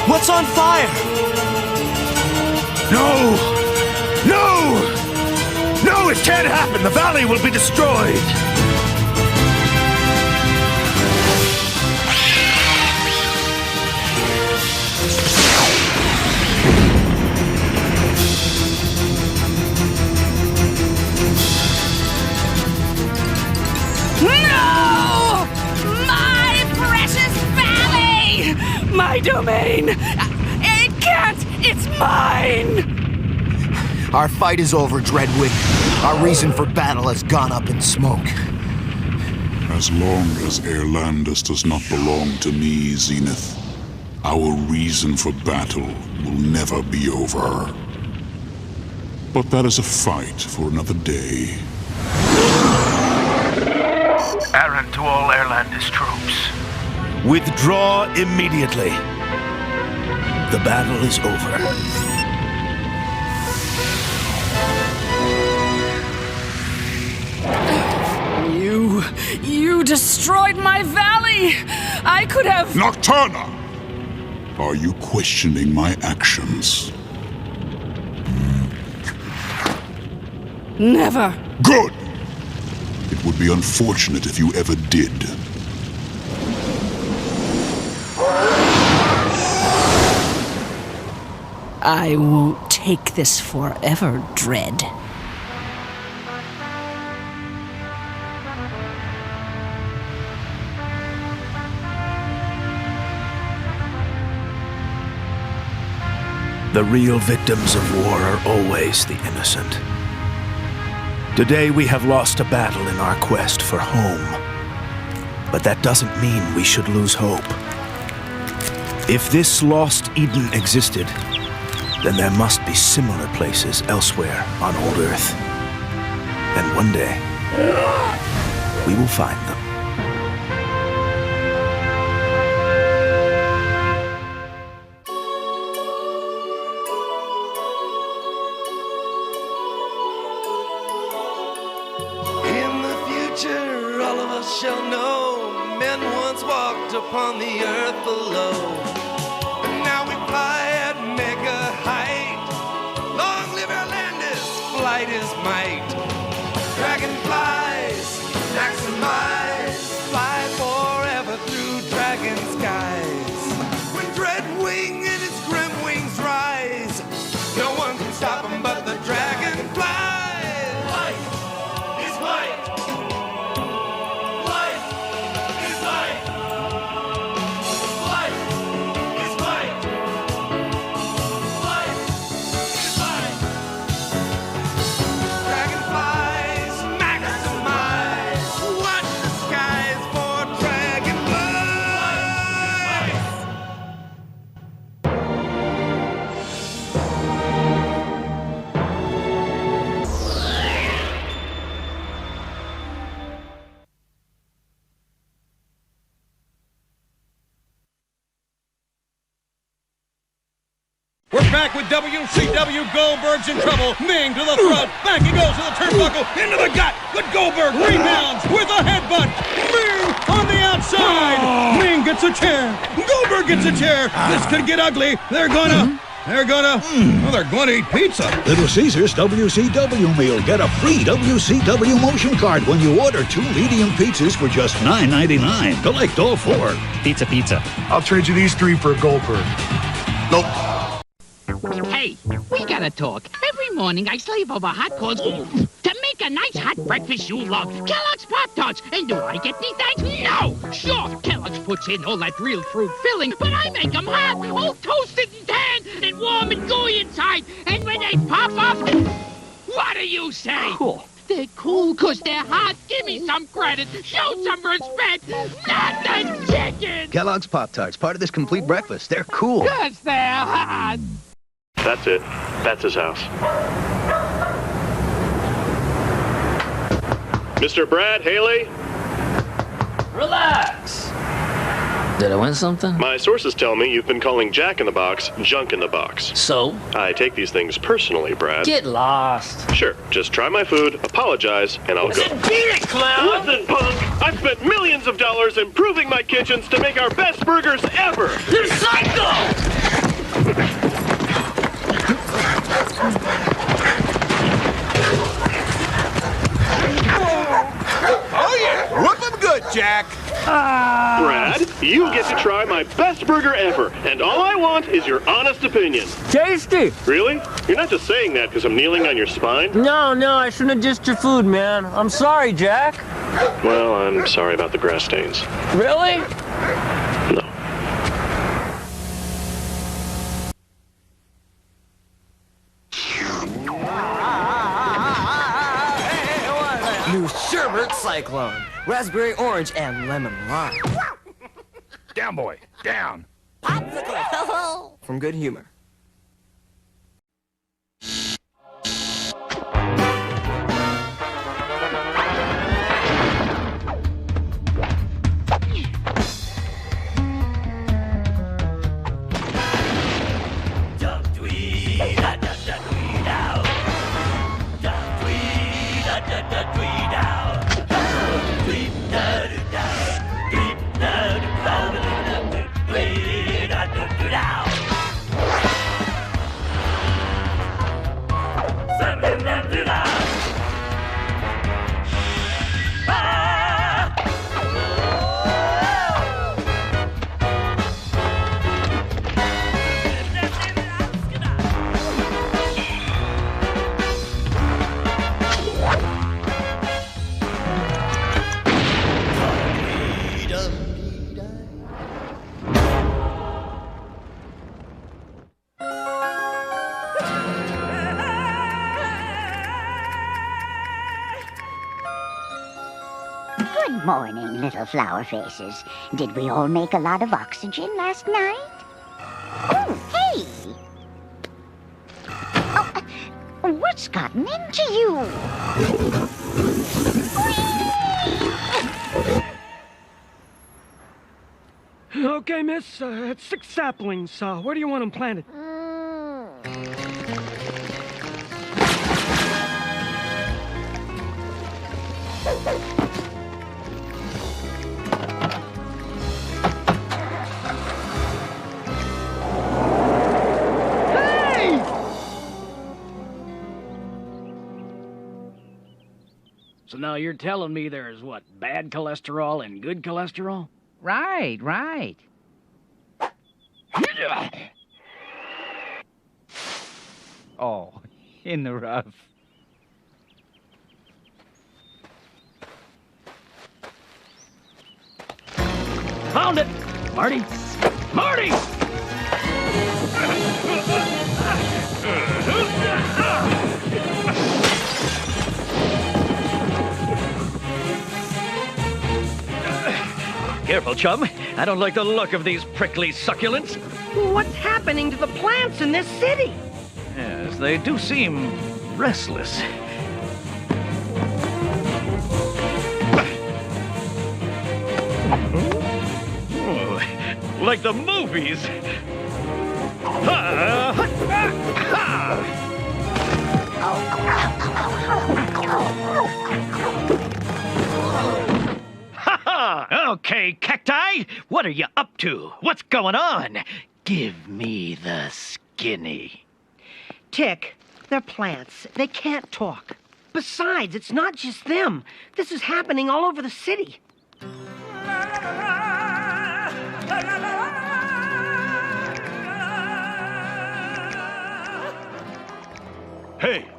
What's on fire? No! No! No, it can't happen! The valley will be destroyed! No! My precious valley! My domain! It can't! It's mine! Our fight is over, Dreadwing. Our reason for battle has gone up in smoke. As long as Airlandus does not belong to me, Zenith, our reason for battle will never be over. But that is a fight for another day. Aaron to all Airlandus troops. Withdraw immediately. The battle is over. You destroyed my valley! I could have... Nocturna! Are you questioning my actions? Never. Good! It would be unfortunate if you ever did. I won't take this forever, Dread. The real victims of war are always the innocent. Today we have lost a battle in our quest for home. But that doesn't mean we should lose hope. If this lost Eden existed, then there must be similar places elsewhere on old Earth. And one day, we will find them. Shall know men once walked upon the earth below, but now we fly at mega height. Long live Airlandus, flight is might. Dragonflies, maximize, fly forever through dragon skies. When Dreadwing and its grim wings rise, no one can stop them but the dragonflies. Light is light. We're back with WCW. Goldberg's in trouble. Ming to the throat. Back he goes to the turnbuckle. Into the gut. But Goldberg rebounds with a headbutt. Ming on the outside. Ming gets a chair. Goldberg gets a chair. This could get ugly. They're gonna eat pizza. Little Caesars WCW meal. Get a free WCW motion card when you order 2 medium pizzas for just $9.99. Collect all 4. Pizza. I'll trade you these 3 for a Goldberg. Nope. Hey, we gotta talk. Every morning I slave over hot coals to make a nice hot breakfast you love. Kellogg's Pop-Tarts. And do I get any thanks? No! Sure, Kellogg's puts in all that real fruit filling, but I make them hot, all toasted and tanned, warm and gooey inside, and when they pop up, what do you say? Cool. This They're cool 'cause they're hot. Give me some credit. Show some respect. Not the chicken! Kellogg's Pop-Tarts, part of this complete breakfast. They're cool. 'Cause they're hot. That's it. That's his house. Mr. Brad Haley? Relax. Did I win something? My sources tell me you've been calling Jack in the Box junk in the box. So? I take these things personally, Brad. Get lost. Sure, just try my food, apologize, and I'll go. Beat it, clown! Listen, punk! I've spent millions of dollars improving my kitchens to make our best burgers ever! You're psycho! Oh, yeah! Whoop 'em good, Jack! Brad, you get to try my best burger ever, and all I want is your honest opinion. Tasty! Really? You're not just saying that because I'm kneeling on your spine? No, I shouldn't have dissed your food, man. I'm sorry, Jack. Well, I'm sorry about the grass stains. Really? No. New sherbet cyclone. Raspberry orange and lemon lime. Down, boy. Down. From Good Humor. Good morning, little flower faces. Did we all make a lot of oxygen last night? Oh, hey! Oh, what's gotten into you? Okay, miss. It's 6 saplings. Where do you want them planted? So now you're telling me there's, what, bad cholesterol and good cholesterol? Right. Oh, in the rough. Found it! Marty! Marty! Careful, chum. I don't like the look of these prickly succulents. What's happening to the plants in this city? Yes, they do seem restless. Oh, like the movies. Okay, cacti, what are you up to? What's going on? Give me the skinny. Tick, they're plants. They can't talk. Besides, it's not just them. This is happening all over the city.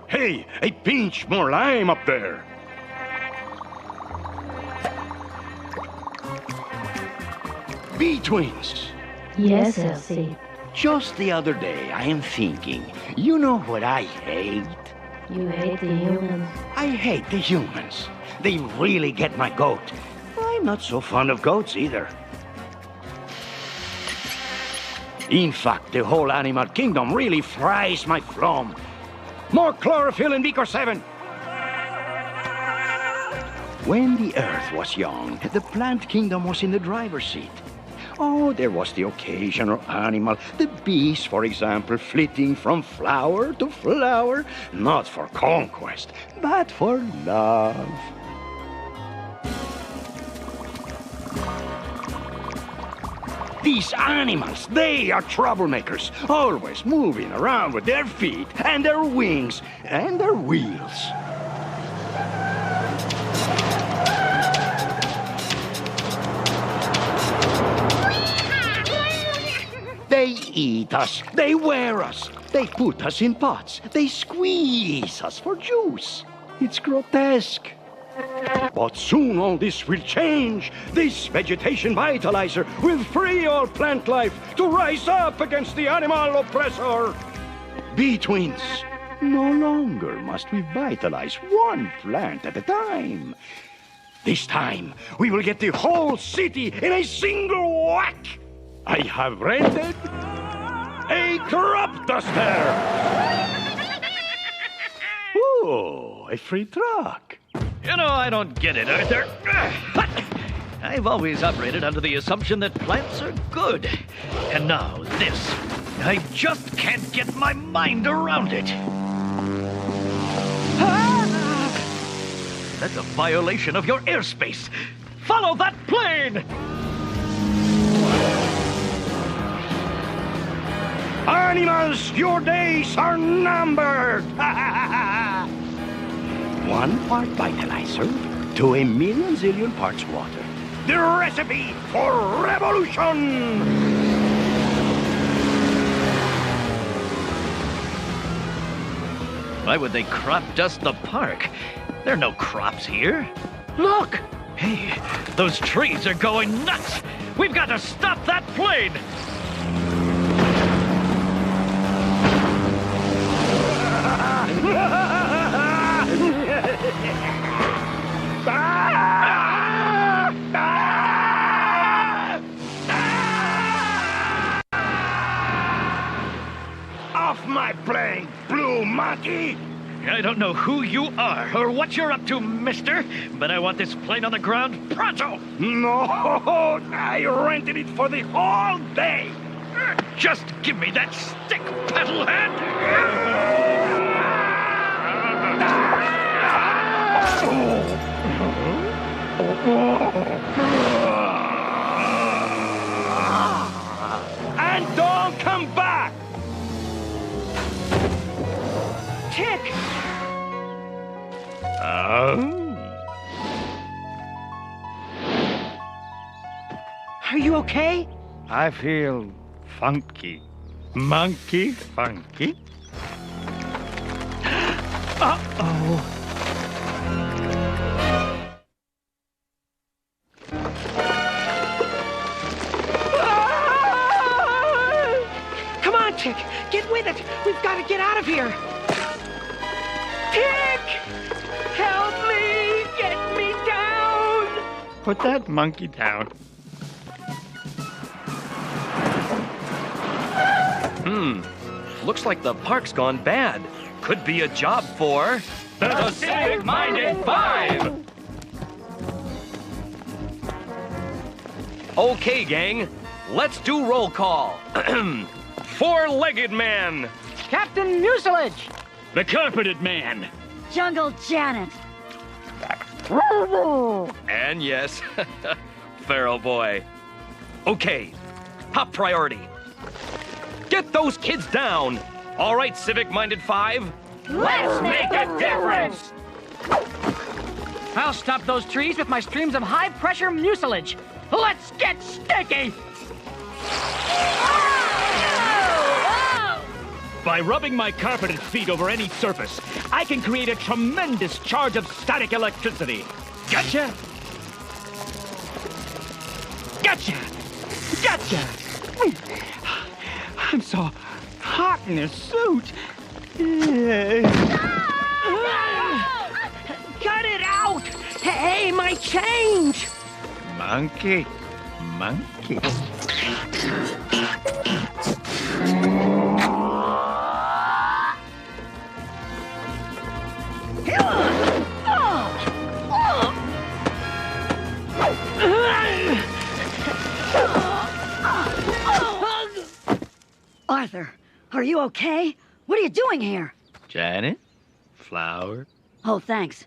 Hey, a pinch more lime up there. Bee-twins. Yes, Elsie. Just the other day, I am thinking, you know what I hate? You hate the humans. I hate the humans. They really get my goat. I'm not so fond of goats either. In fact, the whole animal kingdom really fries my phloem. More chlorophyll in Beaker 7. When the Earth was young, the plant kingdom was in the driver's seat. Oh, there was the occasional animal, the bees, for example, flitting from flower to flower, not for conquest, but for love. These animals, they are troublemakers, always moving around with their feet and their wings and their wheels. They eat us, they wear us, they put us in pots, they squeeze us for juice. It's grotesque. But soon all this will change. This vegetation vitalizer will free all plant life to rise up against the animal oppressor. Bee twins, no longer must we vitalize one plant at a time. This time, we will get the whole city in a single whack. I have rented a crop duster. Oh, a free truck. You know, I don't get it, Arthur. I've always operated under the assumption that plants are good. And now this. I just can't get my mind around it. That's a violation of your airspace. Follow that plane! Animals, your days are numbered! 1 part vitalizer to 1,000,000 zillion parts water. The recipe for revolution! Why would they crop dust the park? There are no crops here. Look! Hey, those trees are going nuts! We've got to stop that plane! Off my plane, blue monkey! I don't know who you are or what you're up to, mister, but I want this plane on the ground pronto! No, I rented it for the whole day! Just give me that stick, paddlehead! And don't come back! Tick! Are you okay? I feel funky. Monkey funky. Uh-oh. Come on, Tick. Get with it. We've got to get out of here. Tick! Help me! Get me down! Put that monkey down. Looks like the park's gone bad. Could be a job for... The Civic-Minded 5! Okay, gang. Let's do roll call. Four-legged man. Captain Mucilage. The Carpeted Man. Jungle Janet. And yes, Pharaoh Boy. Okay, top priority. Get those kids down. All right, Civic-Minded 5. Let's make a difference! I'll stop those trees with my streams of high-pressure mucilage. Let's get sticky! By rubbing my carpeted feet over any surface, I can create a tremendous charge of static electricity. Gotcha? Gotcha! Gotcha! I'm so hot in this suit. Hey, my change! Monkey. Monkey. Arthur, are you okay? What are you doing here? Janet? Flower? Oh, thanks.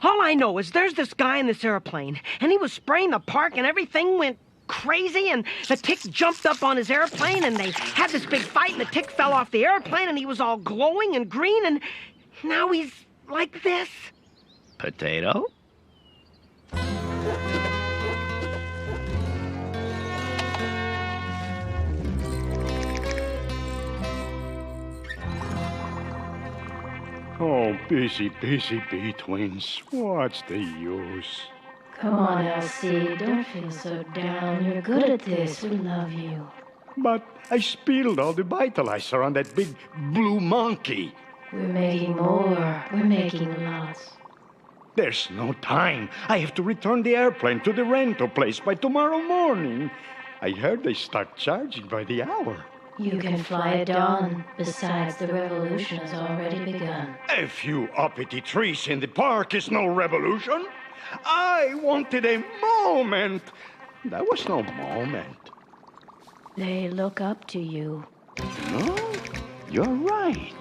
All I know is there's this guy in this airplane, and he was spraying the park, and everything went crazy, and the tick jumped up on his airplane, and they had this big fight, and the tick fell off the airplane, and he was all glowing and green, and now he's like this. Potato? Oh, busy B-twins. What's the use? Come on, Elsie. Don't feel so down. You're good at this. We love you. But I spilled all the vitalizer on that big blue monkey. We're making more. We're making lots. There's no time. I have to return the airplane to the rental place by tomorrow morning. I heard they start charging by the hour. You can fly at dawn. Besides, the revolution has already begun. A few uppity trees in the park is no revolution. I wanted a moment. That was no moment. They look up to you. No, you're right.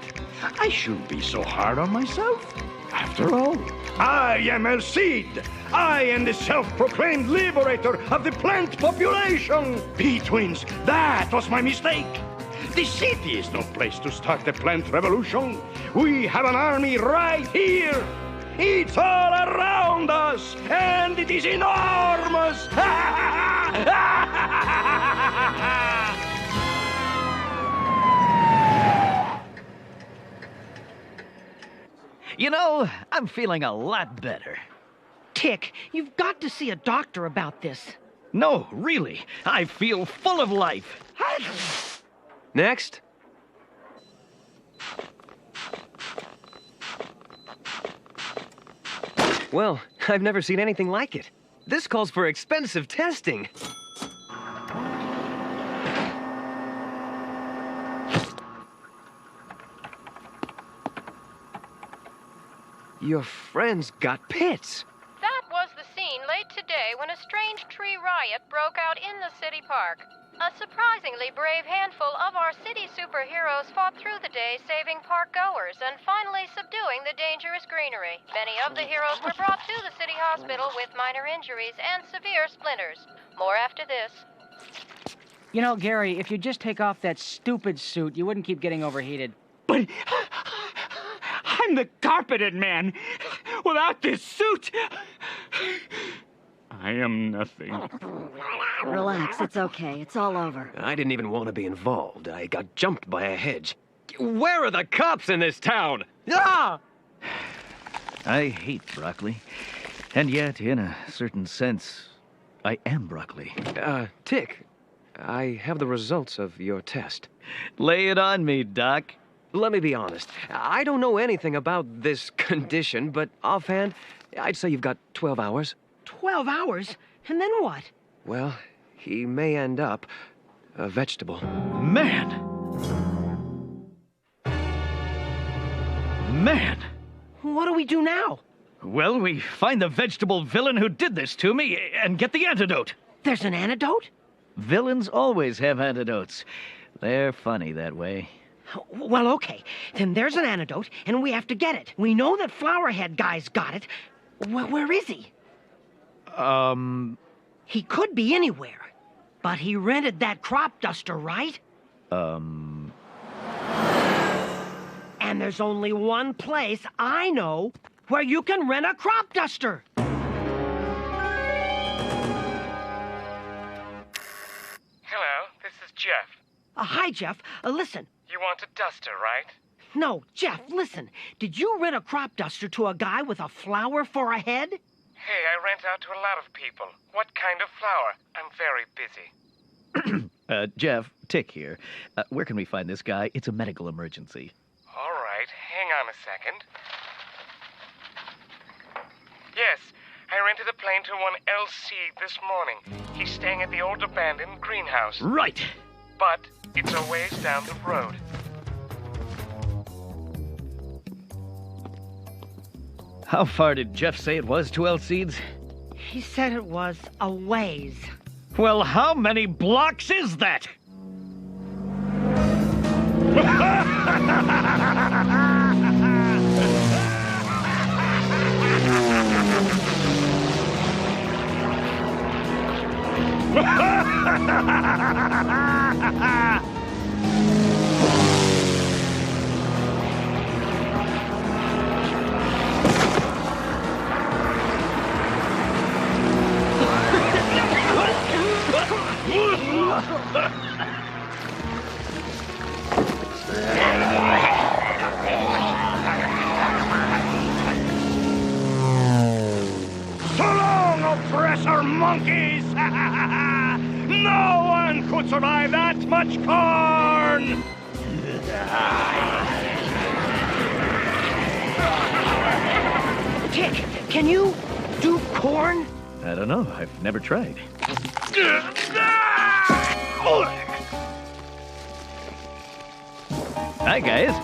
I shouldn't be so hard on myself. After all, I am El Cid. I am the self-proclaimed liberator of the plant population. B-twins, that was my mistake. The city is no place to start the plant revolution. We have an army right here. It's all around us, and it is enormous. You know, I'm feeling a lot better. Tick, you've got to see a doctor about this. No, really. I feel full of life. Next. Well, I've never seen anything like it. This calls for expensive testing. Your friend's got pits. That was the scene late today when a strange tree riot broke out in the city park. A surprisingly brave handful of our city superheroes fought through the day, saving park goers and finally subduing the dangerous greenery. Many of the heroes were brought to the city hospital with minor injuries and severe splinters. More after this. You know, Gary, if you just take off that stupid suit, you wouldn't keep getting overheated. But I'm the carpeted man. Without this suit, I am nothing. Relax, it's okay. It's all over. I didn't even want to be involved. I got jumped by a hedge. Where are the cops in this town? Ah! I hate broccoli. And yet, in a certain sense, I am broccoli. Tick, I have the results of your test. Lay it on me, Doc. Let me be honest. I don't know anything about this condition, but offhand, I'd say you've got 12 hours. 12 hours? And then what? Well, he may end up a vegetable. Man! Man! What do we do now? Well, we find the vegetable villain who did this to me and get the antidote. There's an antidote? Villains always have antidotes. They're funny that way. Well, okay. Then there's an antidote, and we have to get it. We know that Flowerhead guy's got it. Where is he? He could be anywhere. But he rented that crop duster, right? And there's only one place I know where you can rent a crop duster. Hello, this is Jeff. Hi, Jeff. Listen. You want a duster, right? No, Jeff, listen. Did you rent a crop duster to a guy with a flower for a head? Hey, I rent out to a lot of people. What kind of flower? I'm very busy. Jeff, Tick here. Where can we find this guy? It's a medical emergency. All right, hang on a second. rented a plane to one LC this morning. He's staying at the old abandoned greenhouse. Right. But it's a ways down the road. How far did Jeff say it was to Alcides? He said it was a ways. Well, how many blocks is that? So long, oppressor monkeys! No one could survive that much corn! Tick, can you do corn? I don't know. I've never tried. Hi, guys.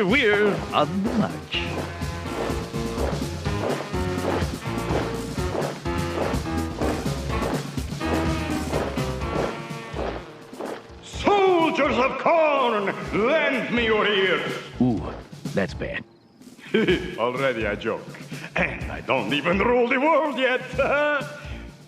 We're on the march. Soldiers of corn, lend me your ears. Ooh, that's bad. Already a joke. And I don't even rule the world yet.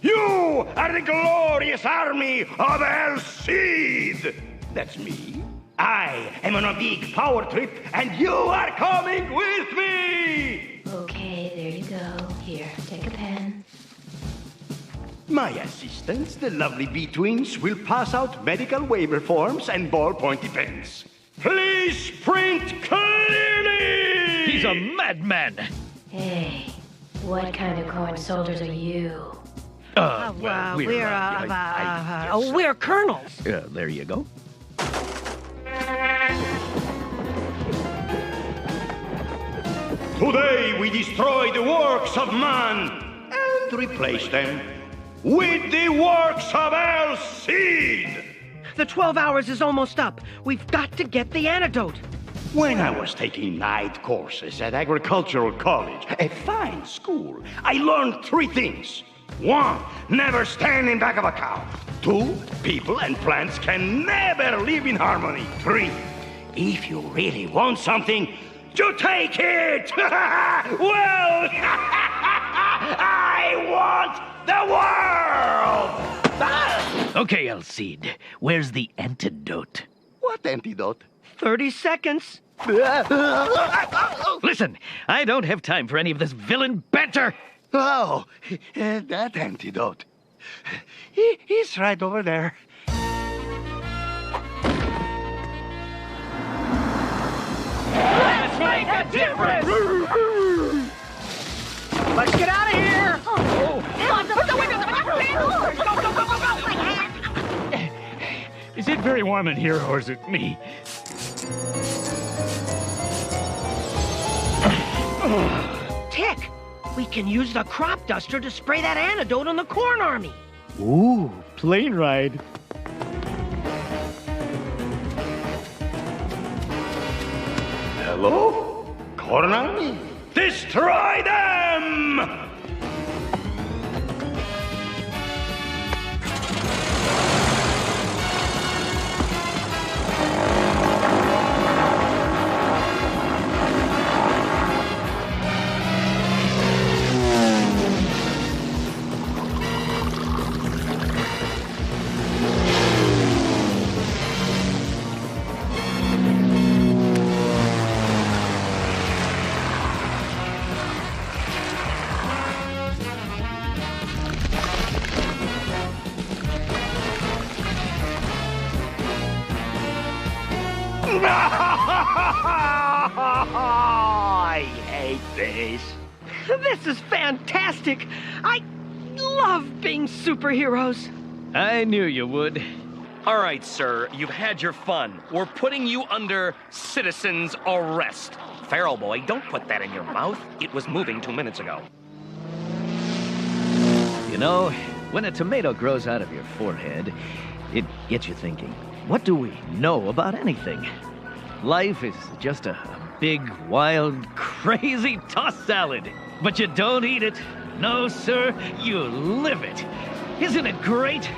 You are the glorious army of El Cid. That's me. I am on a big power trip, and you are coming with me. Okay, there you go. Here, take a pen. My assistants, the lovely bee-twins, will pass out medical waiver forms and ballpointy pens. Please print clearly! He's a madman! Hey, what kind of corn soldiers are you? We're colonels. There you go. Today we destroy the works of man and replace them with the works of El Cid. The 12 hours is almost up. We've got to get the antidote. When I was taking night courses at Agricultural College, a fine school, I learned 3 things. 1, never stand in back of a cow. 2, people and plants can never live in harmony. 3, if you really want something, you take it! Well, I want the world! Okay, Alcide, where's the antidote? What antidote? 30 seconds. Listen, I don't have time for any of this villain banter. Oh, that antidote. He's right over there. Let's make a difference! Let's get out of here! Is it very warm in here, or is it me? Tick, we can use the crop duster to spray that antidote on the corn army. Ooh, plane ride. Hello? Corn army? Destroy them! I hate this. This is fantastic. I love being superheroes. I knew you would. All right, sir, you've had your fun. We're putting you under citizen's arrest. Feral boy, don't put that in your mouth. It was moving 2 minutes ago. You know, when a tomato grows out of your forehead, it gets you thinking, what do we know about anything? Life is just a big, wild, crazy tossed salad. But you don't eat it. No, sir, you live it. Isn't it great?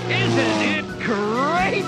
Isn't it great?